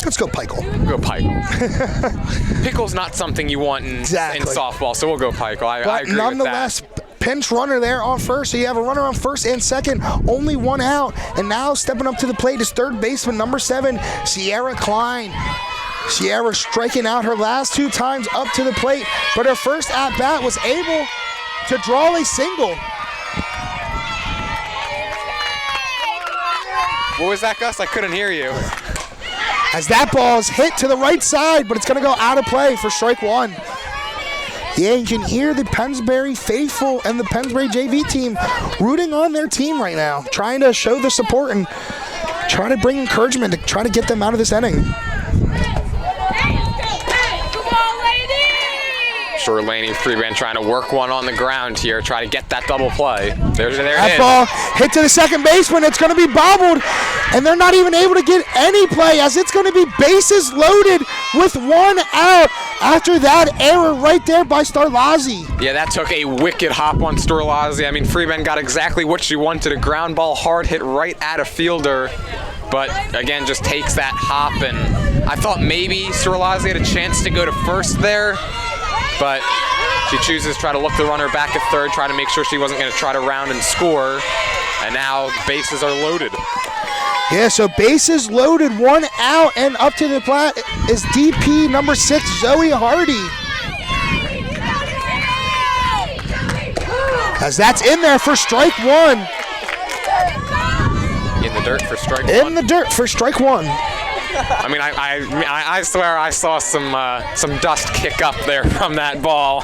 Let's go Pickle. Go Pickle. Pickle's not something you want in softball, so we'll go Pickle. I agree nonetheless, with that. Pinch runner there on first, so you have a runner on first and second, only 1 out. And now stepping up to the plate is third baseman number 7, Sierra Klein. Sierra striking out her last 2 times up to the plate, but her first at-bat was able to draw a single. What was that, Gus? I couldn't hear you. As that ball is hit to the right side, but it's going to go out of play for strike 1. Yeah, you can hear the Pennsbury faithful and the Pennsbury JV team rooting on their team right now, trying to show their support and try to bring encouragement to try to get them out of this inning. Sure, Laney Freeman trying to work one on the ground here, try to get that double play. There it That is. ball hit to the second baseman. It's going to be bobbled, and they're not even able to get any play, as it's going to be bases loaded with 1 out after that error right there by Starlazzi. Yeah, that took a wicked hop on Storlazzi. I mean, Freeman got exactly what she wanted, a ground ball hard hit right at a fielder. But again, just takes that hop, and I thought maybe Storlazzi had a chance to go to first there, but she chooses to try to look the runner back at third, try to make sure she wasn't going to try to round and score, and now bases are loaded. Yeah, so bases loaded, 1 out, and up to the plate is DP number 6, Zoe Hardy. As that's in there for strike 1. In the dirt for strike 1. In the dirt for strike 1. I mean, I swear I saw some dust kick up there from that ball.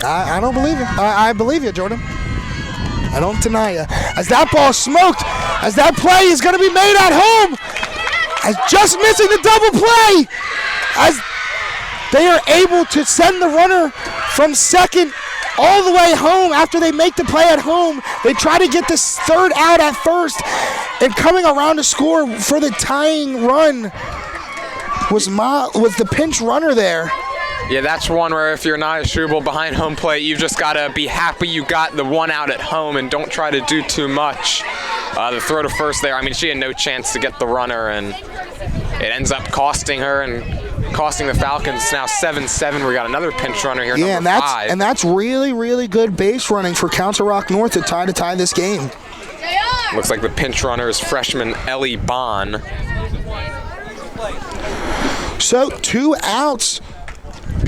I don't believe you. I believe you, Jordan. I don't deny you. As that ball smoked, as that play is going to be made at home, as just missing the double play, as they are able to send the runner from second all the way home after they make the play at home. They try to get this third out at first, and coming around to score for the tying run was the pinch runner there. Yeah, that's one where if you're Nia Schubel behind home plate, you've just got to be happy you got the 1 out at home and don't try to do too much. The throw to first there, I mean, she had no chance to get the runner, and it ends up costing her, and costing the Falcons now 7-7. We got another pinch runner here, Yeah, number 5. and that's really, really good base running for Council Rock North to tie this game. Looks like the pinch runner is freshman Ellie Bond. So 2 outs.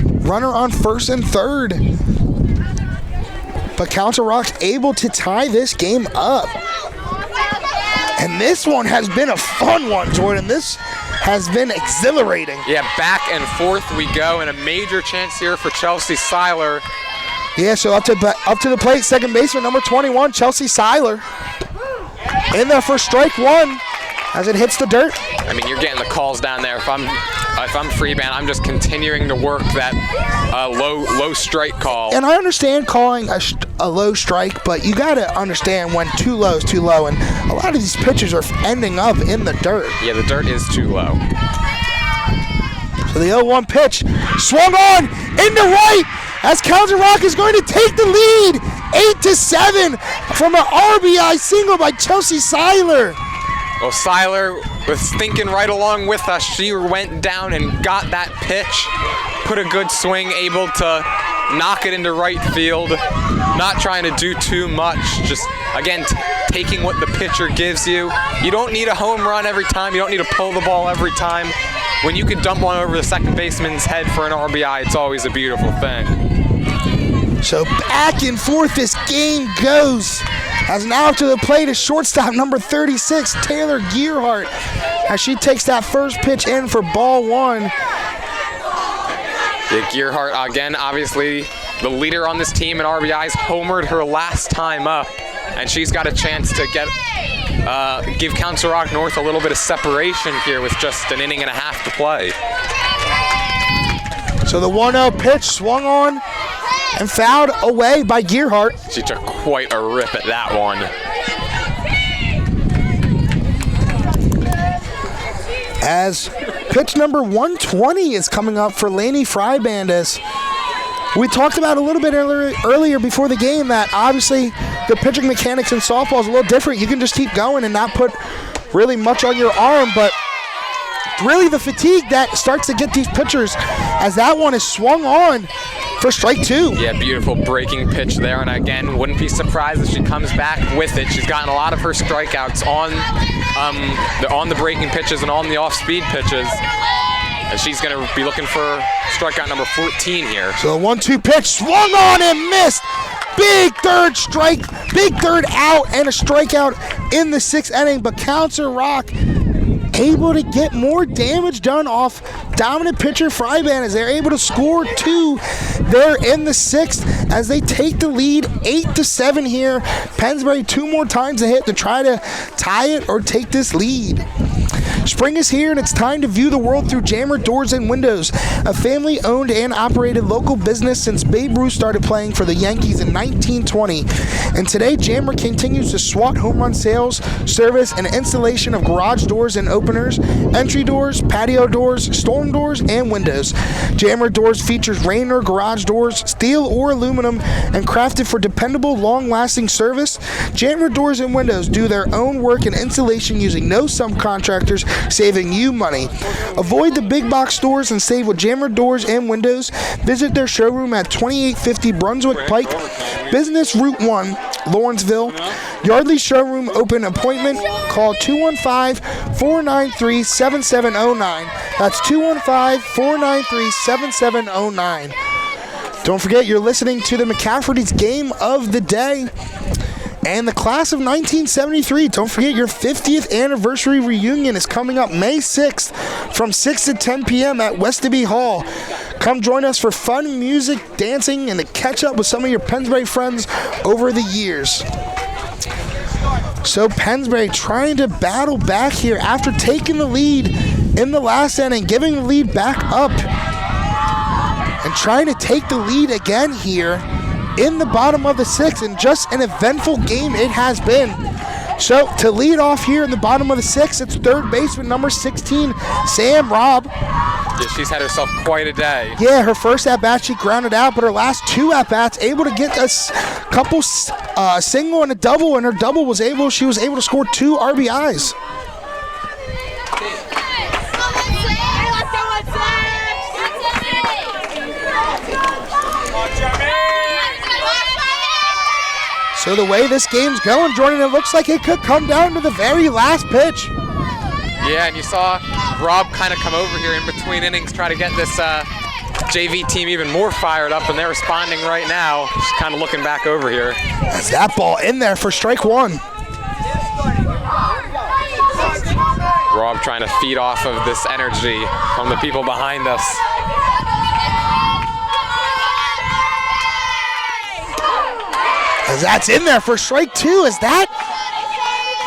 Runner on first and third. But Council Rock's able to tie this game up. And this one has been a fun one, Jordan. This has been exhilarating. Yeah, back and forth we go, and a major chance here for Chelsea Seiler. Yeah, so up to the plate, second baseman, number 21, Chelsea Seiler. In there for strike 1 as it hits the dirt. I mean, you're getting the calls down there. If I'm free man, I'm just continuing to work that low strike call. And I understand calling a low strike, but you got to understand when too low is too low, and a lot of these pitches are ending up in the dirt. Yeah, the dirt is too low. So the 0-1 pitch swung on into right as Council Rock is going to take the lead 8-7 from an RBI single by Chelsea Seiler. Well, Seiler was thinking right along with us. She went down and got that pitch, put a good swing, able to knock it into right field, not trying to do too much, just, again, taking what the pitcher gives you. You don't need a home run every time. You don't need to pull the ball every time. When you can dump one over the second baseman's head for an RBI, it's always a beautiful thing. So back and forth this game goes. As now to the plate is shortstop number 36, Taylor Gearhart, as she takes that first pitch in for ball 1. Yeah, Gearhart, again, obviously the leader on this team in RBIs, homered her last time up, and she's got a chance to give Council Rock North a little bit of separation here with just an inning and a half to play. So the 1-0 pitch swung on and fouled away by Gearhart. She took quite a rip at that one. As pitch number 120 is coming up for Lainey Frybandis. We talked about a little bit earlier before the game that obviously the pitching mechanics in softball is a little different. You can just keep going and not put really much on your arm, but really the fatigue that starts to get these pitchers as that one is swung on for strike 2. Yeah, beautiful breaking pitch there, and again, wouldn't be surprised if she comes back with it. She's gotten a lot of her strikeouts on the breaking pitches and on the off-speed pitches, and she's going to be looking for strikeout number 14 here. So the 1-2 pitch swung on and missed. Big third out and a strikeout in the 6th inning, but Council Rock able to get more damage done off dominant pitcher Fryband as they're able to score 2 there in the 6th as they take the lead 8-7 here. Pennsbury 2 more times to hit to try to tie it or take this lead. Spring is here and it's time to view the world through Jammer Doors and Windows, a family-owned and operated local business since Babe Ruth started playing for the Yankees in 1920. And today, Jammer continues to SWAT home run sales, service, and installation of garage doors and openers, entry doors, patio doors, storm doors, and windows. Jammer Doors features rain or garage doors, steel or aluminum, and crafted for dependable, long-lasting service. Jammer Doors and Windows do their own work and installation using no subcontractors, saving you money. Avoid the big box stores and save with Jammer Doors and Windows. Visit their showroom at 2850 Brunswick Pike, Business Route 1, Lawrenceville. Yardley Showroom open appointment. Call 215-493-7709. That's 215-493-7709. Don't forget, you're listening to the McCafferty's Game of the Day. And the class of 1973, don't forget your 50th anniversary reunion is coming up May 6th from 6 to 10 p.m. at Westerby Hall. Come join us for fun, music, dancing, and to catch up with some of your Pennsbury friends over the years. So Pennsbury trying to battle back here after taking the lead in the last inning, giving the lead back up, and trying to take the lead again here in the bottom of the 6th, and just an eventful game it has been. So to lead off here in the bottom of the 6th, it's third baseman number 16, Sam Robb. Yeah, she's had herself quite a day. Yeah, her first at-bat she grounded out, but her last 2 at-bats able to get a couple single and a double, and her double she was able to score 2 RBIs. So the way this game's going, Jordan, it looks like it could come down to the very last pitch. Yeah, and you saw Rob kind of come over here in between innings, try to get this JV team even more fired up, and they're responding right now. Just kind of looking back over here. As that ball in there for strike one. Rob trying to feed off of this energy from the people behind us. As that's in there for strike two. As that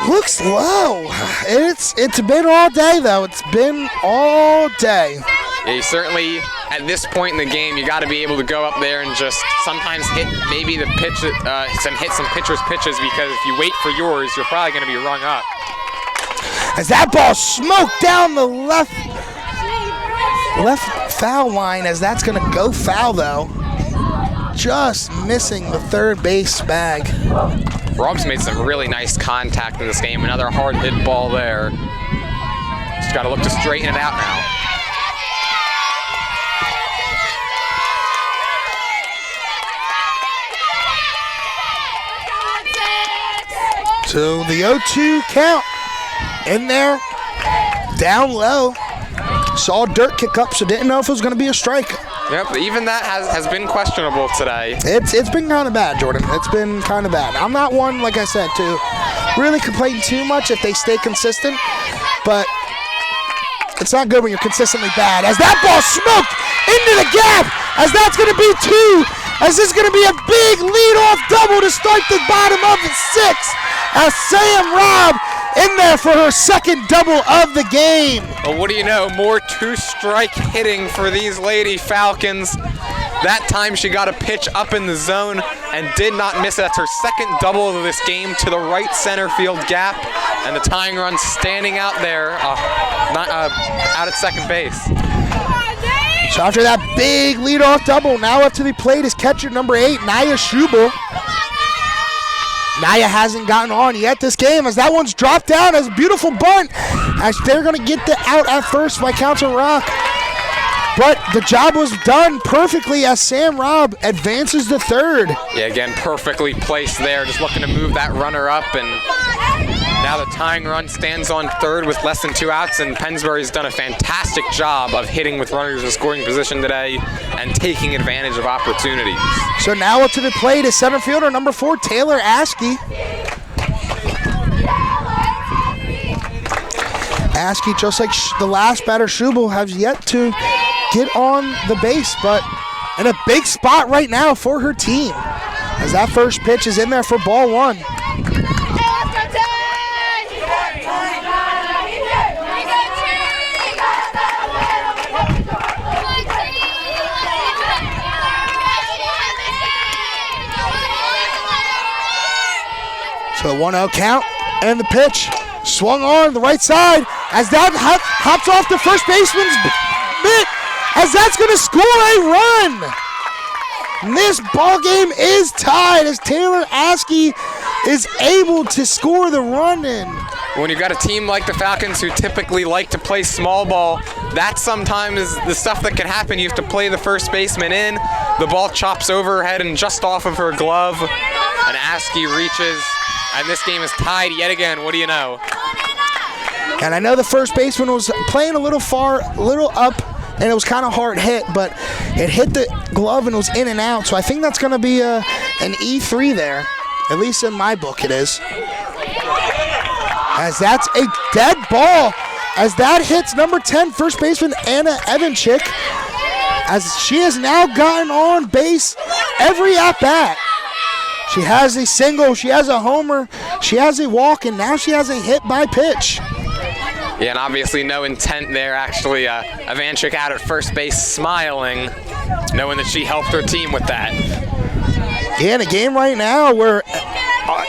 looks low. It's been all day, though. It's been all day. Yeah, you certainly, at this point in the game, you got to be able to go up there and just sometimes hit maybe the pitch, some pitchers' pitches, because if you wait for yours, you're probably going to be rung up. As that ball smoked down the left foul line, as that's going to go foul, though. Just missing the third base bag. Rob's made some really nice contact in this game. Another hard hit ball there. Just got to look to straighten it out now. So the 0-2 count in there, down low. Saw dirt kick up, so didn't know if it was going to be a strike. Yep, even that has been questionable today. It's been kind of bad, Jordan. It's been kind of bad. I'm not one, like I said, to really complain too much if they stay consistent, but it's not good when you're consistently bad. As that ball smoked into the gap, as that's going to be two, as this is going to be a big lead-off double to start the bottom of the sixth, as Sam Robb in there for her second double of the game. Well, what do you know? More two-strike hitting for these Lady Falcons. That time she got a pitch up in the zone and did not miss it. That's her second double of this game to the right center field gap, and the tying run standing out there, out at second base. So after that big leadoff double, now up to the plate is catcher number 8, Naya Schubel. Naya hasn't gotten on yet this game, as that one's dropped down as a beautiful bunt, as they're going to get the out at first by Council Rock. But the job was done perfectly as Sam Robb advances to third. Yeah, again, perfectly placed there, just looking to move that runner up, and now the tying run stands on third with less than 2 outs, and Pennsbury's done a fantastic job of hitting with runners in scoring position today and taking advantage of opportunities. So now up to the plate is center fielder number 4, Taylor Askey. Askey, just like the last batter, Schubel, has yet to get on the base, but in a big spot right now for her team, as that first pitch is in there for ball one. So 1-0 count, and the pitch swung on the right side as that hops off the first baseman's mitt, as that's going to score a run. And this ball game is tied as Taylor Askey is able to score the run in. When you've got a team like the Falcons who typically like to play small ball, that sometimes is the stuff that can happen. You have to play the first baseman in, the ball chops over her head and just off of her glove, and Askey reaches, and this game is tied yet again. What do you know? And I know the first baseman was playing a little up, and it was kind of hard hit, but it hit the glove and was in and out. So I think that's going to be an E3 there. At least in my book it is. As that's a dead ball, as that hits number 10, first baseman Anna Evanchik, as she has now gotten on base every at-bat. She has a single, she has a homer, she has a walk, and now she has a hit by pitch. Yeah, and obviously no intent there. Actually, Evanchik out at first base smiling, knowing that she helped her team with that. Yeah, in a game right now where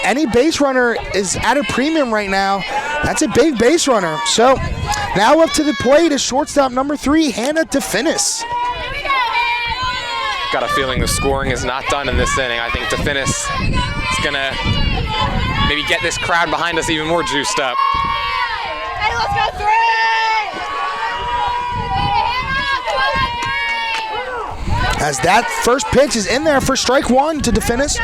any base runner is at a premium right now, that's a big base runner. So now up to the plate is shortstop number 3, Hannah DeFinis. Got a feeling the scoring is not done in this inning. I think DeFinis is going to maybe get this crowd behind us even more juiced up. Hey, let's go 3! As that first pitch is in there for strike 1 to DeFinis.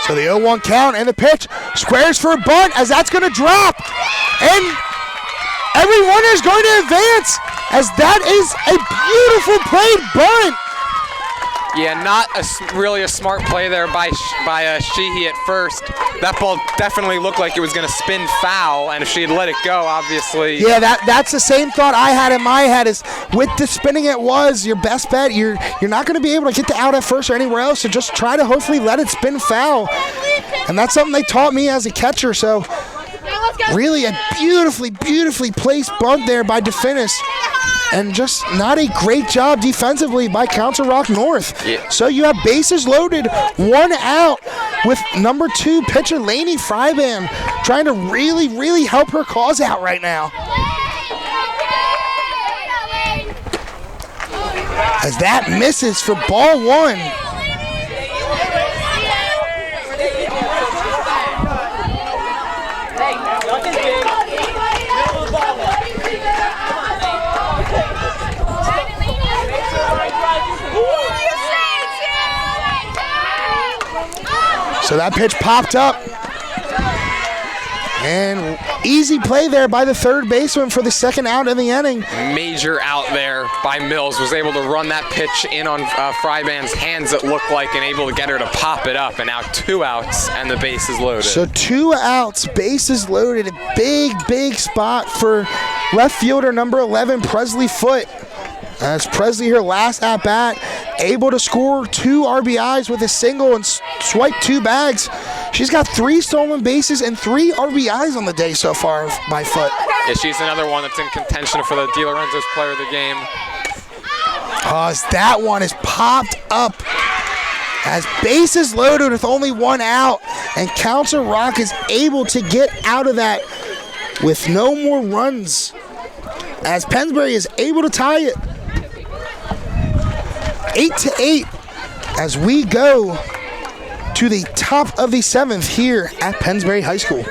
So the 0-1 count and the pitch squares for a bunt as that's going to drop. And every runner is going to advance as that is a beautiful played bunt. Yeah, not really a smart play there by Sheehy at first. That ball definitely looked like it was going to spin foul, and if she had let it go, obviously. Yeah, that's the same thought I had in my head. Is with the spinning it was your best bet. You're not going to be able to get the out at first or anywhere else, so just try to hopefully let it spin foul. And that's something they taught me as a catcher. So really a beautifully placed bunt there by DeFinis. And just not a great job defensively by Council Rock North. Yeah. So you have bases loaded, 1 out with number 2 pitcher Lainey Fryban trying to really help her cause out right now. As that misses for ball 1. So that pitch popped up. And easy play there by the third baseman for the second out in the inning. Major out there by Mills. Was able to run that pitch in on Fryban's hands, it looked like, and able to get her to pop it up. And now 2 outs and the base is loaded. So 2 outs, bases loaded. A big spot for left fielder number 11, Presley Foote. As Presley, her last at-bat, able to score 2 RBIs with a single and swipe 2 bags. She's got 3 stolen bases and 3 RBIs on the day so far by Foote. Yeah, she's another one that's in contention for the De Lorenzo's player of the game. As that one is popped up. As bases loaded with only 1 out, and Council Rock is able to get out of that with no more runs. As Pennsbury is able to tie it. 8-8 as we go to the top of the 7th here at Pennsbury High School.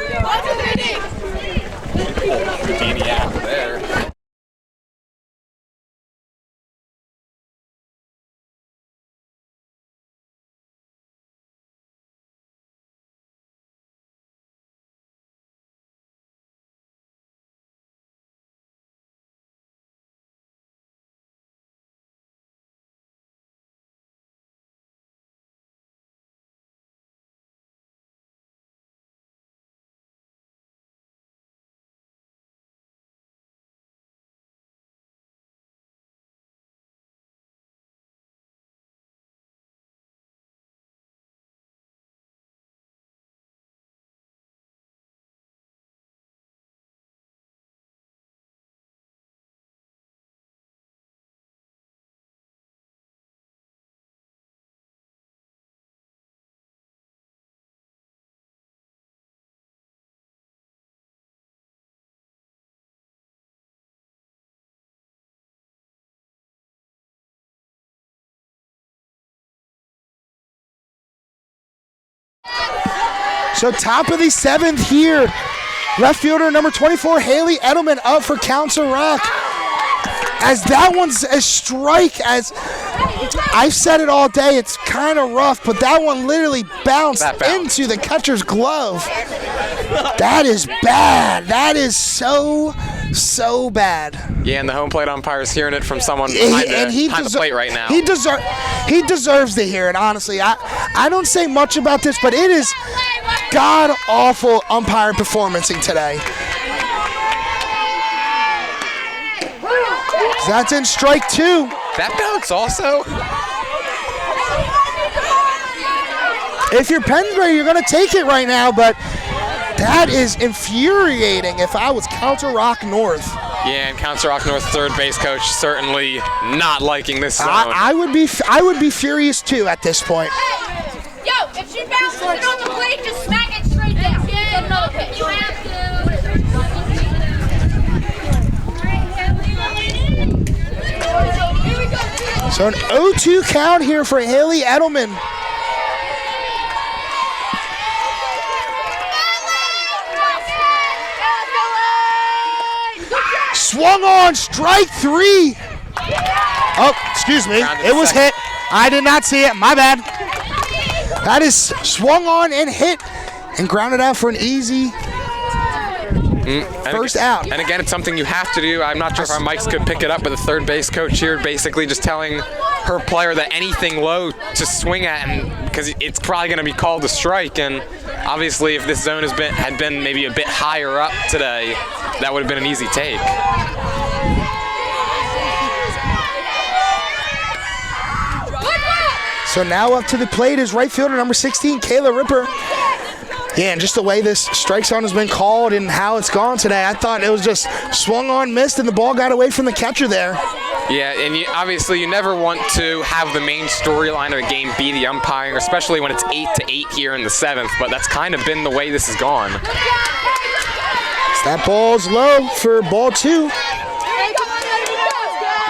So top of the 7th here. Left fielder number 24, Haley Edelman, up for Council Rock. As that one's a strike, as I've said it all day, it's kind of rough, but that one literally bounced into the catcher's glove. That is bad. That is so bad. Yeah, and the home plate umpire's hearing it from someone behind the plate right now. He deserves to hear it, honestly. I don't say much about this, but it is god-awful umpire performancing today. That's in strike 2. That bounce also? If you're Pennsbury, you're going to take it right now, but that is infuriating if I was Council Rock North. Yeah, and Council Rock North third base coach certainly not liking this zone. I would be furious too at this point. Yo, if she bounces it on the plate, just smack it straight down. Get another pitch. You have to. So an 0-2 count here for Haley Edelman. Swung on, strike 3. Oh, excuse me. It was hit. I did not see it. My bad. That is swung on and hit and grounded out for an easy first out. And again, it's something you have to do. I'm not sure if our mics could pick it up, but the third base coach here basically just telling her player that anything low to swing at, and because it's probably going to be called a strike. And obviously, if this zone had been maybe a bit higher up today, that would have been an easy take. So now up to the plate is right fielder number 16, Kayla Ripper. Yeah, and just the way this strike zone has been called and how it's gone today, I thought it was just swung on, missed, and the ball got away from the catcher there. Yeah, and obviously you never want to have the main storyline of a game be the umpiring, especially when it's 8-8 here in the 7th, but that's kind of been the way this has gone. So that ball's low for ball 2. You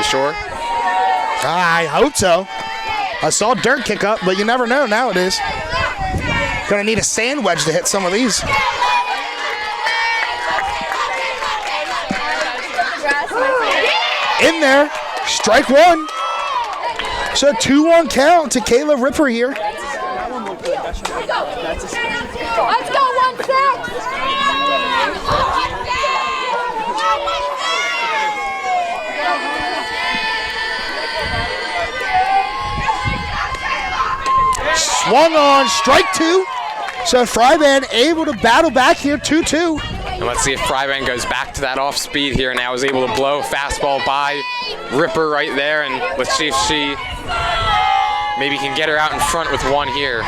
sure? I hope so. I saw dirt kick up, but you never know nowadays. Gonna need a sand wedge to hit some of these. In there, strike 1. So 2-1 count to Kayla Ripper here. Let's go, 1-6. Swung on, strike 2. So Fryban able to battle back here, 2-2. And let's see if Fryban goes back to that off speed here. Now is able to blow a fastball by Ripper right there, and let's see if she maybe can get her out in front with one here.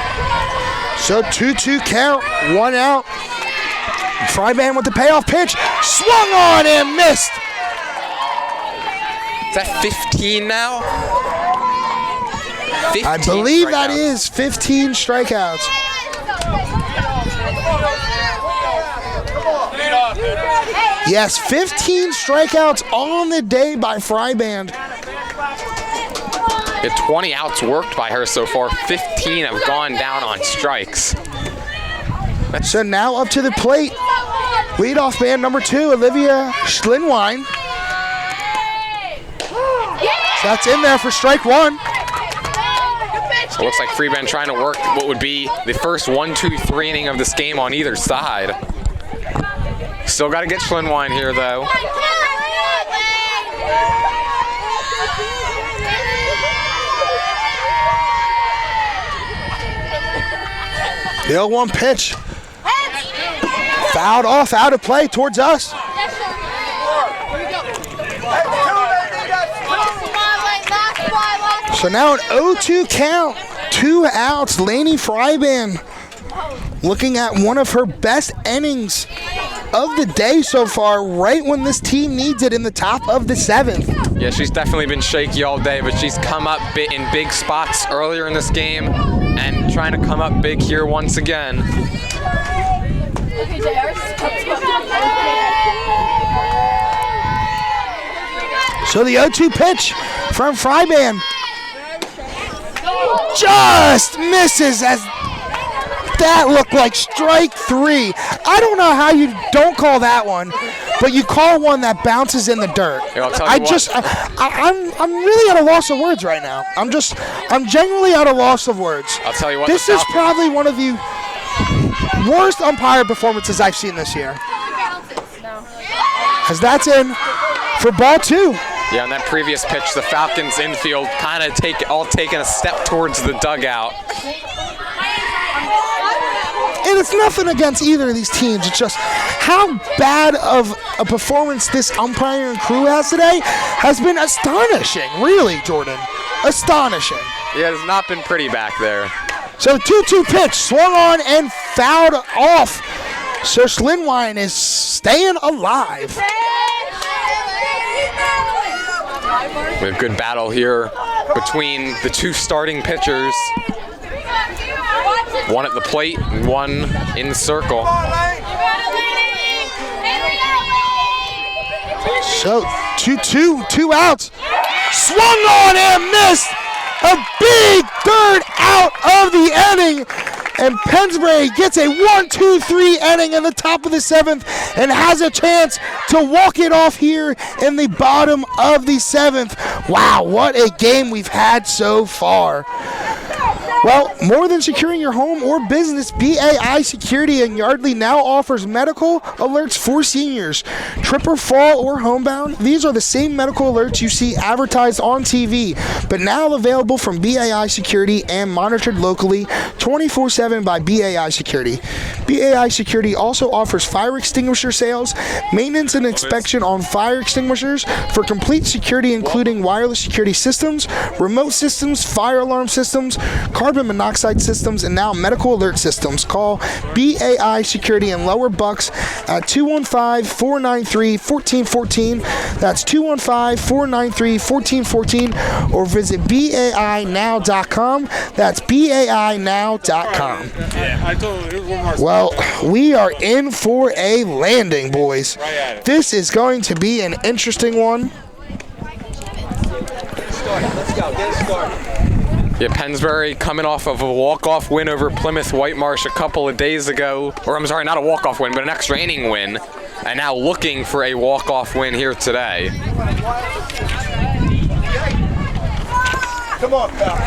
So 2-2 count, 1 out. Fryban with the payoff pitch, swung on and missed. Is that 15 now? 15 I believe that strikeouts. is 15 strikeouts. Yes, 15 strikeouts on the day by Fryban. 20 outs worked by her so far. 15 have gone down on strikes. So now up to the plate, leadoff man number 2, Olivia Schlinwine. So that's in there for strike 1. So it looks like Freeman trying to work what would be the first 1-2-3 inning of this game on either side. Still got to get Schlinwine here, though. The 0-1 pitch. Fouled off, out of play towards us. So now an 0-2 count, 2 outs. Lainey Fryban looking at one of her best innings of the day so far, right when this team needs it in the top of the 7th. Yeah, she's definitely been shaky all day, but she's come up in big spots earlier in this game and trying to come up big here once again. So the 0-2 pitch from Fryban just misses, as that looked like strike 3. I don't know how you don't call that one, but you call one that bounces in the dirt. Here, I'll tell you what. I'm really at a loss of words right now. I'm genuinely at a loss of words. I'll tell you what. This is probably one of the worst umpire performances I've seen this year. As that's in for ball 2. Yeah, on that previous pitch, the Falcons infield kind of taking a step towards the dugout. And it's nothing against either of these teams. It's just how bad of a performance this umpiring crew has today has been astonishing, really, Jordan. Astonishing. Yeah, it's not been pretty back there. So 2-2 pitch, swung on and fouled off. So Schlinwine is staying alive. We have good battle here between the 2 starting pitchers. One at the plate and one in the circle. So 2-2, 2 outs. Swung on and missed. A big third out of the inning. And Pennsbury gets a 1-2-3 inning in the top of the 7th and has a chance to walk it off here in the bottom of the 7th. Wow, what a game we've had so far. Well, more than securing your home or business, BAI Security in Yardley now offers medical alerts for seniors. Trip or fall or homebound, these are the same medical alerts you see advertised on TV, but now available from BAI Security and monitored locally 24/7 by BAI Security. BAI Security also offers fire extinguisher sales, maintenance and inspection on fire extinguishers for complete security, including wireless security systems, remote systems, fire alarm systems, carbon monoxide systems, and now medical alert systems. Call BAI Security in Lower Bucks at 215-493-1414. That's 215-493-1414, or visit BAInow.com. That's BAInow.com. Well, we are in for a landing, boys. This is going to be an interesting one. Let's go. Get it started. Yeah, Pennsbury coming off of a walk-off win over Plymouth Whitemarsh a couple of days ago. Or I'm sorry, not a walk-off win, but an extra inning win. And now looking for a walk-off win here today. Come on, pal.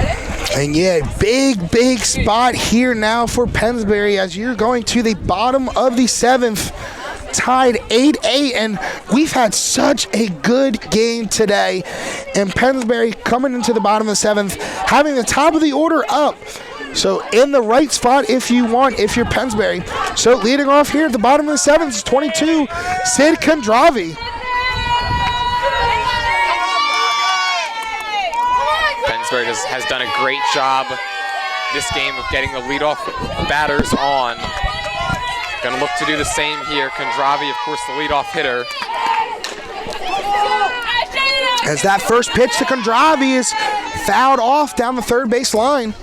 And yeah, big spot here now for Pennsbury as you're going to the bottom of the 7th. Tied 8-8, and we've had such a good game today. And Pennsbury coming into the bottom of the 7th, having the top of the order up. So in the right spot if you're Pennsbury. So leading off here at the bottom of the 7th is 22, Sid Kondravi. Pennsbury has done a great job this game of getting the leadoff batters on. Going to look to do the same here. Kondravi, of course, the leadoff hitter. As that first pitch to Kondravi is fouled off down the third base line.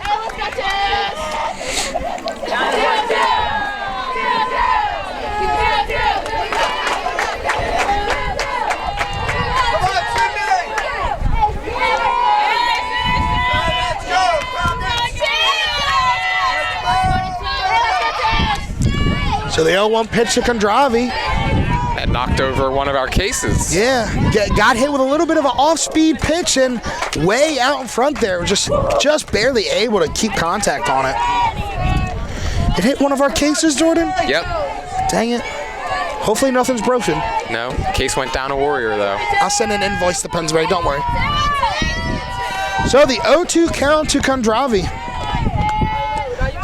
So the 0-1 pitch to Kondravi. That knocked over one of our cases. Yeah, got hit with a little bit of an off-speed pitch and way out in front there. Just barely able to keep contact on it. It hit one of our cases, Jordan? Yep. Dang it. Hopefully nothing's broken. No, case went down a Warrior, though. I'll send an invoice to Pennsbury, don't worry. So the 0-2 count to Kondravi.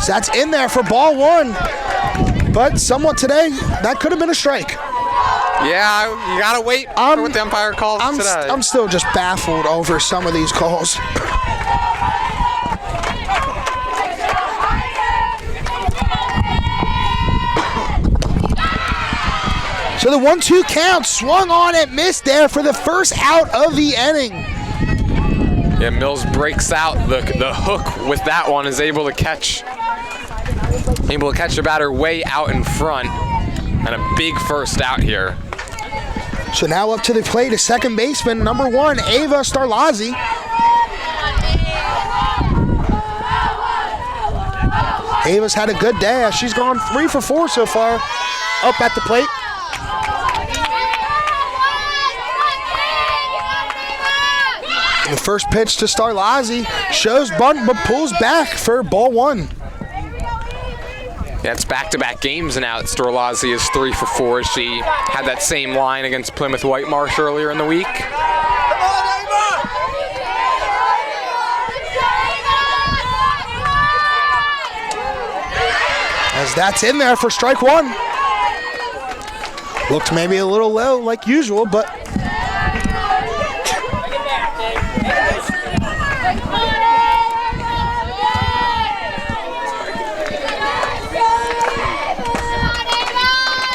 So that's in there for ball one. But somewhat today, that could have been a strike. Yeah, you gotta wait for what the umpire calls today. I'm still just baffled over some of these calls. So the 1-2 count swung on and missed there for the first out of the inning. Yeah, Mills breaks out the hook with that one, is able to catch the batter way out in front, and a big first out here. So now up to the plate is second baseman, number 1, Ava Starlazzi. Ava's had a good day. She's gone 3 for 4 so far up at the plate. The first pitch to Starlazzi shows bunt but pulls back for ball one. Yeah, it's back-to-back games now that Starlazzi is 3 for 4. She had that same line against Plymouth Whitemarsh earlier in the week. As that's in there for strike one. Looked maybe a little low like usual, but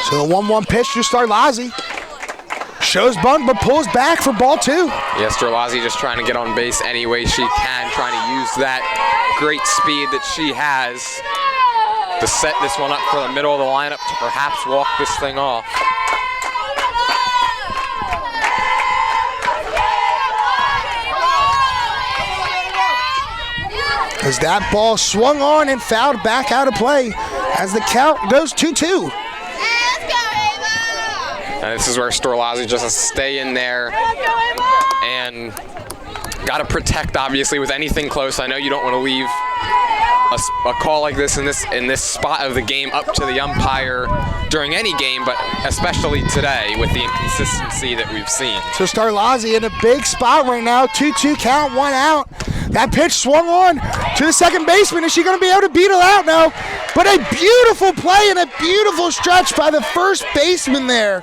so the 1-1 pitch to Starlazzi. Shows bunt, but pulls back for ball two. Yeah, Starlazzi just trying to get on base any way she can, trying to use that great speed that she has to set this one up for the middle of the lineup to perhaps walk this thing off. As that ball swung on and fouled back out of play as the count goes 2-2. And this is where Starlazzi just has to stay in there and got to protect, obviously, with anything close. I know you don't want to leave a call like this in this spot of the game up to the umpire during any game, but especially today with the inconsistency that we've seen. So Starlazzi in a big spot right now. 2-2 count, 1 out. That pitch swung on to the second baseman. Is she going to be able to beat it out? No. But a beautiful play and a beautiful stretch by the first baseman there.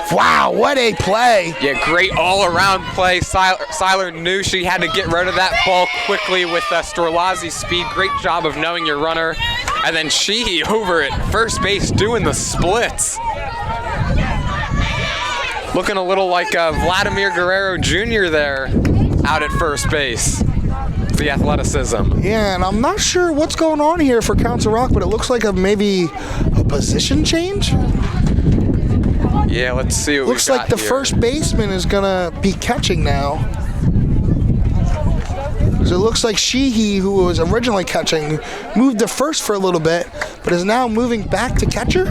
Wow, what a play. Yeah, great all-around play. Seiler knew she had to get rid of that ball quickly with Storlazzi's speed. Great job of knowing your runner. And then Sheehy over at first base doing the splits. Looking a little like Vladimir Guerrero Jr. there out at first base. The athleticism. Yeah, and I'm not sure what's going on here for Council Rock, but it looks like maybe a position change. Yeah, let's see what looks like the first baseman is gonna be catching now. So it looks like Sheehy, who was originally catching, moved to first for a little bit, but is now moving back to catcher.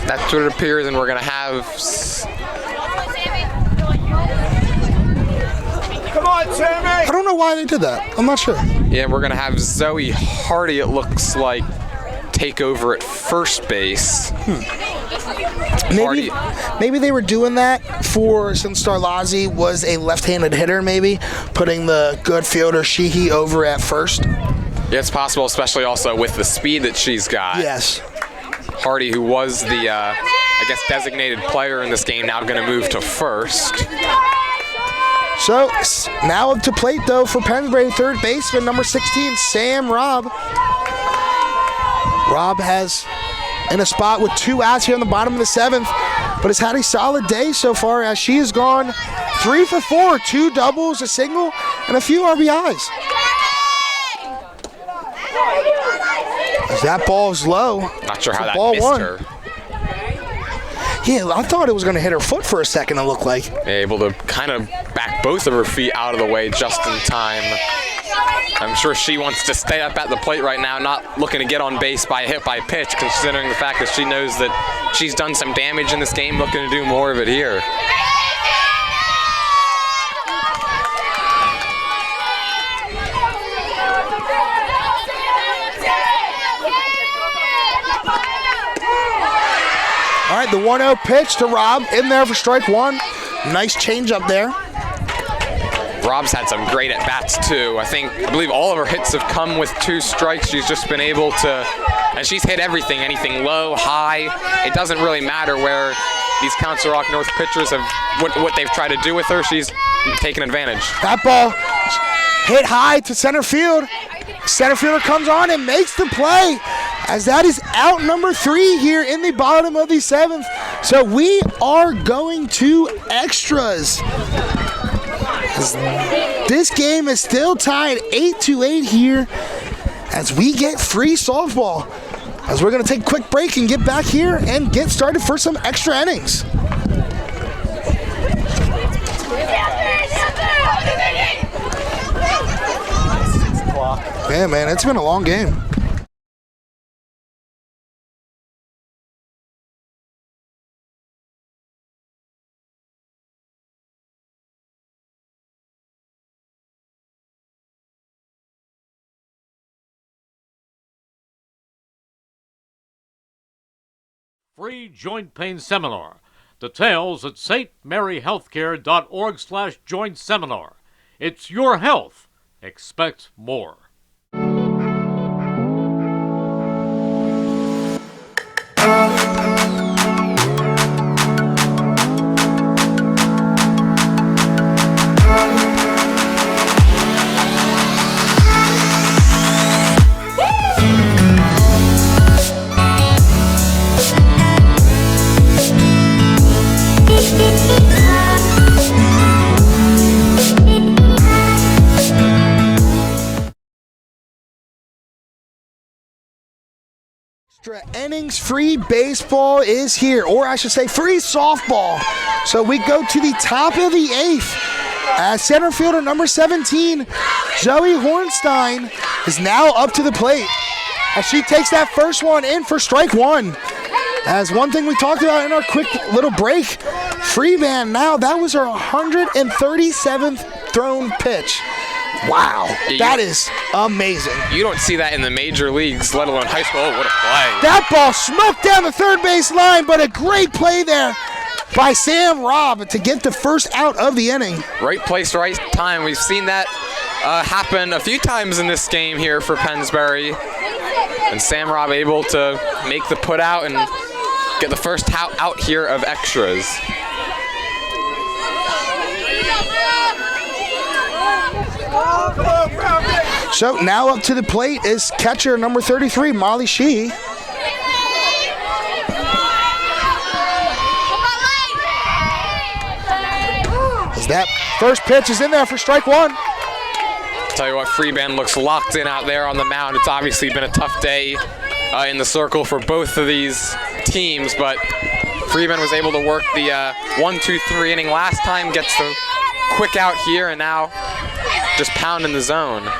That's what it appears, and we're gonna have. Come on, Sammy! I don't know why they did that. I'm not sure. Yeah, we're gonna have Zoe Hardy, it looks like, take over at first base. Maybe they were doing that since Starlazzi was a left-handed hitter, maybe putting the good fielder Sheehy over at first. Yeah, it's possible, especially also with the speed that she's got. Yes. Hardy, who was the, I guess, designated player in this game, now going to move to first. So now up to plate, though, for Pennsbury, third baseman, number 16, Sam Robb. Robb has in a spot with 2 outs here on the bottom of the 7th, but has had a solid day so far as she has gone 3 for 4, 2 doubles, a single, and a few RBIs. As that ball's low. Not sure how that ball missed her. Yeah, I thought it was going to hit her foot for a second, it looked like. Able to kind of back both of her feet out of the way just in time. I'm sure she wants to stay up at the plate right now, not looking to get on base by a hit by pitch, considering the fact that she knows that she's done some damage in this game, looking to do more of it here. All right, the 1-0 pitch to Robb in there for strike 1. Nice change up there. Robb's had some great at-bats, too. I believe all of her hits have come with 2 strikes. She's just been able to, and she's hit everything, anything low, high. It doesn't really matter where these Council Rock North pitchers have, what they've tried to do with her. She's taken advantage. That ball hit high to center field. Center fielder comes on and makes the play, as that is out number 3 here in the bottom of the 7th. So we are going to extras. This game is still tied 8-8 here as we get free softball. As we're going to take a quick break and get back here and get started for some extra innings. Yeah, man, it's been a long game. Free joint pain seminar. Details at stmaryhealthcare.org/joint seminar. It's your health. Expect more. Extra innings, free baseball is here, or I should say free softball. So we go to the top of the 8th. Center fielder number 17, Zoe Hornstein, is now up to the plate as she takes that first one in for strike 1. As one thing we talked about in our quick little break, Freeman now, that was her 137th thrown pitch. Wow, that is amazing. You don't see that in the major leagues, let alone high school. Oh, what a play. That ball smoked down the third base line, but a great play there by Sam Robb to get the first out of the inning. Right place, right time. We've seen that happen a few times in this game here for Pennsbury. And Sam Robb able to make the put out and get the first out here of extras. So now up to the plate is catcher number 33, Molly Sheehy. As that first pitch is in there for strike one. Tell you what, Freeband looks locked in out there on the mound. It's obviously been a tough day in the circle for both of these teams, but Freeband was able to work the 1-2-3 inning last time, gets the quick out here, and now just pounding the zone.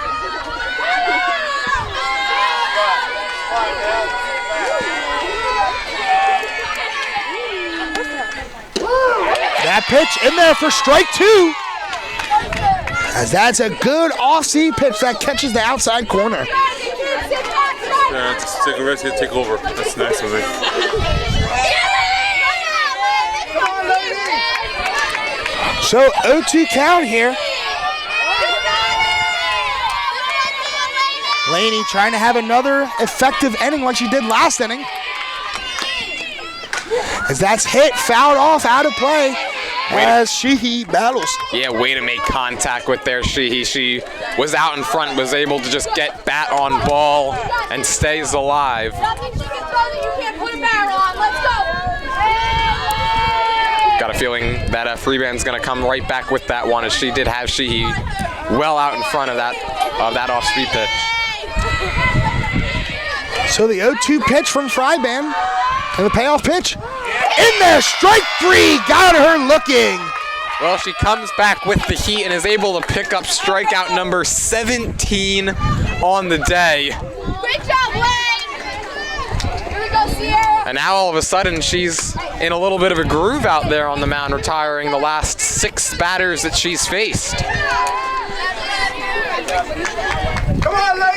That pitch in there for strike two. As that's a good off-speed pitch that catches the outside corner. Yeah, just take a rest here, take over. That's nice of it. So 0-2 count here. Laney trying to have another effective inning like she did last inning. As that's hit, fouled off, out of play. As Sheehy battles. Yeah, way to make contact with there, Sheehy. She was out in front, was able to just get bat on ball and stays alive. Nothing she can throw that you can't put a barrel on. Let's go. Got a feeling that Freeband's going to come right back with that one, as she did have Sheehy well out in front of that off-speed pitch. So the 0-2 pitch from Freiband and the payoff pitch. In there, strike three, got her looking. Well, she comes back with the heat and is able to pick up strikeout number 17 on the day. Great job, Wayne. Here we go, Sierra. And now all of a sudden she's in a little bit of a groove out there on the mound, retiring the last 6 batters that she's faced. Come on, lady!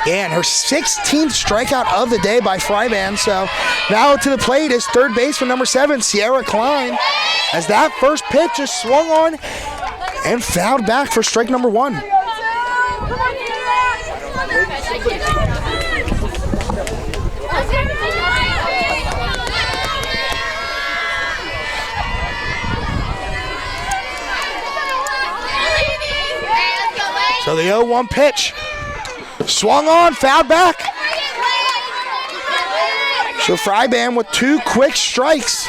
And her 16th strikeout of the day by Freiband. So now to the plate is third baseman number 7, Sierra Klein. As that first pitch is swung on and fouled back for strike number 1. So the 0-1 pitch. Swung on, fouled back. So Freiband with 2 quick strikes.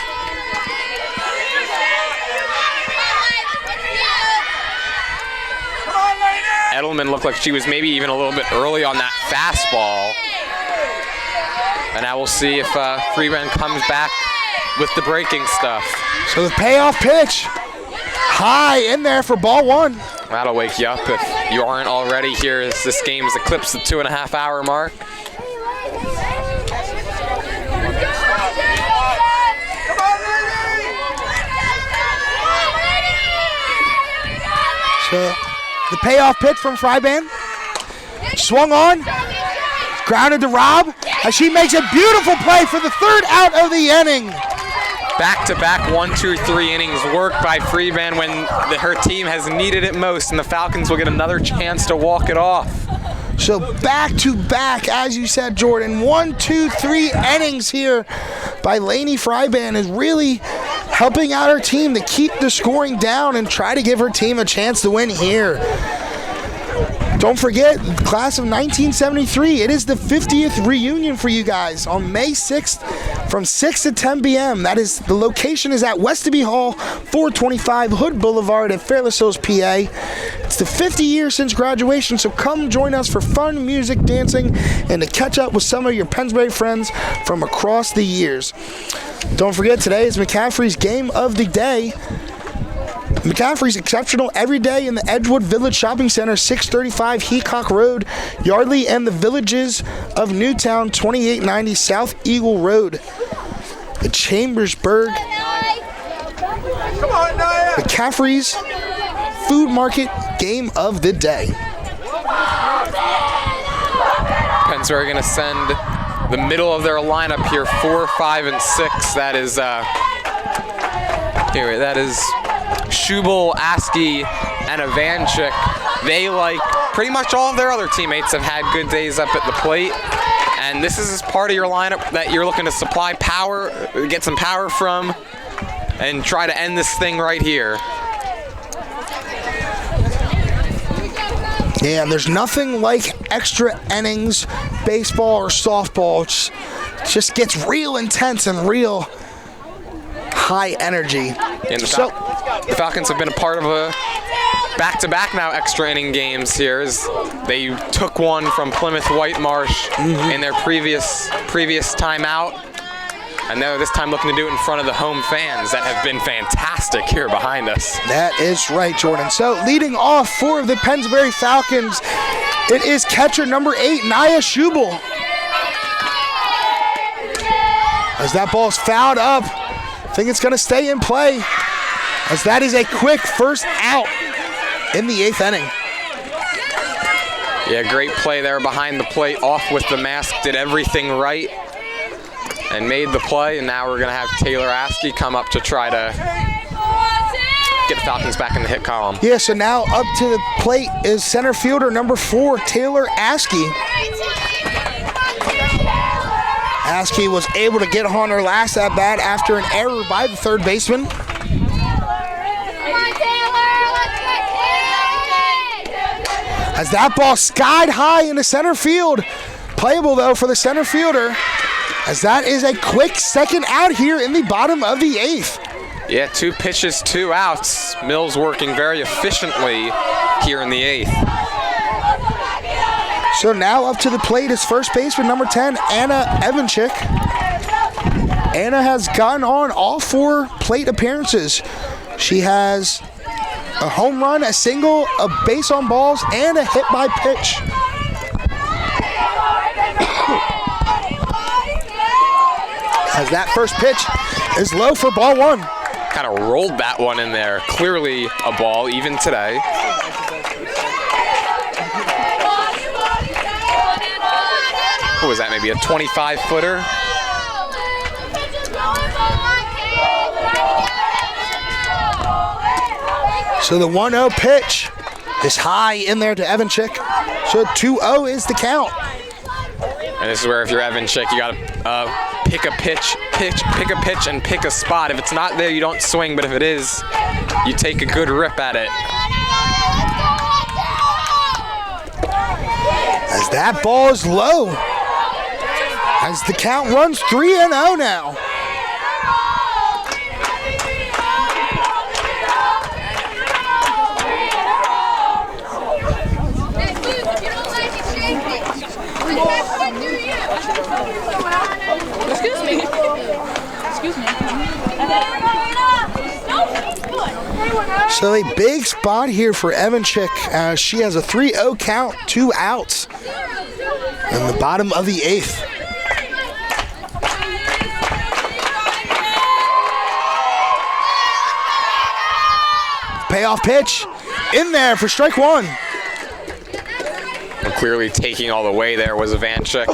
Edelman looked like she was maybe even a little bit early on that fastball. And now we'll see if Freeband comes back with the breaking stuff. So the payoff pitch, high in there for ball 1. That'll wake you up if you aren't already here, as this game has eclipsed the 2.5-hour mark. So the payoff pitch from Freiband, swung on, grounded to Robb, as she makes a beautiful play for the third out of the inning. Back-to-back 1-2-3 innings worked by Freeband when her team has needed it most, and the Falcons will get another chance to walk it off. So back-to-back, as you said, Jordan, 1, 2, 3 innings here by Laney Freiband is really helping out her team to keep the scoring down and try to give her team a chance to win here. Don't forget, class of 1973, it is the 50th reunion for you guys on May 6th from 6 to 10 p.m. That is, the location is at Westerby Hall, 425 Hood Boulevard at Fairless Hills, PA. It's the 50 years since graduation, so come join us for fun, music, dancing, and to catch up with some of your Pennsbury friends from across the years. Don't forget, today is McCaffrey's Game of the Day. McCaffrey's exceptional every day in the Edgewood Village Shopping Center, 635 Heacock Road, Yardley, and the Villages of Newtown, 2890 South Eagle Road. The Chambersburg. McCaffrey's Food Market Game of the Day. Pennsbury going to send the middle of their lineup here, 4, 5, and 6. That is Schubel, Askey, and Ivanchik. They, like pretty much all of their other teammates, have had good days up at the plate. And this is part of your lineup that you're looking to supply power, get some power from, and try to end this thing right here. Yeah, and there's nothing like extra innings, baseball or softball. It just gets real intense and real high energy. And the Falcons have been a part of a back-to-back now extra inning games here. As they took one from Plymouth Whitemarsh in their previous timeout. And they're this time looking to do it in front of the home fans that have been fantastic here behind us. That is right, Jordan. So leading off for the Pennsbury Falcons, it is catcher number 8, Nia Schubel. As that ball's fouled up, I think it's going to stay in play, as that is a quick first out in the 8th inning. Yeah, great play there behind the plate, off with the mask, did everything right and made the play. And now we're going to have Taylor Askey come up to try to get the Falcons back in the hit column. Yeah, so now up to the plate is center fielder number 4, Taylor Askey. Askey was able to get on her last at bat after an error by the third baseman. As that ball skied high into center field. Playable though for the center fielder, as that is a quick second out here in the bottom of the 8th. Yeah, 2 pitches, 2 outs. Mills working very efficiently here in the 8th. So now up to the plate is first baseman number 10, Anna Ivanchik. Anna has gotten on all 4 plate appearances. She has a home run, a single, a base on balls, and a hit by pitch. As that first pitch is low for ball 1. Kind of rolled that one in there. Clearly a ball even today. What was that, maybe a 25-footer? So the 1-0 pitch is high in there to Ivanchik. So 2-0 is the count. And this is where if you're Ivanchik, you got to pick a pitch, and pick a spot. If it's not there, you don't swing, but if it is, you take a good rip at it. As that ball is low, as the count runs 3-0 now. Excuse me. Excuse me. So a big spot here for Ivanchik. She has a 3-0 count, 2 outs in the bottom of the 8th. Payoff pitch in there for strike 1. And clearly taking all the way there was Ivanchik.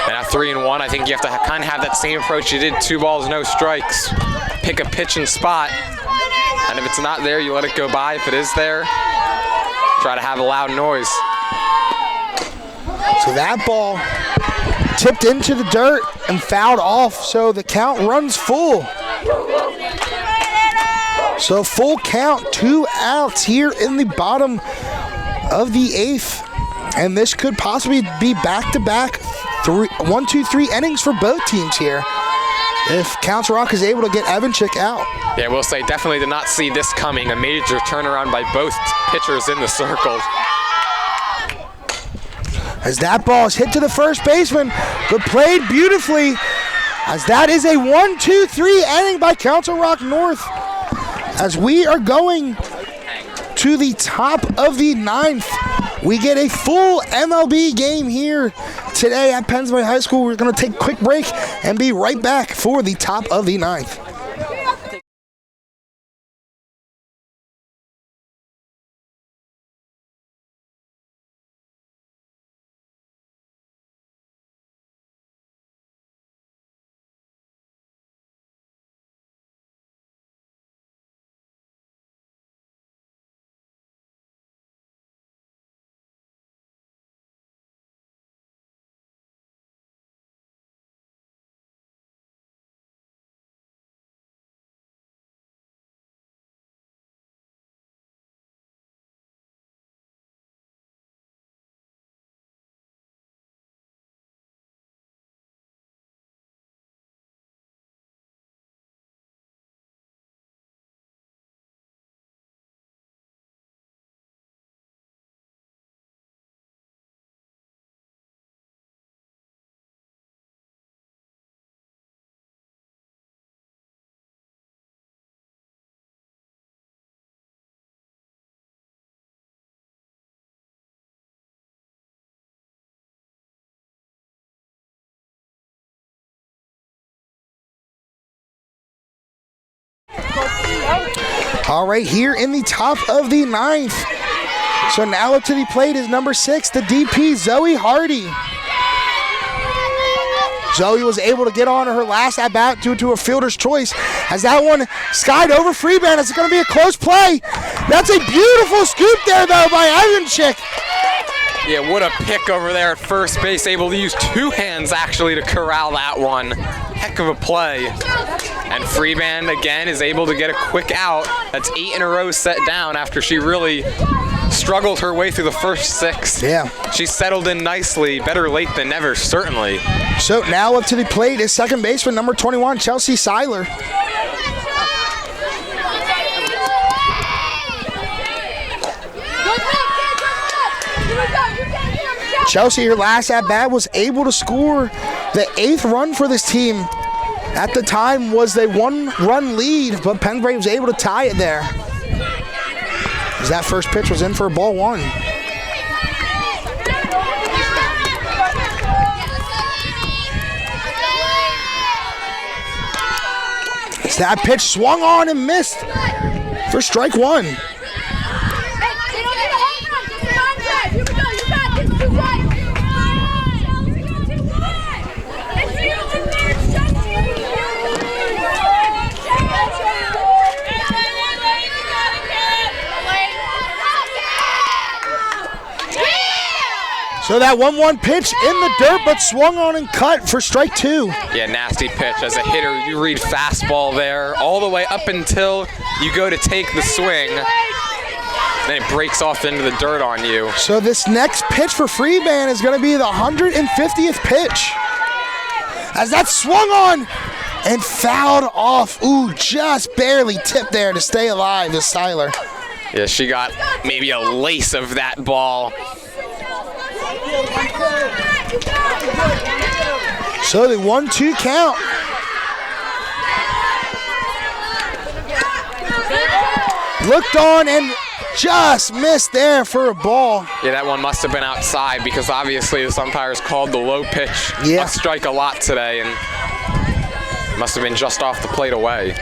And at 3-1, I think you have to kind of have that same approach you did, 2 balls, no strikes. Pick a pitch and spot. And if it's not there, you let it go by. If it is there, try to have a loud noise. So that ball tipped into the dirt and fouled off, so the count runs full. So full count, 2 outs here in the bottom of the 8th. And this could possibly be back-to-back 1, 2, 3 innings for both teams here, if Council Rock is able to get Ivanchik out. Yeah, we'll say definitely did not see this coming. A major turnaround by both pitchers in the circle. As that ball is hit to the first baseman, but played beautifully, as that is a 1, 2, 3 inning by Council Rock North. As we are going to the top of the 9th. We get a full MLB game here today at Pennsbury High School. We're going to take a quick break and be right back for the top of the 9th. All right, here in the top of the 9th. So now up to the plate is number 6, the DP, Zoe Hardy. Zoe was able to get on her last at-bat due to a fielder's choice. As that one skied over Freeman, it's going to be a close play. That's a beautiful scoop there, though, by Ivanchik. Yeah, what a pick over there at first base. Able to use 2 hands, actually, to corral that one. Heck of a play. And Freeman, again, is able to get a quick out. That's 8 in a row set down after she really struggled her way through the first 6. Yeah. She settled in nicely. Better late than never, certainly. So now up to the plate is second baseman, number 21, Chelsea Seiler. Chelsea, her last at-bat, was able to score the 8th run for this team. At the time was a 1-run lead, but Pennsbury was able to tie it there. As that first pitch was in for ball 1. As that pitch swung on and missed for strike 1. So that 1-1 pitch in the dirt, but swung on and cut for strike 2. Yeah, nasty pitch. As a hitter, you read fastball there all the way up until you go to take the swing. Then it breaks off into the dirt on you. So this next pitch for Freeman is going to be the 150th pitch. As that swung on and fouled off. Ooh, just barely tipped there to stay alive is Seiler. Yeah, she got maybe a lace of that ball. So the 1-2 count. Looked on and just missed there for a ball. Yeah, that one must have been outside because obviously the umpires called the low pitch a strike a lot today, and must have been just off the plate away.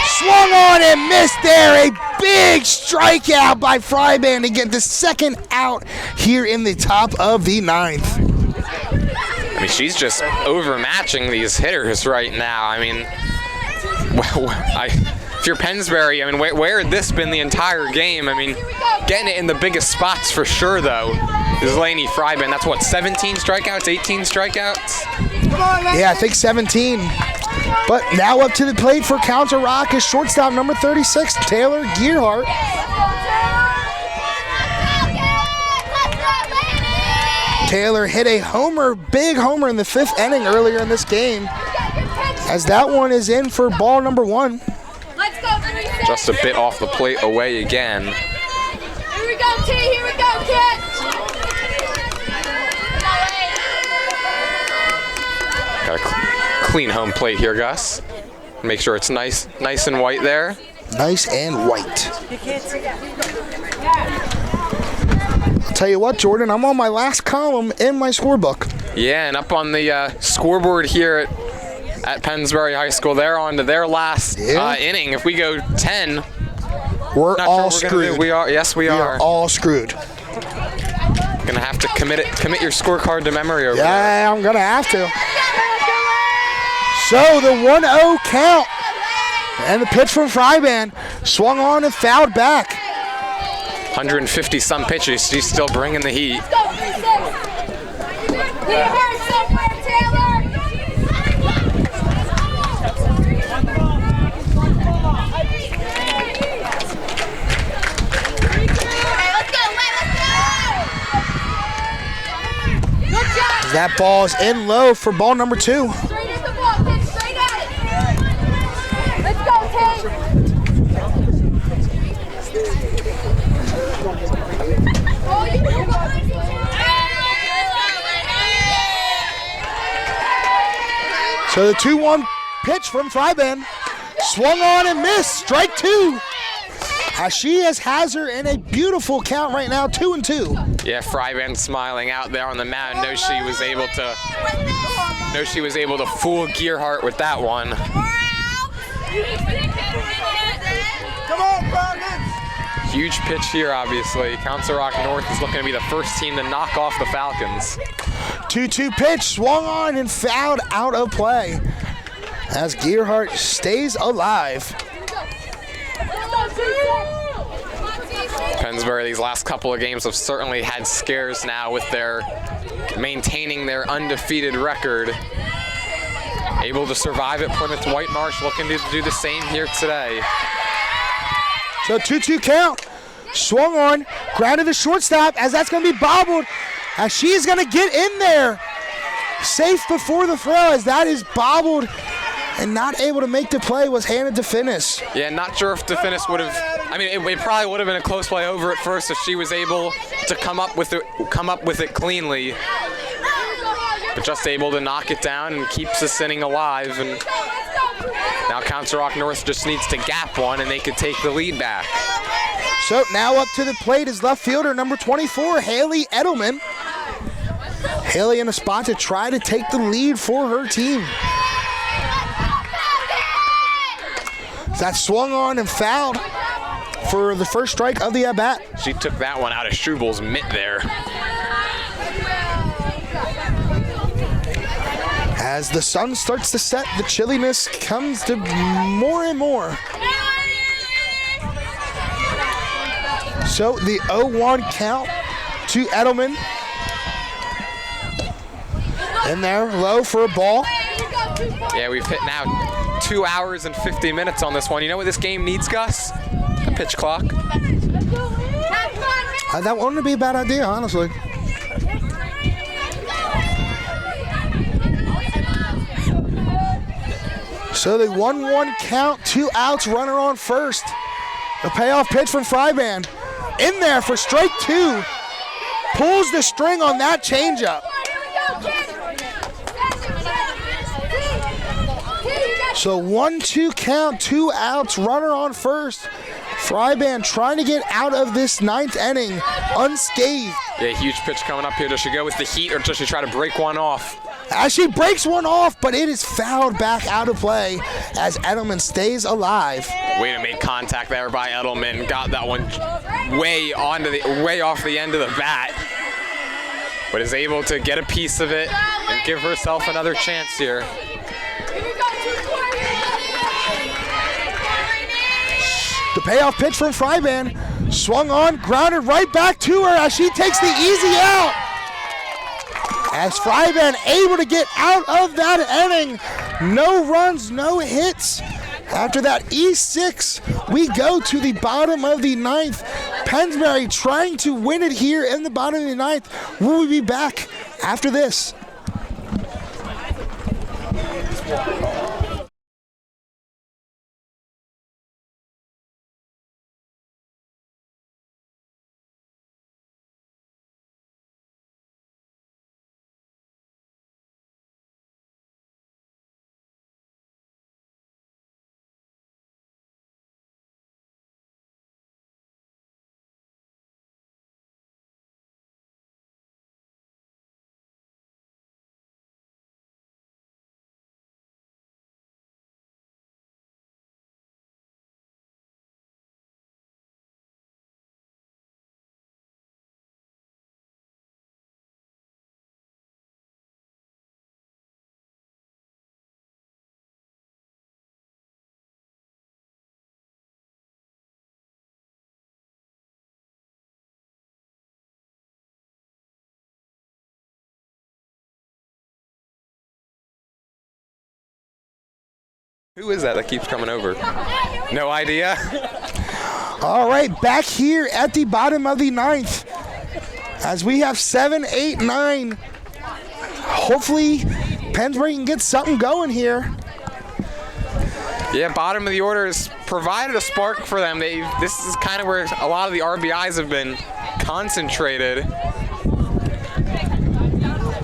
Swung on and missed there. A big strikeout by Fryban to get the second out here in the top of the 9th. I mean, she's just overmatching these hitters right now. I mean, if you're Pennsbury, I mean, where had this been the entire game? I mean, getting it in the biggest spots for sure, though, is Lainey Fryban. That's what, 17 strikeouts, 18 strikeouts? Yeah, I think 17. But now up to the plate for Counter Rock is shortstop number 36, Taylor Gearhart. Taylor hit a homer, big homer in the 5th inning earlier in this game. As that one is in for ball number 1. Just a bit off the plate away again. Here we go, T. Here we go, kids. Got a clean home plate here, Gus. Make sure it's nice and white there. Nice and white. I'll tell you what, Jordan, I'm on my last column in my scorebook. Yeah, and up on the scoreboard here at Pennsbury High School, they're on to their last inning. If we go 10, we're all screwed. We are. Yes, we are. We are all screwed. Gonna have to commit your scorecard to memory over there. Yeah, I'm gonna have to. So the 1-0 count, and the pitch from Fryban swung on and fouled back. 150 some pitches. She's still bringing the heat. That ball's in low for ball number 2. Straight at the ball, kid, straight at it. Let's go, Tate. Oh, you can go. So the 2-1 pitch from Fryban swung on and missed. Strike 2. As she has her in a beautiful count right now, 2-2. Yeah, Fryban smiling out there on the mound. Knows she was able to fool Gearhart with that one. Come on, Falcons! Huge pitch here, obviously. Council Rock North is looking to be the first team to knock off the Falcons. 2-2 pitch swung on and fouled out of play as Gearhart stays alive. Pennsbury, these last couple of games have certainly had scares now with their maintaining their undefeated record. Able to survive at Plymouth White Marsh, looking to do the same here today. So 2-2 count, swung on, grounded to shortstop as that's going to be bobbled as she's going to get in there. Safe before the throw as that is bobbled and not able to make the play, was handed to Finnis. Yeah, not sure if DeFinnis would have. I mean, it probably would have been a close play over at first if she was able to come up with it cleanly, but just able to knock it down and keeps this inning alive. And now Council Rock North just needs to gap one, and they could take the lead back. So now up to the plate is left fielder number 24, Haley Edelman. Haley in a spot to try to take the lead for her team. That swung on and fouled for the first strike of the at-bat. She took that one out of Strubal's mitt there. As the sun starts to set, the chilliness comes to more and more. So the 0-1 count to Edelman. In there, low for a ball. Yeah, we've hit now 2 hours and 50 minutes on this one. You know what this game needs, Gus? A pitch clock. That wouldn't be a bad idea, honestly. So the 1-1 count, 2 outs, runner on first. The payoff pitch from Fryban. In there for strike 2. Pulls the string on that changeup. So 1-2 count, 2 outs, runner on first. Fryban trying to get out of this 9th inning unscathed. Yeah, huge pitch coming up here. Does she go with the heat or does she try to break one off? As she breaks one off, but it is fouled back out of play as Edelman stays alive. Way to make contact there by Edelman. Got that one way off the end of the bat, but is able to get a piece of it and give herself another chance here. The payoff pitch from Fryban swung on, grounded right back to her as she takes the easy out. As Fryban able to get out of that inning. No runs, no hits. After that E6, we go to the bottom of the 9th. Pennsbury trying to win it here in the bottom of the 9th. We'll be back after this. Who is that keeps coming over? No idea. All right, back here at the bottom of the ninth, as we have 7, 8, 9. Hopefully, Pennsbury can get something going here. Yeah, bottom of the order has provided a spark for them. This is kind of where a lot of the RBIs have been concentrated.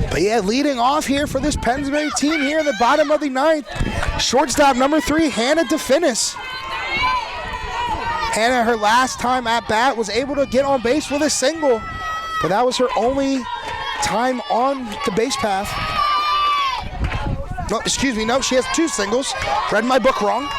But yeah, leading off here for this Pennsbury team here in the bottom of the ninth. Shortstop number 3, Hannah DeFinis. Hannah, her last time at bat, was able to get on base with a single, but that was her only time on the base path. No, excuse me, no, she has 2 singles. Read my book wrong.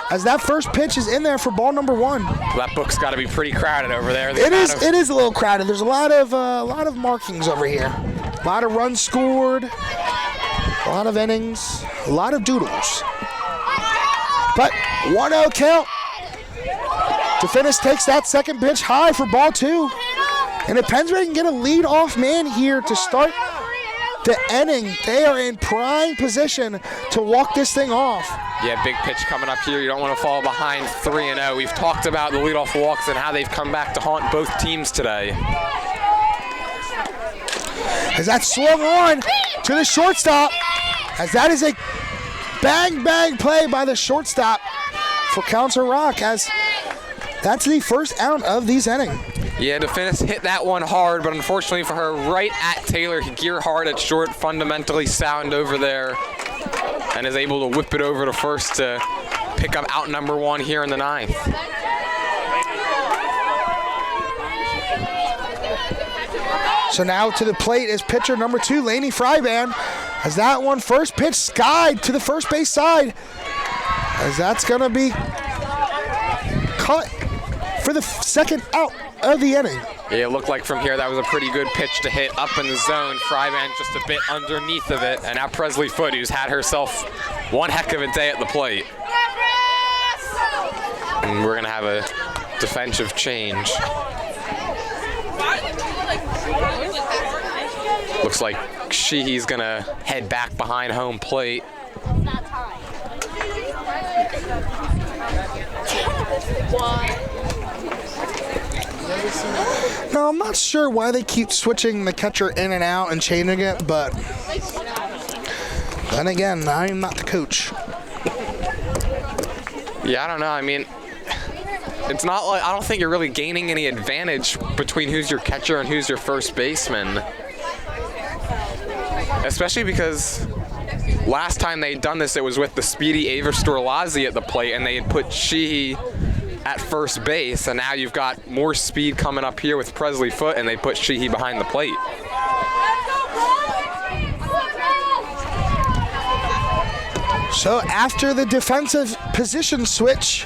As that first pitch is in there for ball number 1. That book's got to be pretty crowded over there. It is a little crowded. There's a lot of markings over here. A lot of runs scored, a lot of innings, a lot of doodles. But 1-0 count. DeFinis takes that second pitch high for ball 2. And if Pennsbury can get a lead-off man here to start the inning, they are in prime position to walk this thing off. Yeah, big pitch coming up here. You don't want to fall behind 3-0. We've talked about the leadoff walks and how they've come back to haunt both teams today. As that swung on to the shortstop, as that is a bang play by the shortstop for Council Rock, as that's the first out of these innings. Yeah, DeFinis hit that one hard, but unfortunately for her, right at Taylor, gear hard at short, fundamentally sound over there, and is able to whip it over to first to pick up out number 1 here in the ninth. So now to the plate is pitcher number 2, Lainey Fryban, as that one first pitch skied to the first base side, as that's going to be cut for the second out of the inning. Yeah, it looked like from here that was a pretty good pitch to hit up in the zone. Fryban just a bit underneath of it, and now Presley Foote, who's had herself one heck of a day at the plate. And we're going to have a defensive change. Looks like Sheehy's going to head back behind home plate. Now, I'm not sure why they keep switching the catcher in and out and changing it, but then again, I'm not the coach. Yeah, I don't know. I mean, it's not like, I don't think you're really gaining any advantage between who's your catcher and who's your first baseman. Especially because last time they'd done this, it was with the speedy Ava Storlazzi at the plate, and they had put Sheehy at first base, and now you've got more speed coming up here with Presley Foote, and they put Sheehy behind the plate. So after the defensive position switch,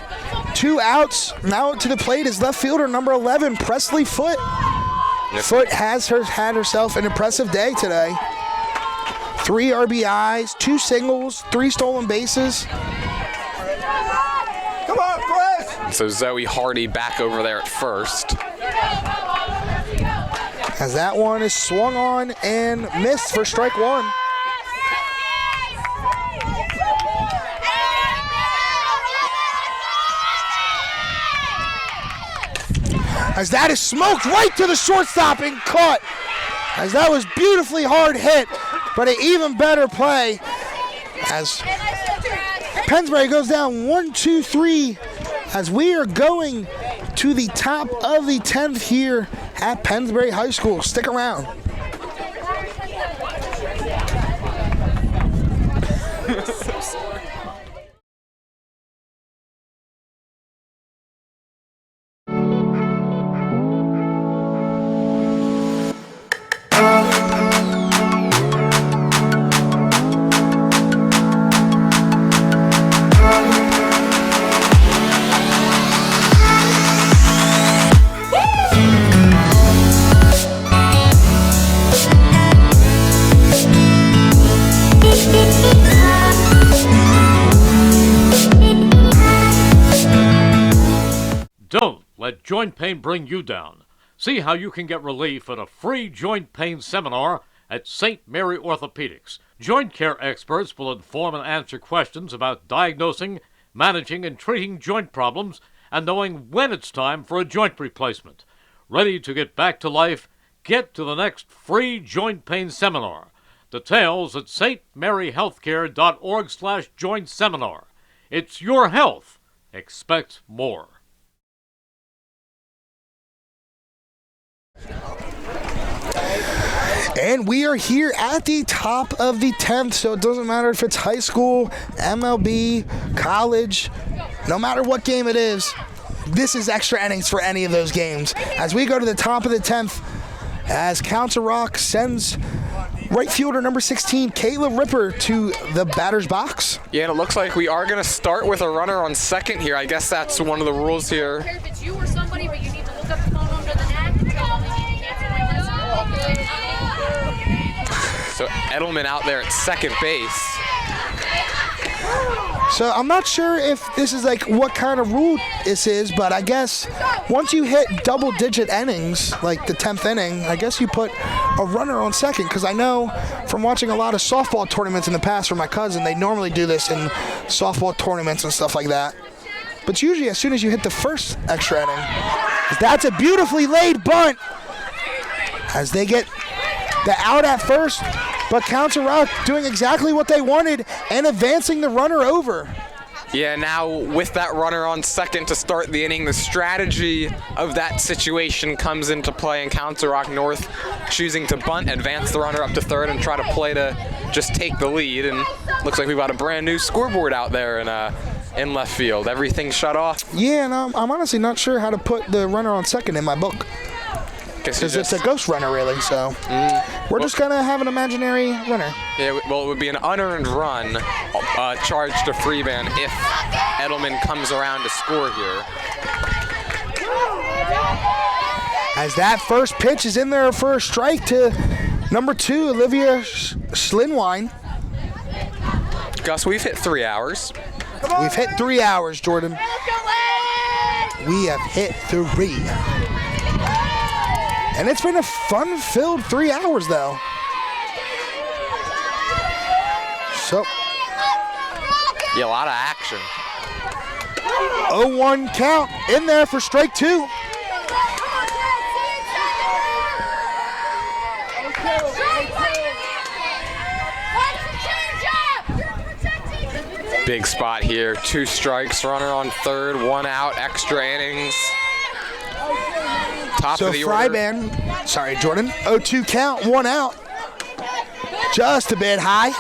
2 outs, now to the plate is left fielder number 11, Presley Foote. Foote has had herself an impressive day today. 3 RBIs, 2 singles, 3 stolen bases. Come on, Chris! So Zoe Hardy back over there at first. As that one is swung on and missed for strike 1. As that is smoked right to the shortstop and caught. As that was beautifully hard hit, but an even better play. As Pennsbury goes down 1-2-3, as we are going to the top of the 10th here at Pennsbury High School. Stick around. Don't let joint pain bring you down. See how you can get relief at a free joint pain seminar at St. Mary Orthopedics. Joint care experts will inform and answer questions about diagnosing, managing, and treating joint problems and knowing when it's time for a joint replacement. Ready to get back to life? Get to the next free joint pain seminar. Details at stmaryhealthcare.org/joint seminar. It's your health. Expect more. And we are here at the top of the 10th, so it doesn't matter if it's high school, MLB, college, no matter what game it is, this is extra innings for any of those games. As we go to the top of the 10th, as Council Rock sends right fielder number 16, Kayla Ripper, to the batter's box. Yeah, and it looks like we are going to start with a runner on second here. I guess that's one of the rules here. I don't care if it's you or somebody, but you need to look up the phone under the net and tell them you need to cancel my list. So Edelman out there at second base. So I'm not sure if this is like what kind of rule this is, but I guess once you hit double-digit innings, like the 10th inning, I guess you put a runner on second, because I know from watching a lot of softball tournaments in the past from my cousin, they normally do this in softball tournaments and stuff like that. But usually as soon as you hit the first extra inning, that's a beautifully laid bunt as they get the out at first. But Council Rock doing exactly what they wanted and advancing the runner over. Yeah, now with that runner on second to start the inning, the strategy of that situation comes into play, in Council Rock North choosing to bunt, advance the runner up to third, and try to play to just take the lead. And looks like we've got a brand new scoreboard out there in left field. Everything's shut off. Yeah, and I'm honestly not sure how to put the runner on second in my book, because it's a ghost runner, really. So we're just gonna have an imaginary runner. Yeah, well, it would be an unearned run charged to Freeman if Edelman comes around to score here. As that first pitch is in there for a strike to number 2, Olivia Schlinwine. Gus, we've hit 3 hours. We've hit 3 hours, Jordan. We have hit 3. And it's been a fun-filled 3 hours, though. So, yeah, a lot of action. 0-1 count in there for strike 2. Big spot here. 2 strikes, runner on third, 1 out, extra innings. Top so of the order. Fryban, sorry, Jordan, 0-2 count, 1 out. Just a bit high.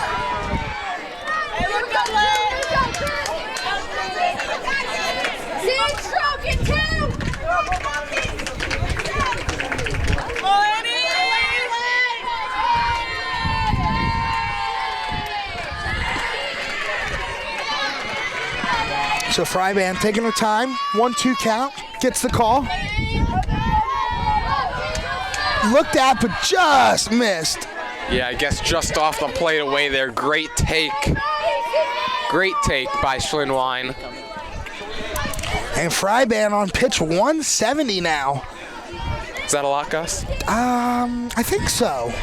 So Fryban taking her time, 1-2 count, gets the call. Looked at, but just missed. Yeah, I guess just off the plate away there. Great take. Great take by Schlinwine. And Fryban on pitch 170 now. Is that a lot, Gus? I think so.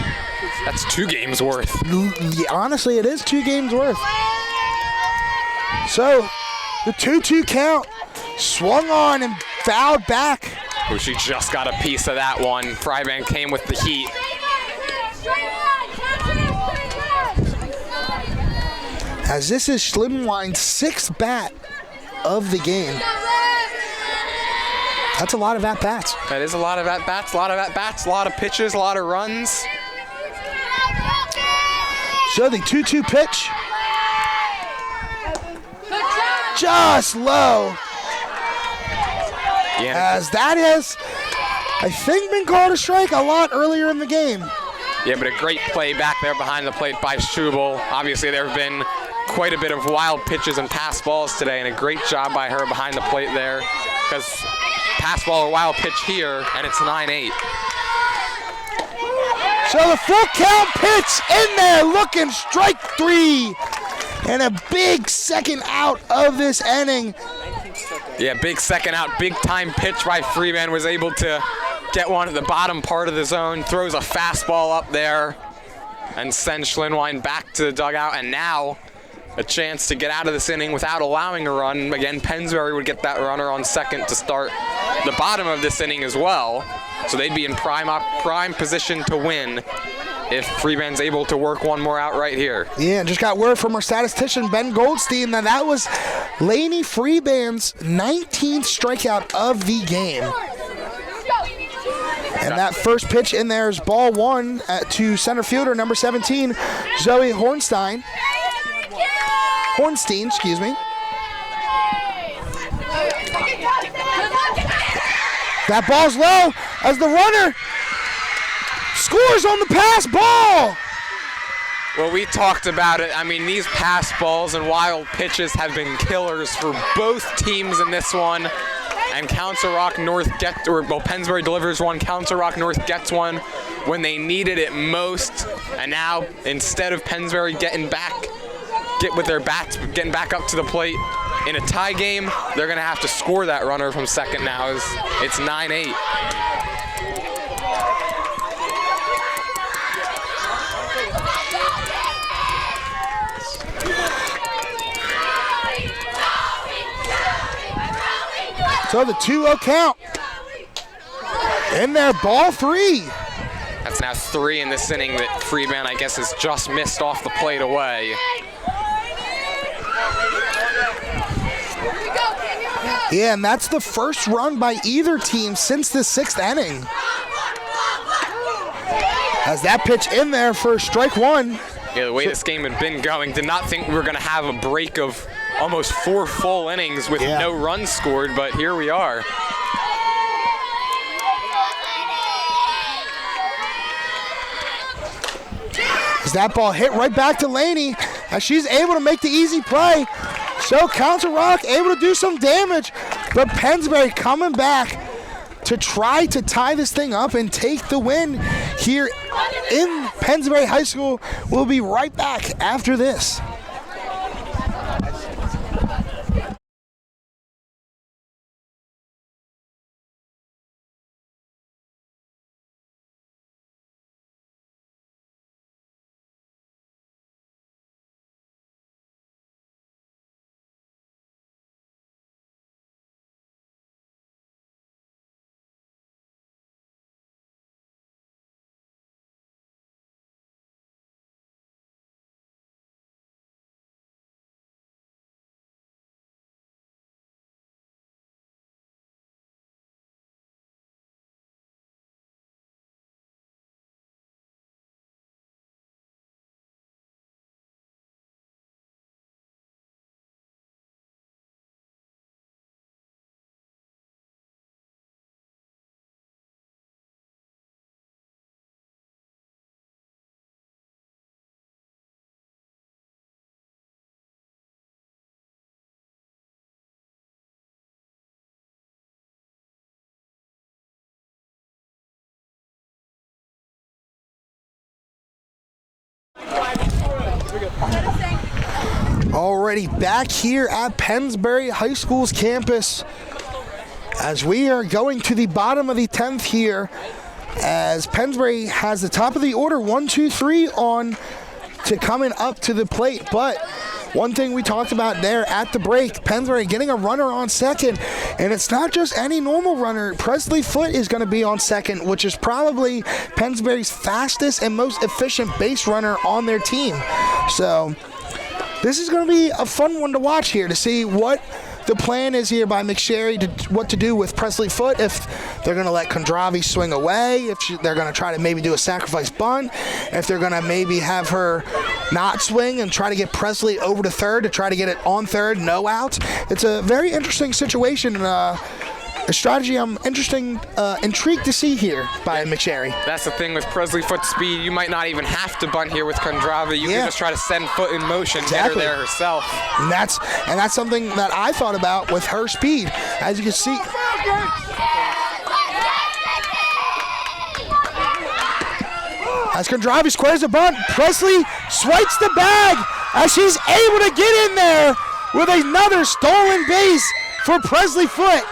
That's 2 games worth. Yeah, honestly, it is 2 games worth. So, the 2-2 count swung on and fouled back. Oh, she just got a piece of that one. Fryban came with the heat. As this is Schlinwine's 6th bat of the game. That's a lot of at-bats. That is a lot of at-bats, a lot of pitches, a lot of runs. So the 2-2 pitch. Just low. Yeah. As that has, I think, been called a strike a lot earlier in the game. Yeah, but a great play back there behind the plate by Schubel. Obviously, there have been quite a bit of wild pitches and pass balls today, and a great job by her behind the plate there, because pass ball or wild pitch here, and it's 9-8. So the full count pitch in there, looking strike 3. And a big second out of this inning. Yeah, big second out, big time pitch by Freeman. Was able to get one at the bottom part of the zone. Throws a fastball up there. and send Schlinwein back to the dugout, and now a chance to get out of this inning without allowing a run. Again, Pennsbury would get that runner on second to start the bottom of this inning as well, so they'd be in prime position to win if Freeman's able to work one more out right here. Yeah, just got word from our statistician, Ben Goldstein, that was Laney Freeman's 19th strikeout of the game. And that first pitch in there is ball one to center fielder, number 17, Zoe Hornstein, excuse me. That ball's low as the runner scores on the pass ball. Well, we talked about it. I mean, these pass balls and wild pitches have been killers for both teams in this one. And Council Rock North Pennsbury delivers one. Council Rock North gets one when they needed it most. And now, instead of Pennsbury getting back up to the plate in a tie game, they're going to have to score that runner from second now. It's 9-8. So the 2-0 count. In there, ball three. That's now 3 in this inning that Freeman, I guess, has just missed off the plate away. Yeah, and that's the first run by either team since the 6th inning. As that pitch in there for strike one. Yeah, the way this game had been going, did not think we were going to have a break of almost 4 full innings with no runs scored, but here we are. As that ball hit right back to Laney, as she's able to make the easy play. So Council Rock able to do some damage, but Pennsbury coming back to try to tie this thing up and take the win here in Pennsbury High School. We'll be right back after this. Already back here at Pennsbury High School's campus as we are going to the bottom of the 10th here, as Pennsbury has the top of the order 1, 2, 3 on to coming up to the plate. But one thing we talked about there at the break, Pennsbury getting a runner on second, and it's not just any normal runner. Presley Foote is going to be on second, which is probably Pennsbury's fastest and most efficient base runner on their team. So this is going to be a fun one to watch here to see what the plan is here by McSherry, what to do with Presley Foote, if they're going to let Kondravi swing away, if they're going to try to maybe do a sacrifice bunt, if they're going to maybe have her not swing and try to get Presley over to third to try to get it on third, no outs. It's a very interesting situation, a strategy I'm intrigued to see here by McSherry. That's the thing with Presley Foote's speed. You might not even have to bunt here with Kondravi. You can just try to send Foote in motion, get her there herself. And that's something that I thought about with her speed. As you can see, as Kondravi squares the bunt, Presley swipes the bag as she's able to get in there with another stolen base for Presley Foote.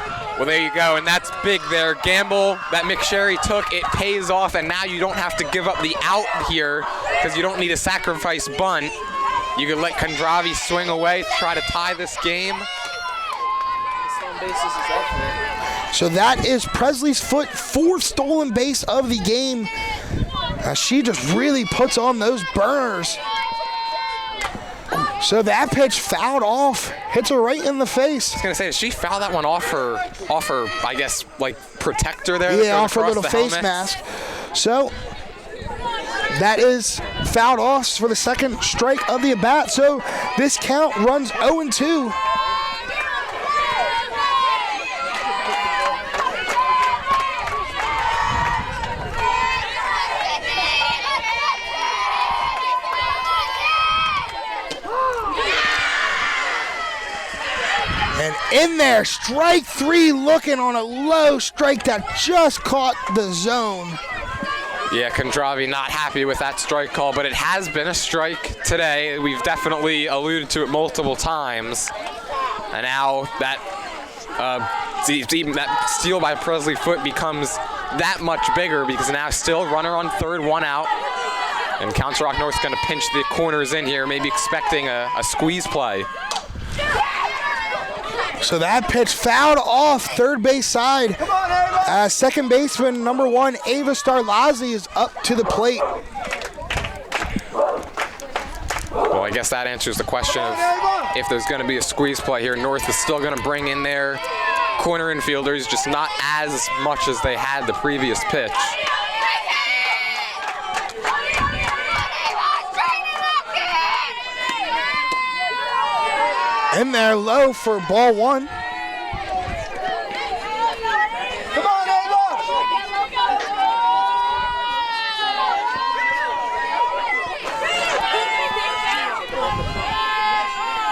Well, there you go, and that's big there. Gamble that McSherry took, it pays off, and now you don't have to give up the out here because you don't need a sacrifice bunt. You can let Kondravi swing away, try to tie this game. So that is Presley's Foot, 4th stolen base of the game. She just really puts on those burners. So that pitch fouled off, hits her right in the face. I was gonna say, did she foul that one off her, I guess, like protector there? Yeah, off her little face mask. So that is fouled off for the 2nd strike of the at bat. So this count runs 0-2. And in there, strike 3, looking on a low strike that just caught the zone. Yeah, Kondravi not happy with that strike call, but it has been a strike today. We've definitely alluded to it multiple times. And now that steal by Presley Foot becomes that much bigger because now still runner on 3rd, 1 out. And Council Rock North's going to pinch the corners in here, maybe expecting a squeeze play. So that pitch fouled off 3rd base side. 2nd baseman, number 1, Ava Starlazzi, is up to the plate. Well, I guess that answers the question of if there's going to be a squeeze play here. North is still going to bring in their corner infielders, just not as much as they had the previous pitch. In there, low for ball 1. Come on, Ava!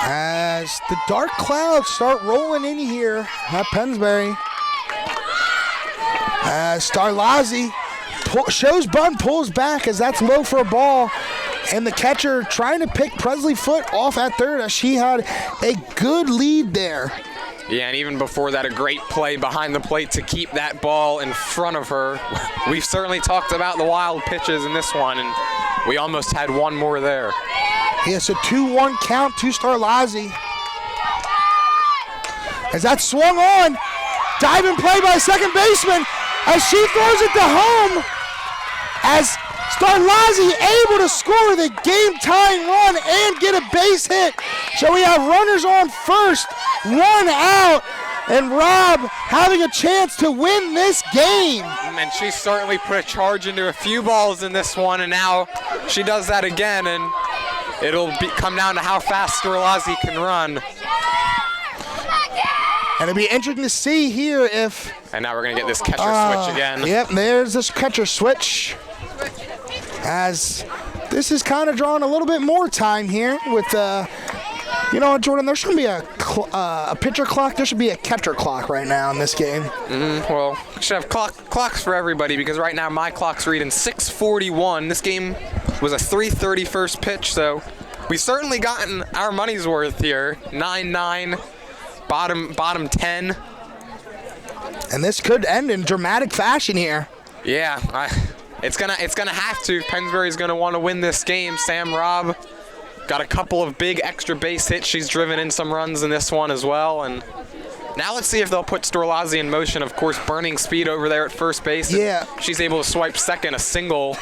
As the dark clouds start rolling in here at Pennsbury. As Starlazzi shows bunt, pulls back as that's low for a ball. And the catcher trying to pick Presley Foot off at 3rd as she had a good lead there. Yeah, and even before that, a great play behind the plate to keep that ball in front of her. We've certainly talked about the wild pitches in this one, and we almost had one more there. Yes, a 2-1 count to Starlazzi. As that swung on, diving play by 2nd baseman as she throws it to home. As Starlazzi able to score the game-tying run and get a base hit. So we have runners on 1st, 1 out, and Rob having a chance to win this game. And she certainly put a charge into a few balls in this one, and now she does that again, and it'll come down to how fast Starlazzi can run. And it'll be interesting to see here if... And now we're going to get this catcher switch again. Yep, there's this catcher switch. As this is kind of drawing a little bit more time here with, you know, Jordan, there shouldn't be a pitcher clock. There should be a catcher clock right now in this game. Well, we should have clocks for everybody because right now my clock's reading 6:41. This game was a 3:30 first pitch, so we've certainly gotten our money's worth here. 9-9, bottom 10. And this could end in dramatic fashion here. Yeah, it's gonna have to. Pennsbury's gonna want to win this game. Sam Robb got a couple of big extra base hits. She's driven in some runs in this one as well. And now let's see if they'll put Starlazzi in motion. Of course, burning speed over there at 1st base. Yeah. She's able to swipe 2nd, a single,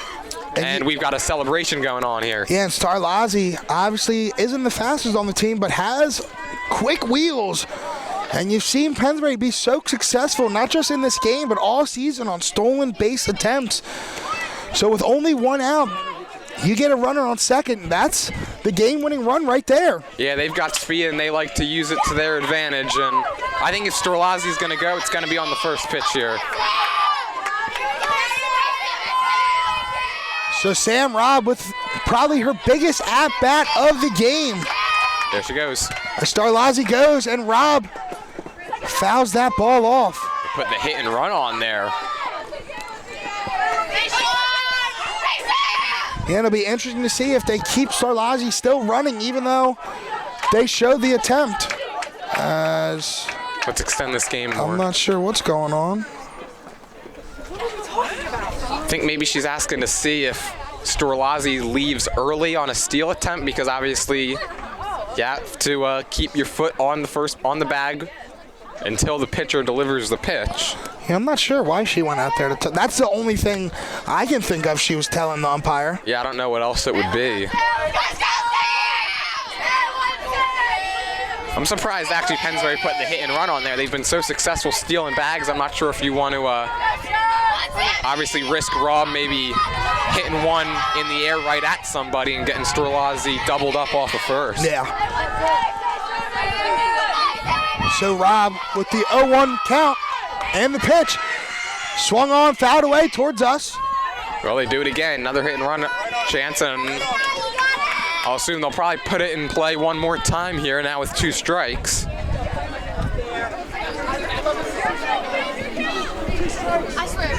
and we've got a celebration going on here. Yeah, and Starlazzi obviously isn't the fastest on the team, but has quick wheels. And you've seen Pennsbury be so successful, not just in this game, but all season on stolen base attempts. So with only 1 out, you get a runner on 2nd. That's the game-winning run right there. Yeah, they've got speed, and they like to use it to their advantage. And I think if Starlazzi's going to go, it's going to be on the 1st pitch here. So Sam Robb with probably her biggest at-bat of the game. There she goes. Starlazzi goes, and Robb fouls that ball off. Put the hit and run on there. Yeah, it'll be interesting to see if they keep Starlazzi still running, even though they showed the attempt. As Let's extend this game more. I'm not sure what's going on. I think maybe she's asking to see if Storlazzi leaves early on a steal attempt, because obviously you have to keep your foot on the bag until the pitcher delivers the pitch. Yeah, I'm not sure why she went out there to. That's the only thing I can think of she was telling the umpire. Yeah, I don't know what else it would be. I'm surprised actually Pennsbury put the hit and run on there. They've been so successful stealing bags. I'm not sure if you want to obviously risk Rob maybe hitting one in the air right at somebody and getting Storlazzi doubled up off of first. Yeah. So Rob with the 0-1 count and the pitch. Swung on, fouled away towards us. Well, they do it again. Another hit and run chance, and I'll assume they'll probably put it in play one more time here now with 2 strikes. I swear.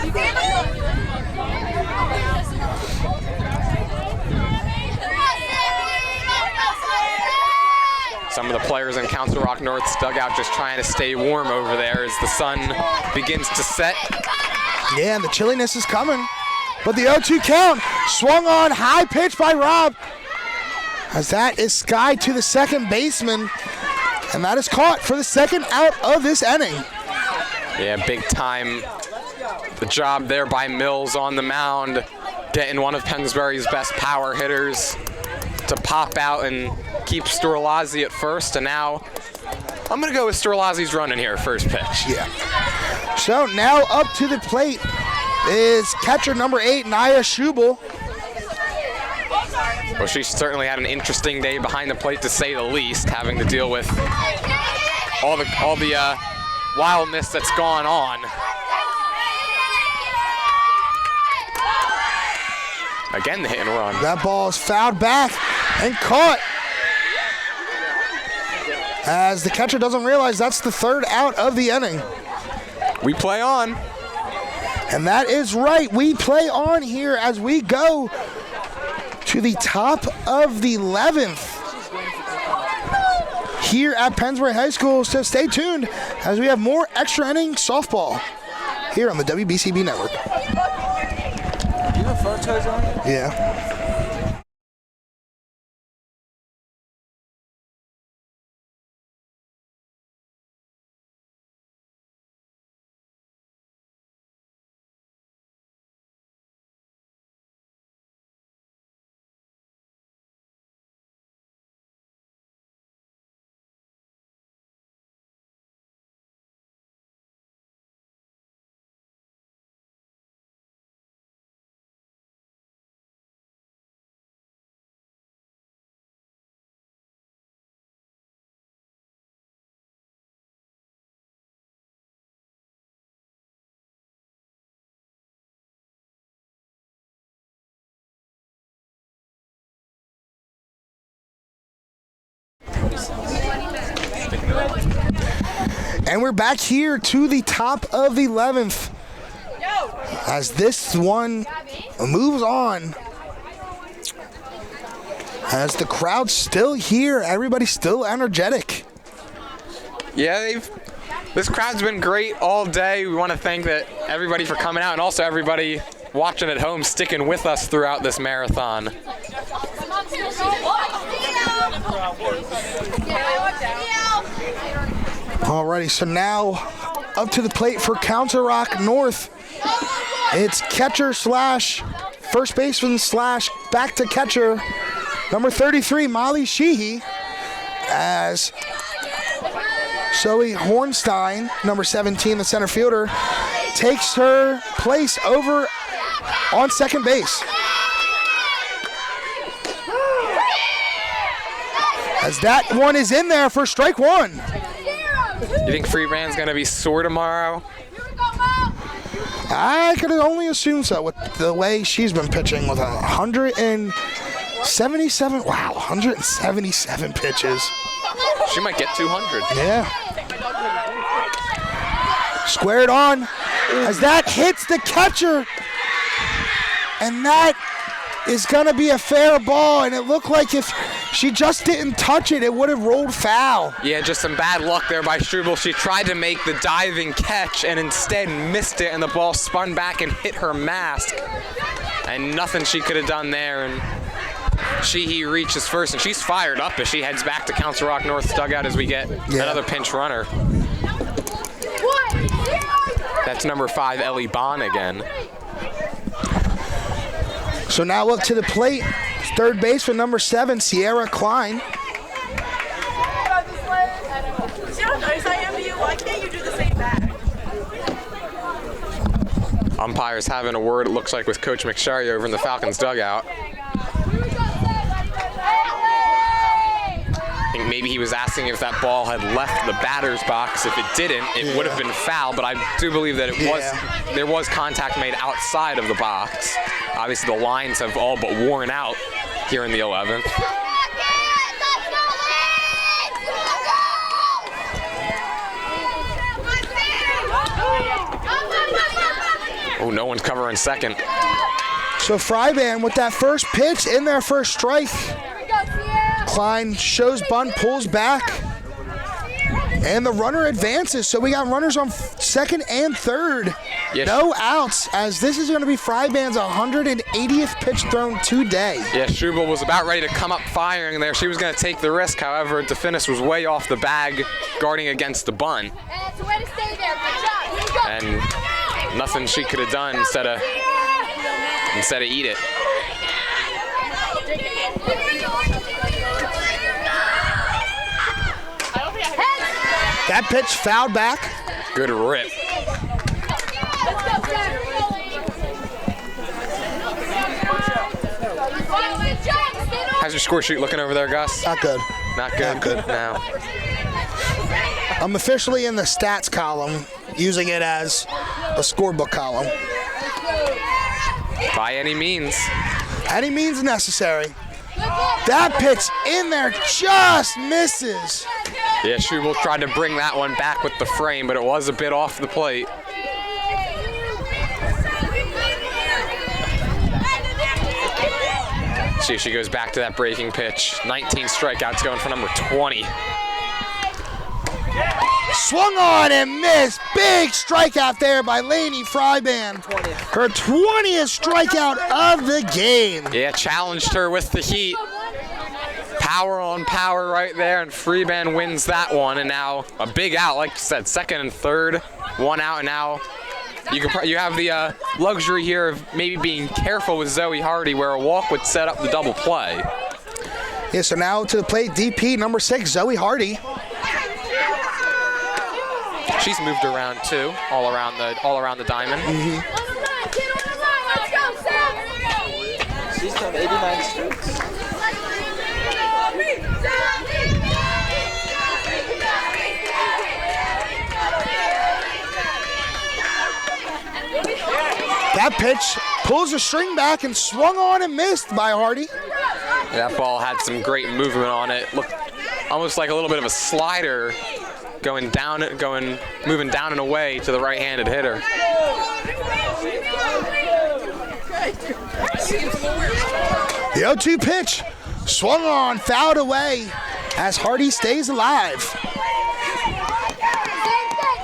Some of the players in Council Rock North's dugout just trying to stay warm over there as the sun begins to set. Yeah, the chilliness is coming. But the 0-2 count, swung on, high pitch by Rob. As that is skied to the second baseman. And that is caught for the second out of this inning. Yeah, big time. The job there by Mills on the mound, getting one of Pennsbury's best power hitters to pop out and keep Storlazzi at first. And now I'm going to go with Storlazzi's running here, first pitch. Yeah. So now up to the plate is catcher number 8, Naya Schubel. Well, she certainly had an interesting day behind the plate, to say the least, having to deal with all the wildness that's gone on. Again, the hit and run. That ball is fouled back and caught. As the catcher doesn't realize that's the third out of the inning. We play on. And that is right. We play on here as we go to the top of the 11th here at Pennsbury High School. So stay tuned as we have more extra inning softball here on the WBCB network. You have photos on it? Yeah. And we're back here to the top of the 11th as this one moves on. As the crowd's still here, everybody's still energetic. Yeah, this crowd's been great all day. We want to thank everybody for coming out, and also everybody watching at home, sticking with us throughout this marathon. Alrighty, so now up to the plate for Council Rock North. It's catcher slash first baseman slash back to catcher, number 33, Molly Sheehy, as Zoe Hornstein, number 17, the center fielder, takes her place over on second base. As that one is in there for strike one. You think Freebrand's going to be sore tomorrow? I could only assume so with the way she's been pitching with 177. Wow, 177 pitches. She might get 200. Yeah. Squared on as that hits the catcher. And that is going to be a fair ball, and it looked like if she just didn't touch it, it would have rolled foul. Yeah, just some bad luck there by Struble. She tried to make the diving catch and instead missed it, and the ball spun back and hit her mask. And nothing she could have done there, and Sheehy reaches first, and she's fired up as she heads back to Council Rock North's dugout as we get another pinch runner. That's number 5, Ellie Bond again. So now up to the plate, third base for number 7, Sierra Klein. See how nice I am to you? Why can't you do the same back? Umpires having a word, it looks like, with Coach McSherry over in the Falcons dugout. I think maybe he was asking if that ball had left the batter's box. If it didn't, it would have been foul, but I do believe that there was contact made outside of the box. Obviously the lines have all but worn out here in the 11th. Oh, no one's covering second. So Fryban with that first pitch in their first strike. Klein shows bunt, pulls back, and the runner advances. So we got runners on second and third. Yes. No outs, as this is going to be Fryban's 180th pitch thrown today. Yeah, Struble was about ready to come up firing there. She was going to take the risk. However, DeFinis was way off the bag, guarding against the bunt. And nothing she could have done instead of eat it. That pitch fouled back. Good rip. How's your score sheet looking over there, Gus? Not good. Not good? Not good. No. I'm officially in the stats column, using it as a scorebook column. By any means. Any means necessary. That pitch in there just misses. Yeah, Struble tried to bring that one back with the frame, but it was a bit off the plate. See if she goes back to that breaking pitch. 19 strikeouts going for number 20. Swung on and missed. Big strikeout there by Lainey Fryban. Her 20th strikeout of the game. Yeah, challenged her with the heat. Power on power right there, and Fryban wins that one. And now a big out, like you said, second and third, one out, and now you have the luxury here of maybe being careful with Zoe Hardy, where a walk would set up the double play. Yeah, so now to the plate, DP number 6, Zoe Hardy. She's moved around too, all around the diamond. Mm-hmm. She's done 89 strokes. That pitch pulls the string back and swung on and missed by Hardy. That ball had some great movement on it. Looked almost like a little bit of a slider moving down and away to the right-handed hitter. The 0-2 pitch swung on, fouled away as Hardy stays alive.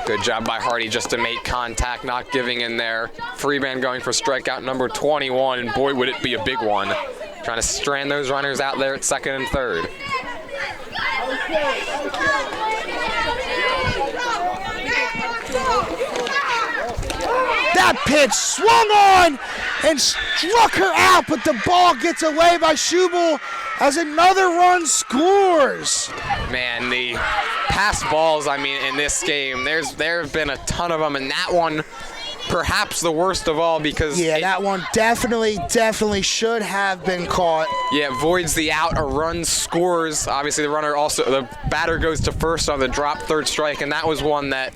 Good job by Hardy just to make contact, not giving in there. Fryban going for strikeout number 21, and boy, would it be a big one. Trying to strand those runners out there at second and third. That pitch swung on and struck her out, but the ball gets away by Schubel as another run scores. Man, the pass balls, I mean, in this game, there have been a ton of them, and that one perhaps the worst of all because that one definitely should have been caught. Yeah, voids the out, a run scores. Obviously, the batter goes to first on the drop third strike, and that was one that,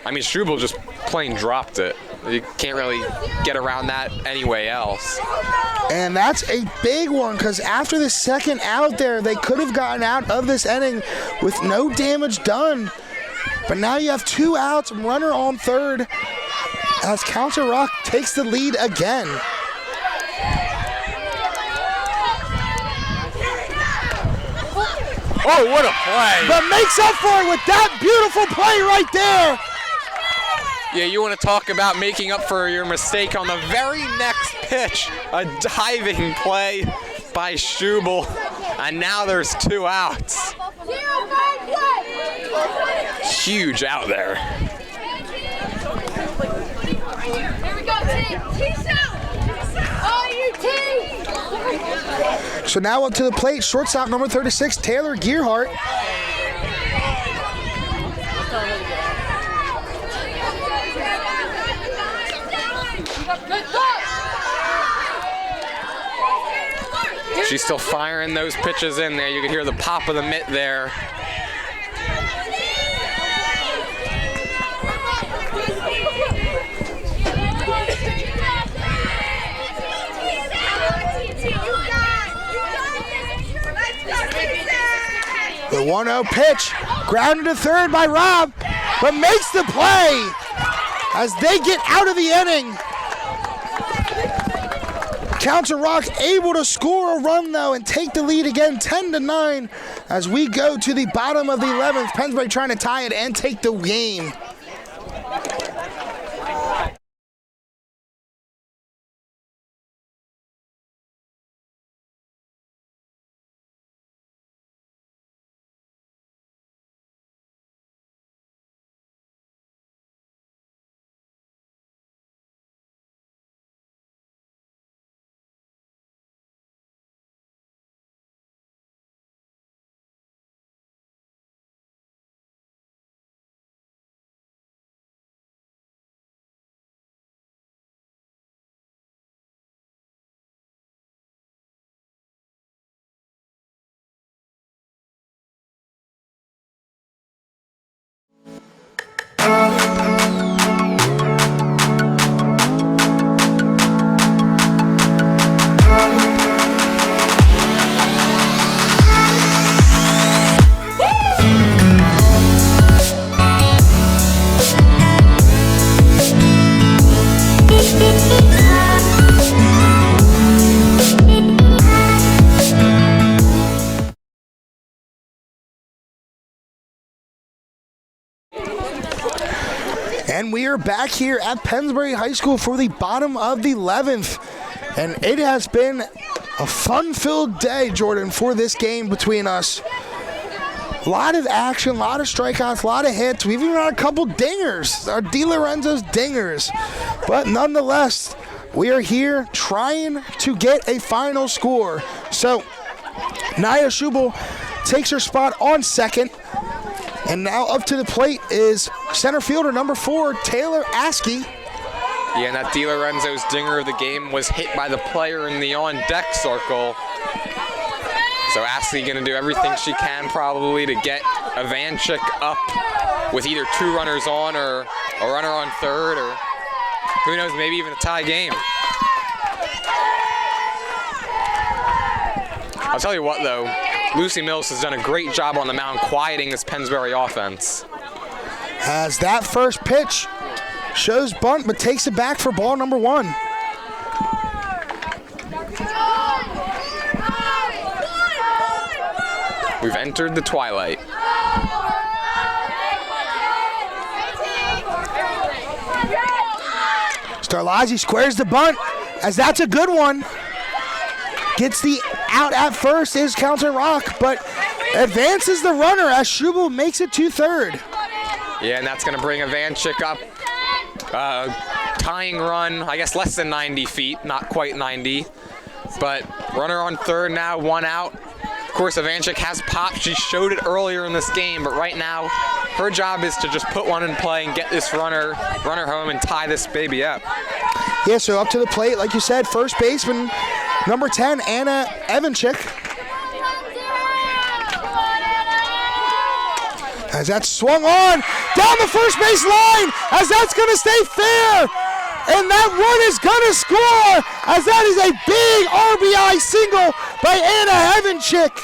I mean, Struble just plain dropped it. You can't really get around that anyway else. And that's a big one because after the second out there, they could have gotten out of this inning with no damage done. But now you have 2 outs, runner on third as Council Rock takes the lead again. Oh, what a play. But makes up for it with that beautiful play right there. Yeah, you want to talk about making up for your mistake on the very next pitch. A diving play by Schubel. And now there's 2 outs. Huge out there. Here we go, T. Oh, you T. So now up to the plate, shortstop number 36, Taylor Gearhart. She's still firing those pitches in there. You can hear the pop of the mitt there. The 1-0 pitch, grounded to third by Rob, but makes the play as they get out of the inning. Council Rock able to score a run, though, and take the lead again, 10-9, as we go to the bottom of the 11th. Pennsbury trying to tie it and take the game. And we are back here at Pennsbury High School for the bottom of the 11th. And it has been a fun-filled day, Jordan, for this game between us. A lot of action, a lot of strikeouts, a lot of hits. We've even had a couple dingers, our Di Lorenzo's dingers. But nonetheless, we are here trying to get a final score. So, Naya Schubel takes her spot on second. And now up to the plate is center fielder number 4, Taylor Askey. Yeah, and that Di Lorenzo's dinger of the game was hit by the player in the on-deck circle. So Askey going to do everything she can probably to get Ivanchik up with either 2 runners on or a runner on third, or who knows, maybe even a tie game. I'll tell you what, though, Lucy Mills has done a great job on the mound quieting this Pennsbury offense. As that first pitch shows bunt, but takes it back for ball number 1. We've entered the twilight. Starlazzi squares the bunt, as that's a good one. Gets the out at first is Council Rock, but advances the runner as Schubel makes it to third. Yeah, and that's going to bring Ivanchik up. Tying run, I guess less than 90 feet, not quite 90. But runner on third now, 1 out. Of course, Ivanchik has pop. She showed it earlier in this game, but right now her job is to just put one in play and get this runner home and tie this baby up. Yeah, so up to the plate, like you said, first baseman, number 10, Anna Ivanchik. As that's swung on down the first base line, as that's going to stay fair. And that one is going to score, as that is a big RBI single by Anna Ivanchik.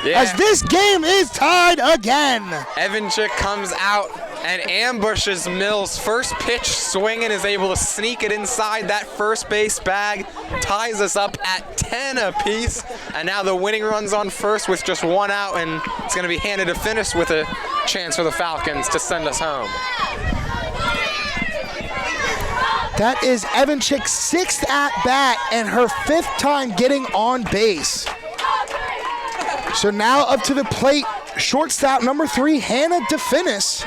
Yeah. As this game is tied again. Ivanchik comes out and ambushes Mills. First pitch swinging, is able to sneak it inside that first base bag. Ties us up at 10 apiece. And now the winning run's on first with just one out, and it's going to be handed to finish with a chance for the Falcons to send us home. That is Evanchik's 6th at-bat and her 5th time getting on base. So now up to the plate, shortstop number 3, Hannah DeFinis.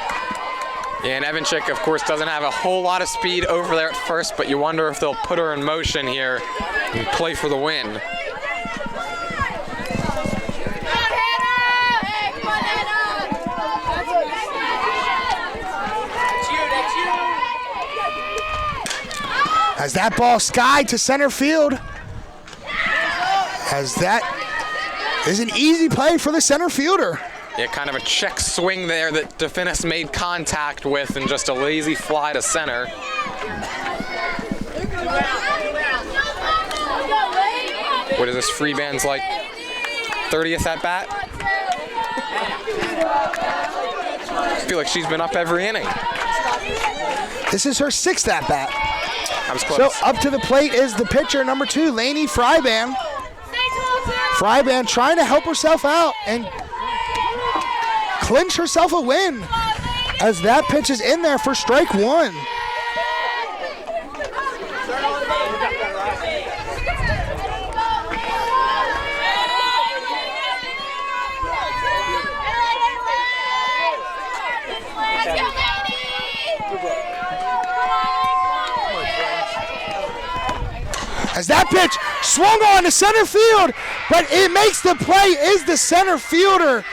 Yeah, and Evanchik, of course, doesn't have a whole lot of speed over there at first, but you wonder if they'll put her in motion here and play for the win. As that ball skied to center field. As that is an easy play for the center fielder. Yeah, kind of a check swing there that DeFinis made contact with, and just a lazy fly to center. What is this, Freeband's like 30th at bat? I feel like she's been up every inning. This is her 6th at bat. I was close. So up to the plate is the pitcher, number 2, Lainey Freiband. Freiband trying to help herself out and clinch herself a win as that pitch is in there for strike 1. As that pitch swung on to center field, but it makes the play, is the center fielder.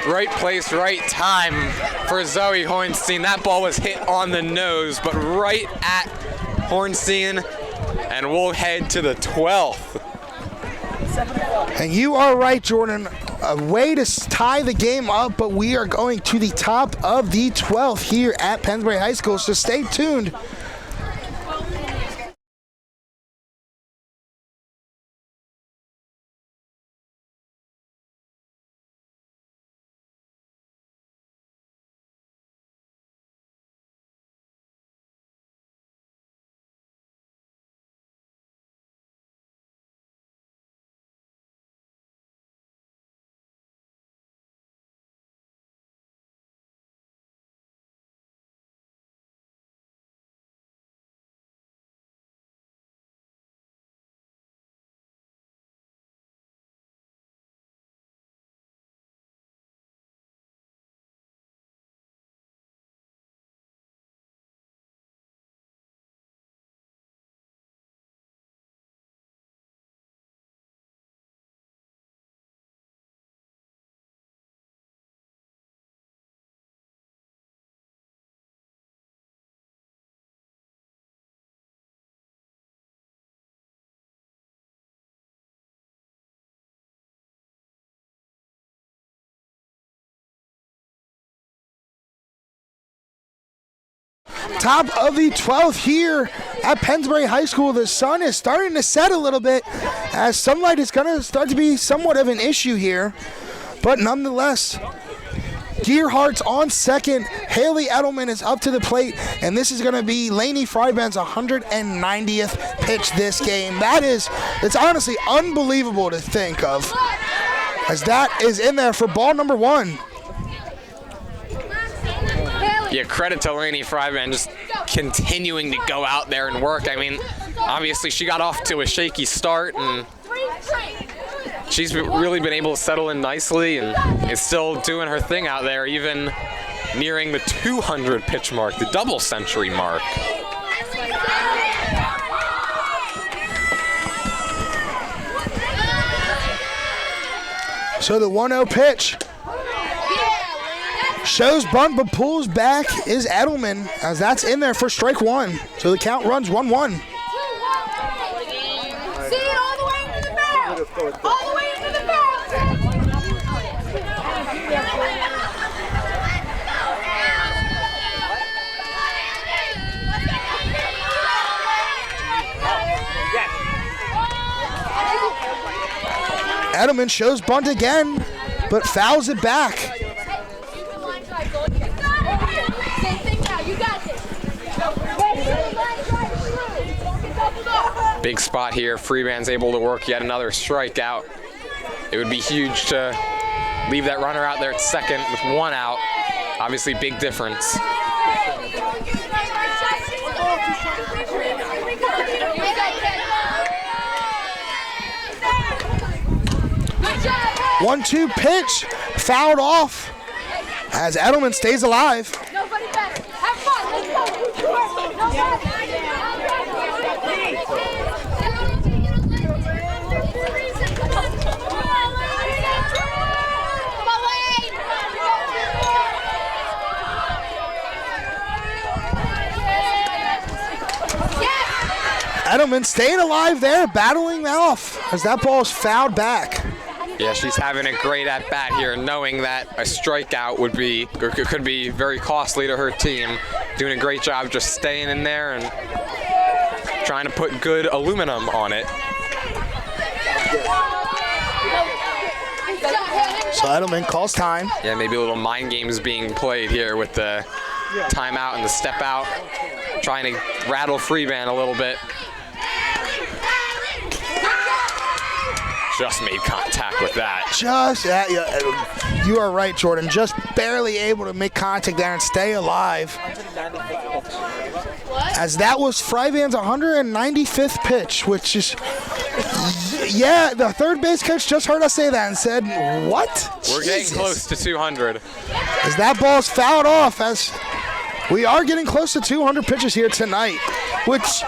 Right place, right time for Zoe Hornstein. That ball was hit on the nose, but right at Hornstein, and we'll head to the 12th. And you are right, Jordan. A way to tie the game up, but we are going to the top of the 12th here at Pennsbury High School, so stay tuned. Top of the 12th here at Pennsbury High School. The sun is starting to set a little bit as sunlight is going to start to be somewhat of an issue here. But nonetheless, Gearhart's on second. Haley Edelman is up to the plate, and this is going to be Lainey Freiband's 190th pitch this game. It's honestly unbelievable to think of, as that is in there for ball number 1. Yeah, credit to Lainey Freiband just continuing to go out there and work. I mean, obviously she got off to a shaky start, and she's really been able to settle in nicely and is still doing her thing out there, even nearing the 200 pitch mark, the double century mark. So the 1-0 pitch shows bunt but pulls back is Edelman, as that's in there for strike 1. So the count runs 1-1. See it all the way into the barrel. All the way into the barrel. Edelman shows bunt again, but fouls it back. Same thing now. You got this. Big spot here. Freeman's able to work yet another strikeout. It would be huge to leave that runner out there at second with 1 out. Obviously, big difference. 1-2 pitch, fouled off as Edelman stays alive. Nobody better. Have fun. Let's go. Edelman staying alive there, battling off as that ball is fouled back. Yeah, she's having a great at-bat here, knowing that a strikeout would be, or could be very costly to her team. Doing a great job just staying in there and trying to put good aluminum on it. So Edelman calls time. Yeah, maybe a little mind games being played here with the timeout and the step out. Trying to rattle Freeman a little bit. Just made contact with that. Just, you are right, Jordan. Just barely able to make contact there and stay alive. As that was Fryvan's 195th pitch, which is, yeah, the third base coach just heard us say that and said, what? We're getting close to 200. As that ball's fouled off, as we are getting close to 200 pitches here tonight, which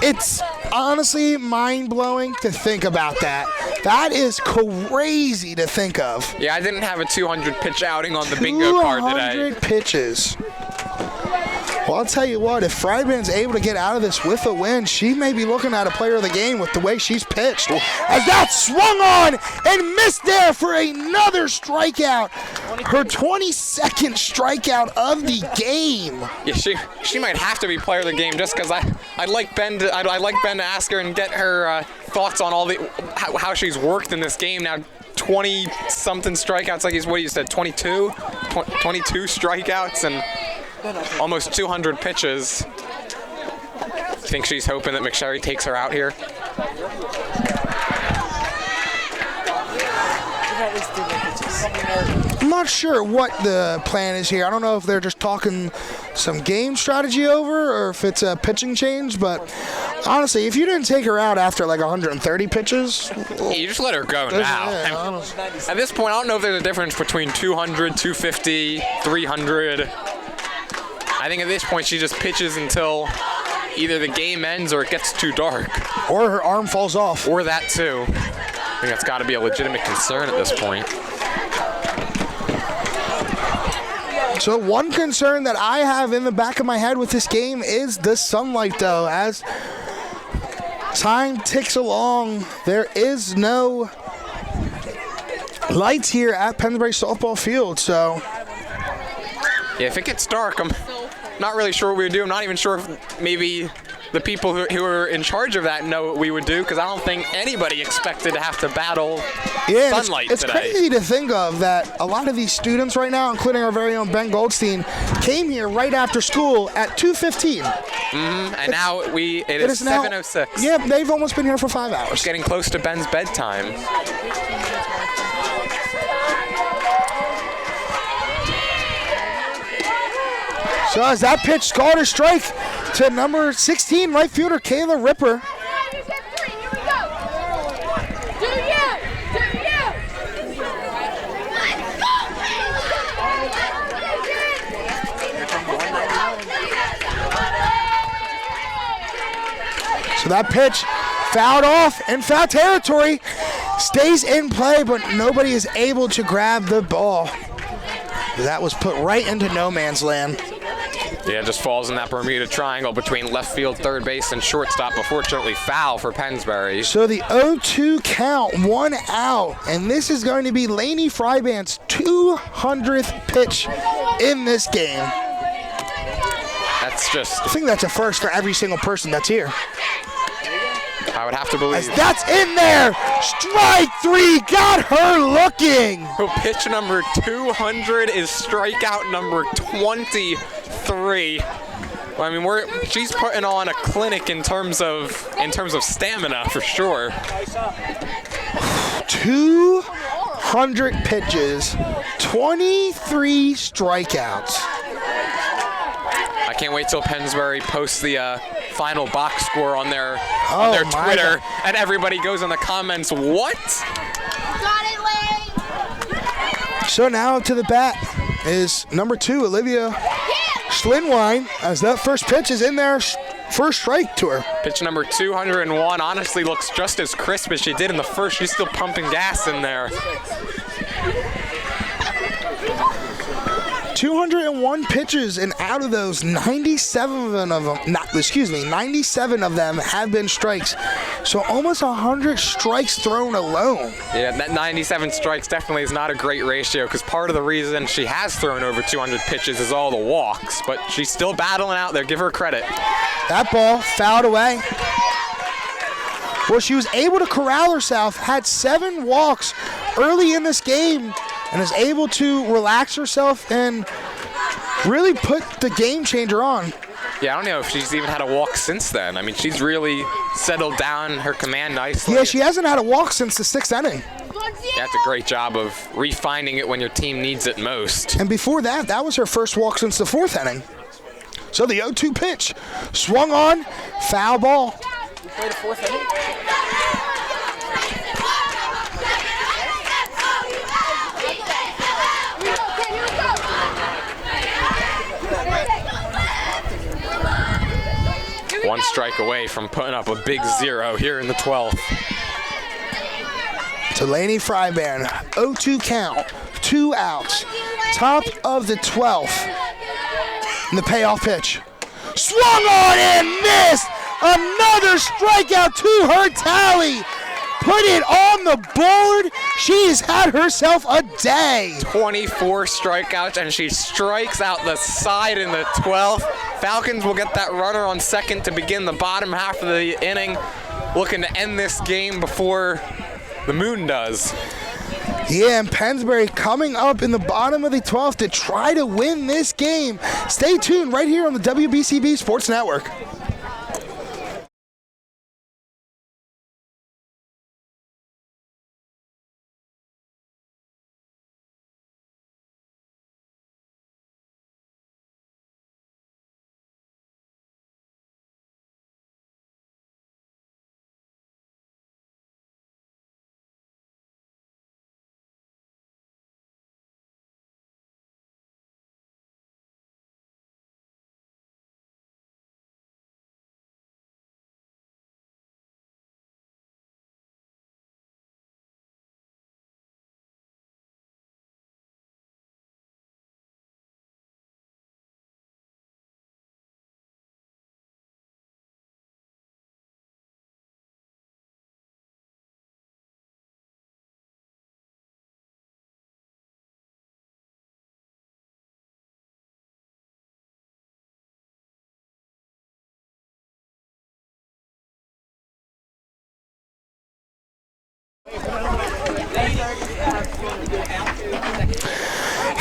it's honestly mind-blowing to think about that. That is crazy to think of. Yeah, I didn't have a 200 pitch outing on the bingo card today. 200 pitches. Well, I'll tell you what, if Fryman's able to get out of this with a win, she may be looking at a player of the game with the way she's pitched. As that swung on and missed there for another strikeout. Her 22nd strikeout of the game. Yeah, she might have to be player of the game just because I'd like Ben to ask her and get her thoughts on all the how she's worked in this game now. 20-something strikeouts, like what you said, 22 strikeouts and almost 200 pitches. Think she's hoping that McSherry takes her out here? I'm not sure what the plan is here. I don't know if they're just talking some game strategy over or if it's a pitching change, but honestly, if you didn't take her out after like 130 pitches, you just let her go now. Yeah, at this point, I don't know if there's a difference between 200, 250, 300. I think at this point she just pitches until either the game ends or it gets too dark. Or her arm falls off. Or that too. I think that's got to be a legitimate concern at this point. So one concern that I have in the back of my head with this game is the sunlight, though. As time ticks along, there is no lights here at Pennsbury softball field, so. Yeah, if it gets dark, I'm not really sure what we would do. I'm not even sure if maybe the people who are in charge of that know what we would do, because I don't think anybody expected to have to battle sunlight it's today. Crazy to think of that a lot of these students right now, including our very own Ben Goldstein, came here right after school at 2:15. And now it is 7:06. Yeah, they've almost been here for 5 hours. Getting close to Ben's bedtime. So as that pitch scored a strike to number 16 right fielder Kayla Ripper. So that pitch fouled off in foul territory, stays in play, but nobody is able to grab the ball. That was put right into no man's land. Yeah, it just falls in that Bermuda Triangle between left field, third base, and shortstop. Unfortunately, foul for Pennsbury. So the 0-2 count, 1 out, and this is going to be Lainey Fryban's 200th pitch in this game. That's just... I think that's a first for every single person that's here. I would have to believe. As that's in there! Strike 3, got her looking! So pitch number 200 is strikeout number 23. Well, I mean, she's putting on a clinic in terms of stamina for sure. 200 pitches, 23 strikeouts. I can't wait till Pennsbury posts the final box score on their God. Twitter, and everybody goes in the comments, what? Got it, Lane. So now up to the bat is number 2, Olivia Schlinwine, as that first pitch is in there, first strike to her. Pitch number 201 honestly looks just as crisp as she did in the first. She's still pumping gas in there. 201 pitches, and out of those, 97 of them have been strikes. So almost 100 strikes thrown alone. Yeah, that 97 strikes definitely is not a great ratio, because part of the reason she has thrown over 200 pitches is all the walks, but she's still battling out there. Give her credit. That ball fouled away. Well, she was able to corral herself, had 7 walks early in this game, and is able to relax herself and really put the game changer on. Yeah, I don't know if she's even had a walk since then. I mean, she's really settled down her command nicely. Yeah, she hasn't had a walk since the 6th inning. That's a great job of refining it when your team needs it most. And before that, that was her first walk since the 4th inning. So the 0-2 pitch, swung on, foul ball. You played a 4th inning? One strike away from putting up a big 0 here in the 12th. Delaney Fryban, 0-2 count, 2 outs, top of the 12th. And the payoff pitch. Swung on and missed! Another strikeout to her tally! Put it on the board. She's had herself a day. 24 strikeouts, and she strikes out the side in the 12th. Falcons will get that runner on second to begin the bottom half of the inning, looking to end this game before the moon does. Yeah, and Pennsbury coming up in the bottom of the 12th to try to win this game. Stay tuned right here on the WBCB Sports Network.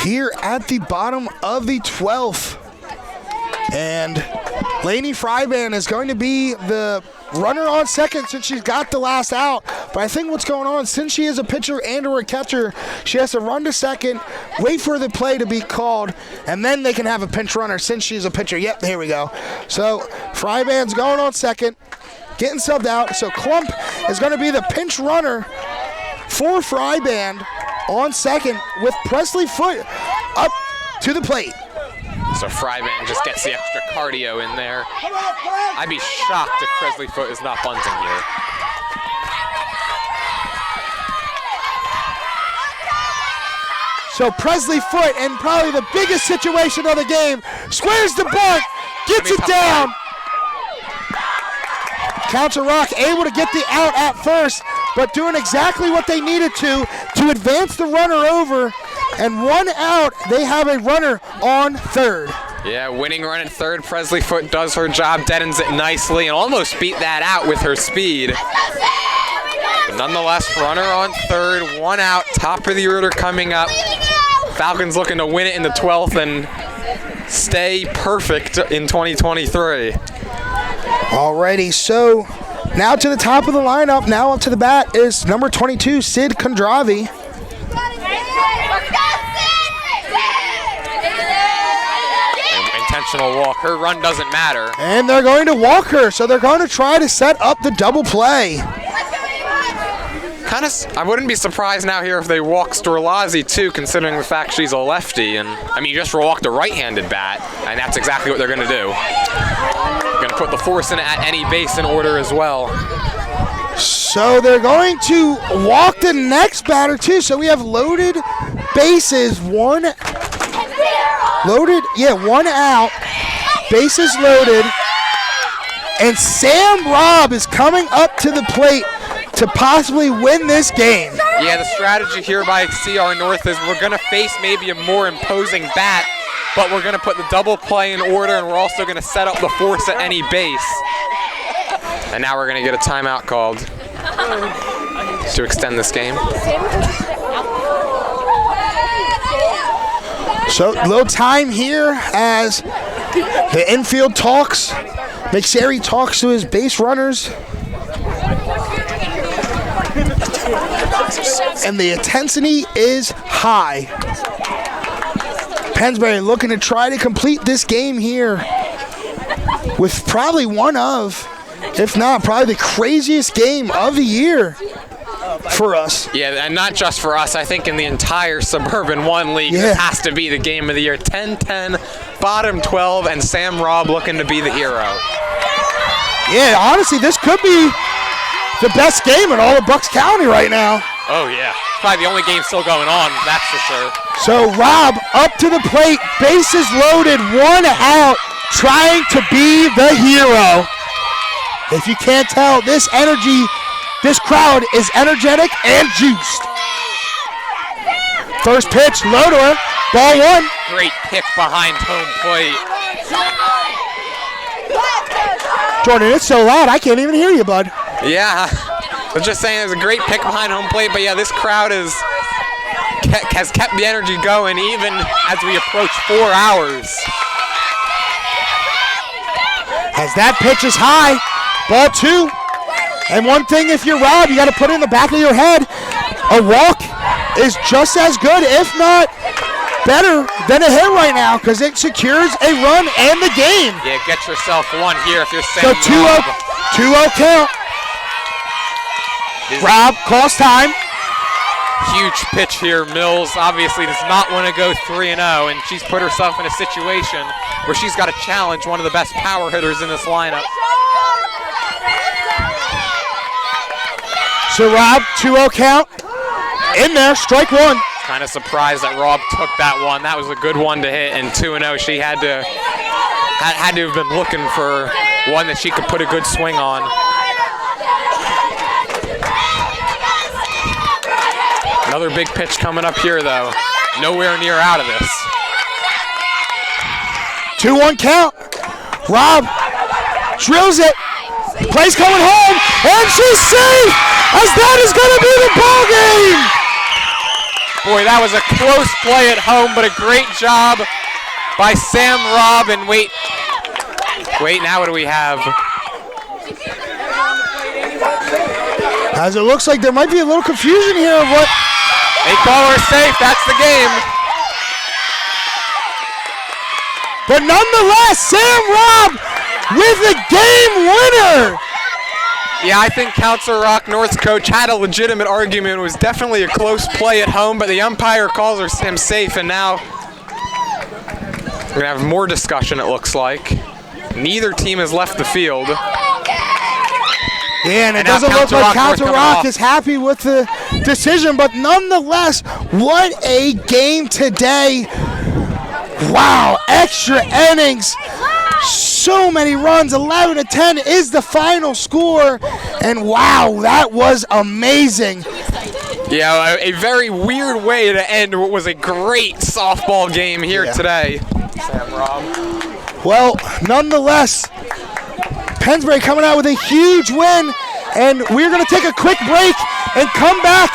Here at the bottom of the 12th. And Lainey Fryban is going to be the runner on second since she's got the last out. But I think what's going on, since she is a pitcher and or a catcher, she has to run to second, wait for the play to be called, and then they can have a pinch runner since she's a pitcher. Yep, here we go. So Fryban's going on second, getting subbed out. So Klump is going to be the pinch runner for Fryban on second with Presley Foote up to the plate. So Fryban just gets the extra cardio in there. I'd be shocked if Presley Foote is not bunting here. So Presley Foote, in probably the biggest situation of the game, squares the bunt, gets it down. Council Rock able to get the out at first, but doing exactly what they needed to advance the runner over. And 1 out, they have a runner on third. Yeah, winning run at third. Presley Foote does her job, deadens it nicely, and almost beat that out with her speed. But nonetheless, runner on third, 1 out, top of the order coming up. Falcons looking to win it in the 12th and stay perfect in 2023. Alrighty, so now to the top of the lineup, now up to the bat is number 22, Sid Kondravi. Intentional walk. Her run doesn't matter. And they're going to walk her, so they're going to try to set up the double play. I wouldn't be surprised now here if they walk Storlazzi too, considering the fact she's a lefty. And I mean, you just walked a right-handed bat, and that's exactly what they're going to do. Going to put the force in at any base in order as well. So they're going to walk the next batter too. So we have loaded bases, one out, bases loaded, and Sam Robb is coming up to the plate to possibly win this game. Yeah, the strategy here by CR North is we're going to face maybe a more imposing bat, but we're going to put the double play in order, and we're also going to set up the force at any base. And now we're going to get a timeout called to extend this game. So little time here as the infield talks. McSherry talks to his base runners. And the intensity is high. Pennsbury looking to try to complete this game here with probably one of, if not probably the craziest game of the year for us. Yeah, and not just for us. I think in the entire Suburban 1 League, This has to be the game of the year. 10-10, bottom 12, and Sam Robb looking to be the hero. Yeah, honestly, this could be the best game in all of Bucks County right now. Oh, yeah. Probably the only game still going on, that's for sure. So Robb up to the plate, bases loaded, one out, trying to be the hero. If you can't tell, this crowd is energetic and juiced. First pitch, low to her, ball one. Great pick behind home plate. Jordan, it's so loud, I can't even hear you, bud. Yeah, I was just saying it was a great pick behind home plate, but yeah, this crowd has kept the energy going even as we approach 4 hours. As that pitch is high, ball two. And one thing, if you're Robb, you got to put it in the back of your head. A walk is just as good, if not better, than a hit right now because it secures a run and the game. Yeah, get yourself one here if you're Sam So 2-0 count. Robb calls time. Huge pitch here. Mills obviously does not want to go 3-0, and she's put herself in a situation where she's got to challenge one of the best power hitters in this lineup. So Robb, 2-0 count. In there, strike one. Kind of surprised that Robb took that one. That was a good one to hit, and 2-0. She had to have been looking for one that she could put a good swing on. Another big pitch coming up here, though. Nowhere near out of this. 2-1 count. Robb drills it. Play's coming home, and she's safe, as that is going to be the ball game. Boy, that was a close play at home, but a great job by Sam Robb. And wait, now what do we have? As it looks like there might be a little confusion here of what. They call her safe, that's the game. But nonetheless, Sam Robb with the game winner. Yeah, I think Council Rock North's coach had a legitimate argument. It was definitely a close play at home, but the umpire calls him safe, and now we're going to have more discussion, it looks like. Neither team has left the field. Yeah, and it doesn't look like Council Rock is happy with the decision, but nonetheless, what a game today. Wow, extra innings. So many runs, 11-10 is the final score, and wow, that was amazing. Yeah, a very weird way to end what was a great softball game here today. Sam Robb. Well, nonetheless, Pennsbury coming out with a huge win, and we're going to take a quick break and come back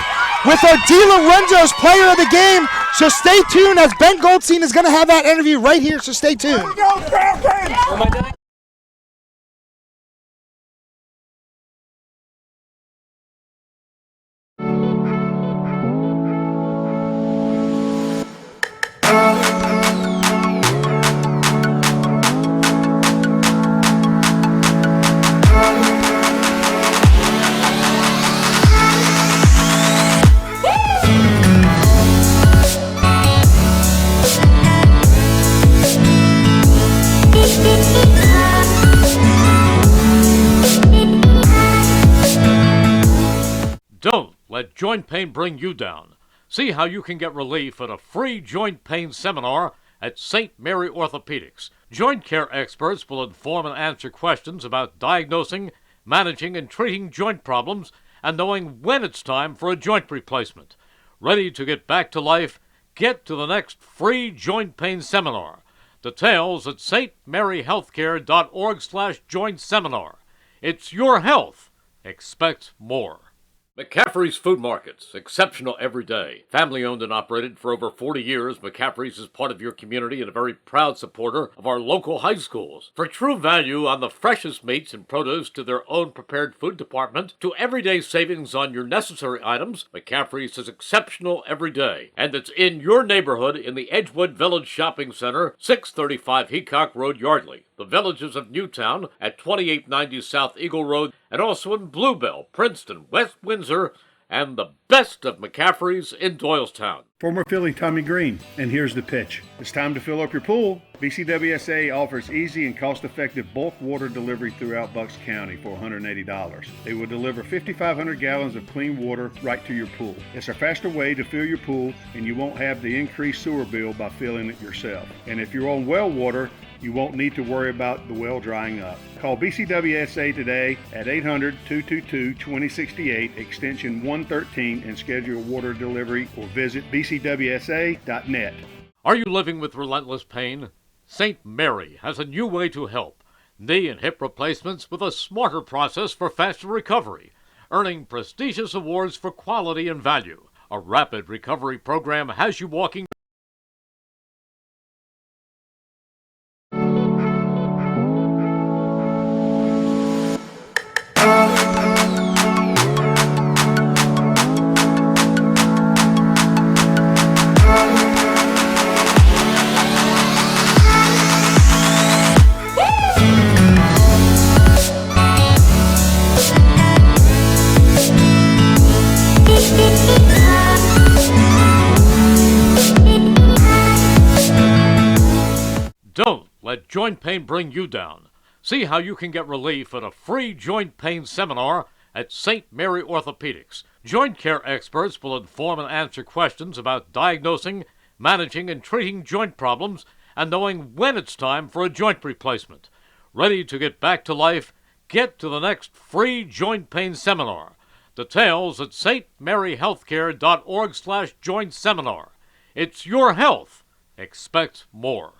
with our De Lorenzo's Player of the Game So stay tuned, as Ben Goldstein is going to have that interview right here, so stay tuned. Go Falcons! Don't let joint pain bring you down. See how you can get relief at a free joint pain seminar at St. Mary Orthopedics. Joint care experts will inform and answer questions about diagnosing, managing, and treating joint problems and knowing when it's time for a joint replacement. Ready to get back to life? Get to the next free joint pain seminar. Details at stmaryhealthcare.org/joint seminar. It's your health. Expect more. McCaffrey's Food Markets, exceptional every day. Family owned and operated for over 40 years, McCaffrey's is part of your community and a very proud supporter of our local high schools. For true value on the freshest meats and produce to their own prepared food department, to everyday savings on your necessary items, McCaffrey's is exceptional every day. And it's in your neighborhood in the Edgewood Village Shopping Center, 635 Heacock Road, Yardley. The Villages of Newtown at 2890 South Eagle Road, and also in Bluebell, Princeton, West Windsor, and the best of McCaffrey's in Doylestown. Former Philly Tommy Green, and here's the pitch. It's time to fill up your pool. BCWSA offers easy and cost-effective bulk water delivery throughout Bucks County for $180. They will deliver 5,500 gallons of clean water right to your pool. It's a faster way to fill your pool, and you won't have the increased sewer bill by filling it yourself. And if you're on well water, you won't need to worry about the well drying up. Call BCWSA today at 800-222-2068, extension 113, and schedule water delivery, or visit bcwsa.net. Are you living with relentless pain? St. Mary has a new way to help. Knee and hip replacements with a smarter process for faster recovery, earning prestigious awards for quality and value. A rapid recovery program has you walking. Don't let joint pain bring you down. See how you can get relief at a free joint pain seminar at St. Mary Orthopedics. Joint care experts will inform and answer questions about diagnosing, managing, and treating joint problems and knowing when it's time for a joint replacement. Ready to get back to life? Get to the next free joint pain seminar. Details at stmaryhealthcare.org/joint seminar. It's your health. Expect more.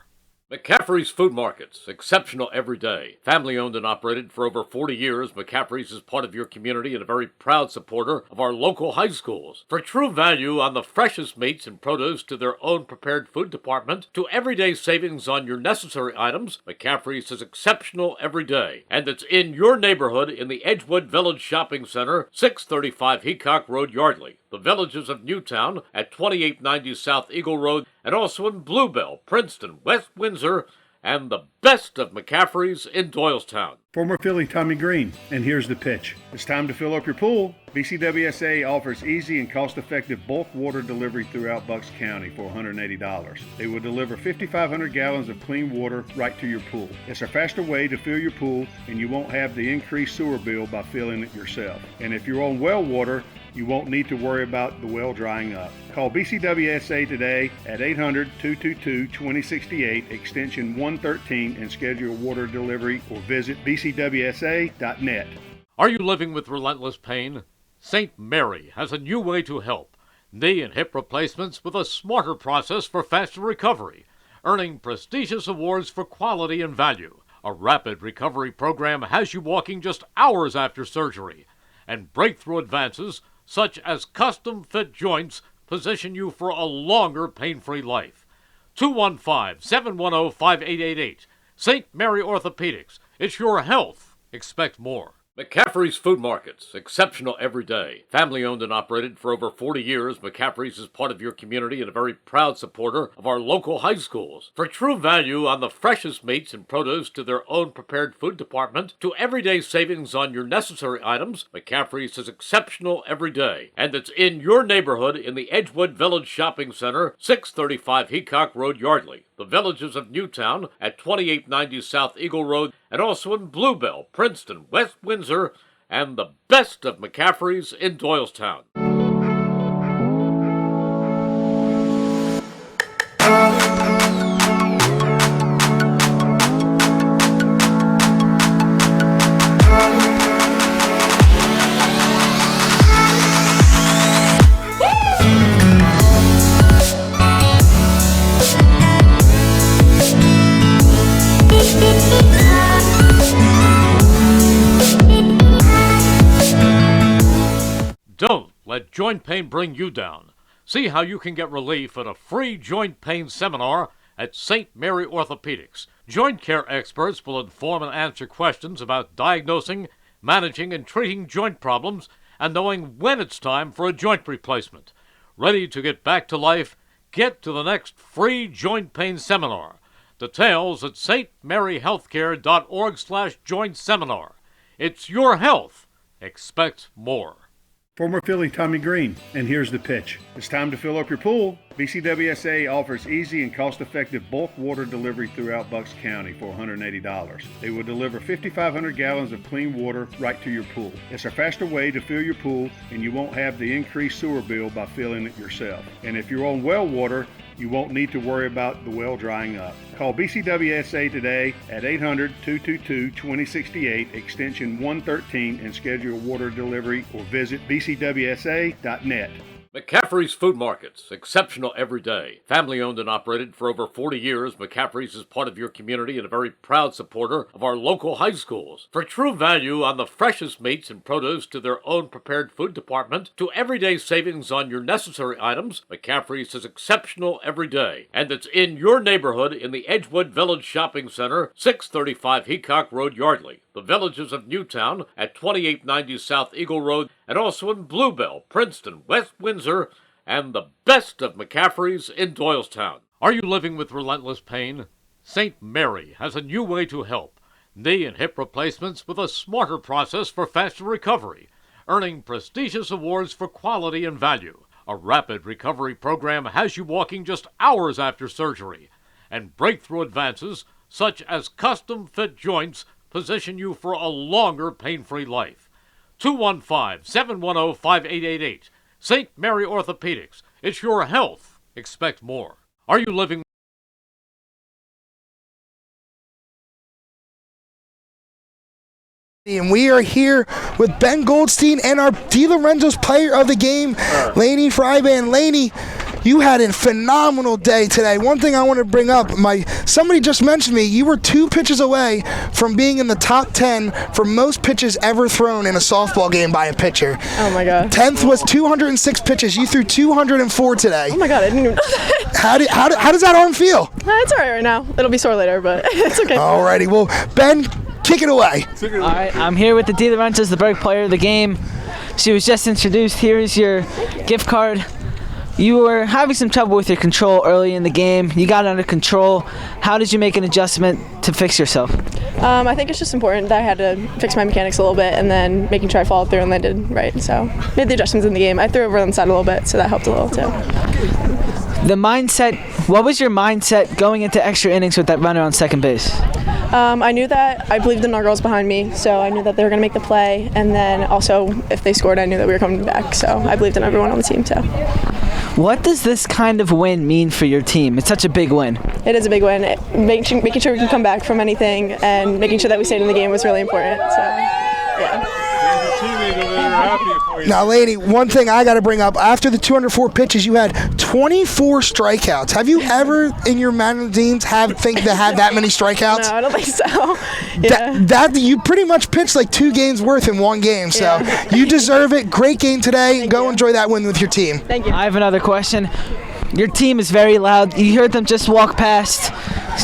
McCaffrey's Food Markets, exceptional every day. Family owned and operated for over 40 years, McCaffrey's is part of your community and a very proud supporter of our local high schools. For true value on the freshest meats and produce to their own prepared food department, to everyday savings on your necessary items, McCaffrey's is exceptional every day. And it's in your neighborhood in the Edgewood Village Shopping Center, 635 Heacock Road, Yardley. The Villages of Newtown at 2890 South Eagle Road, and also in Bluebell, Princeton, West Windsor, and the best of McCaffrey's in Doylestown. Former Philly Tommy Green, and here's the pitch. It's time to fill up your pool. BCWSA offers easy and cost-effective bulk water delivery throughout Bucks County for $180. They will deliver 5,500 gallons of clean water right to your pool. It's a faster way to fill your pool, and you won't have the increased sewer bill by filling it yourself. And if you're on well water, you won't need to worry about the well drying up. Call BCWSA today at 800-222-2068, extension 113, and schedule water delivery, or visit bcwsa.net. Are you living with relentless pain? St. Mary has a new way to help. Knee and hip replacements with a smarter process for faster recovery, earning prestigious awards for quality and value. A rapid recovery program has you walking just hours after surgery, and breakthrough advances such as custom-fit joints position you for a longer pain-free life. 215-710-5888. St. Mary Orthopedics. It's your health. Expect more. McCaffrey's Food Markets, exceptional every day. Family owned and operated for over 40 years, McCaffrey's is part of your community and a very proud supporter of our local high schools. For true value on the freshest meats and produce to their own prepared food department, to everyday savings on your necessary items, McCaffrey's is exceptional every day. And it's in your neighborhood in the Edgewood Village Shopping Center, 635 Heacock Road, Yardley. The Villages of Newtown at 2890 South Eagle Road, and also in Bluebell, Princeton, West Windsor, and the best of McCaffrey's in Doylestown. Don't let joint pain bring you down. See how you can get relief at a free joint pain seminar at St. Mary Orthopedics. Joint care experts will inform and answer questions about diagnosing, managing, and treating joint problems and knowing when it's time for a joint replacement. Ready to get back to life? Get to the next free joint pain seminar. Details at stmaryhealthcare.org/joint seminar. It's your health. Expect more. Former Philly Tommy Green, and here's the pitch. It's time to fill up your pool. BCWSA offers easy and cost-effective bulk water delivery throughout Bucks County for $180. They will deliver 5,500 gallons of clean water right to your pool. It's a faster way to fill your pool, and you won't have the increased sewer bill by filling it yourself. And if you're on well water, you won't need to worry about the well drying up. Call BCWSA today at 800-222-2068, extension 113, and schedule water delivery, or visit bcwsa.net. McCaffrey's Food Markets, exceptional every day. Family owned and operated for over 40 years, McCaffrey's is part of your community and a very proud supporter of our local high schools. For true value on the freshest meats and produce to their own prepared food department, to everyday savings on your necessary items, McCaffrey's is exceptional every day. And it's in your neighborhood in the Edgewood Village Shopping Center, 635 Heacock Road, Yardley. The Villages of Newtown at 2890 South Eagle Road, and also in Bluebell, Princeton, West Windsor, and the best of McCaffrey's in Doylestown. Are you living with relentless pain? St. Mary has a new way to help. Knee and hip replacements with a smarter process for faster recovery, earning prestigious awards for quality and value. A rapid recovery program has you walking just hours after surgery, and breakthrough advances such as custom-fit joints position you for a longer pain-free life. 215-710-5888. St. Mary Orthopedics. It's your health. Expect more. Are you living? And we are here with Ben Goldstein and our DeLorenzo's player of the game, Laney Fryban. Laney, you had a phenomenal day today. One thing I want to bring up, somebody just mentioned me, you were 2 pitches away from being in the top 10 for most pitches ever thrown in a softball game by a pitcher. Oh my God. 10th was 206 pitches. You threw 204 today. Oh my God, I didn't even know that. How does that arm feel? It's all right now. It'll be sore later, but it's okay. Alrighty, well, Ben, kick it away. All right, I'm here with the DeLorenzo's, the Berg player of the game. She was just introduced. Here is your gift card. You were having some trouble with your control early in the game. You got it under control. How did you make an adjustment to fix yourself? I think it's just important that I had to fix my mechanics a little bit and then making sure I followed through and landed right. So made the adjustments in the game. I threw over on the side a little bit, so that helped a little too. The mindset, what was your mindset going into extra innings with that runner on second base? I knew that I believed in our girls behind me, so I knew that they were going to make the play. And then also, if they scored, I knew that we were coming back. So I believed in everyone on the team, too. What does this kind of win mean for your team? It's such a big win. It is a big win. Making sure we can come back from anything and making sure that we stayed in the game was really important. So, yeah. teammates over there are happy for you. Now, Laney, one thing I got to bring up. After the 204 pitches, you had 24 strikeouts. Have you ever in your magazines had that many strikeouts? No, I don't think so. Yeah. That you pretty much pitched like 2 games worth in one game. So you deserve it. Great game today. Go enjoy that win with your team. Thank you. I have another question. Your team is very loud. You heard them just walk past,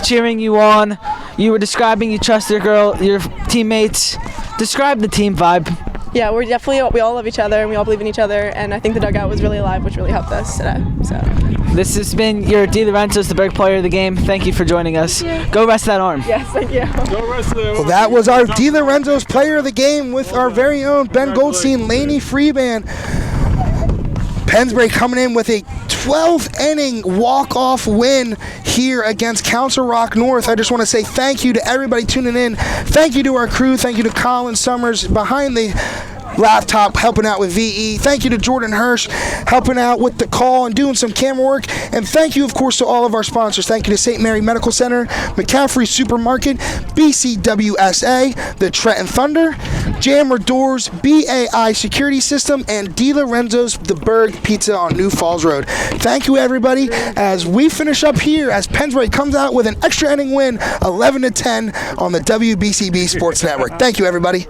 cheering you on. You were describing you trust your teammates. Describe the team vibe. Yeah, we all love each other and we all believe in each other, and I think the dugout was really alive, which really helped us today. So This has been your D. Lorenzo's, the Berg player of the game. Thank you for joining us. Go rest that arm. yes, thank you. Go rest there. Well, that was our D. Lorenzo's player of the game with our very own Ben Goldstein, Laney Freeman. Pennsbury coming in with a 12th inning walk-off win here against Council Rock North. I just want to say thank you to everybody tuning in. Thank you to our crew. Thank you to Colin Summers behind the laptop helping out with VE. Thank you to Jordan Hirsch helping out with the call and doing some camera work. And thank you, of course, to all of our sponsors. Thank you to St. Mary Medical Center, McCaffrey Supermarket, BCWSA, the Trenton Thunder, Jammer Doors, BAI Security System, and D. Lorenzo's The Berg Pizza on New Falls Road. Thank you, everybody, as we finish up here as Pennsbury comes out with an extra inning win, 11-10 on the WBCB Sports Network. Thank you, everybody.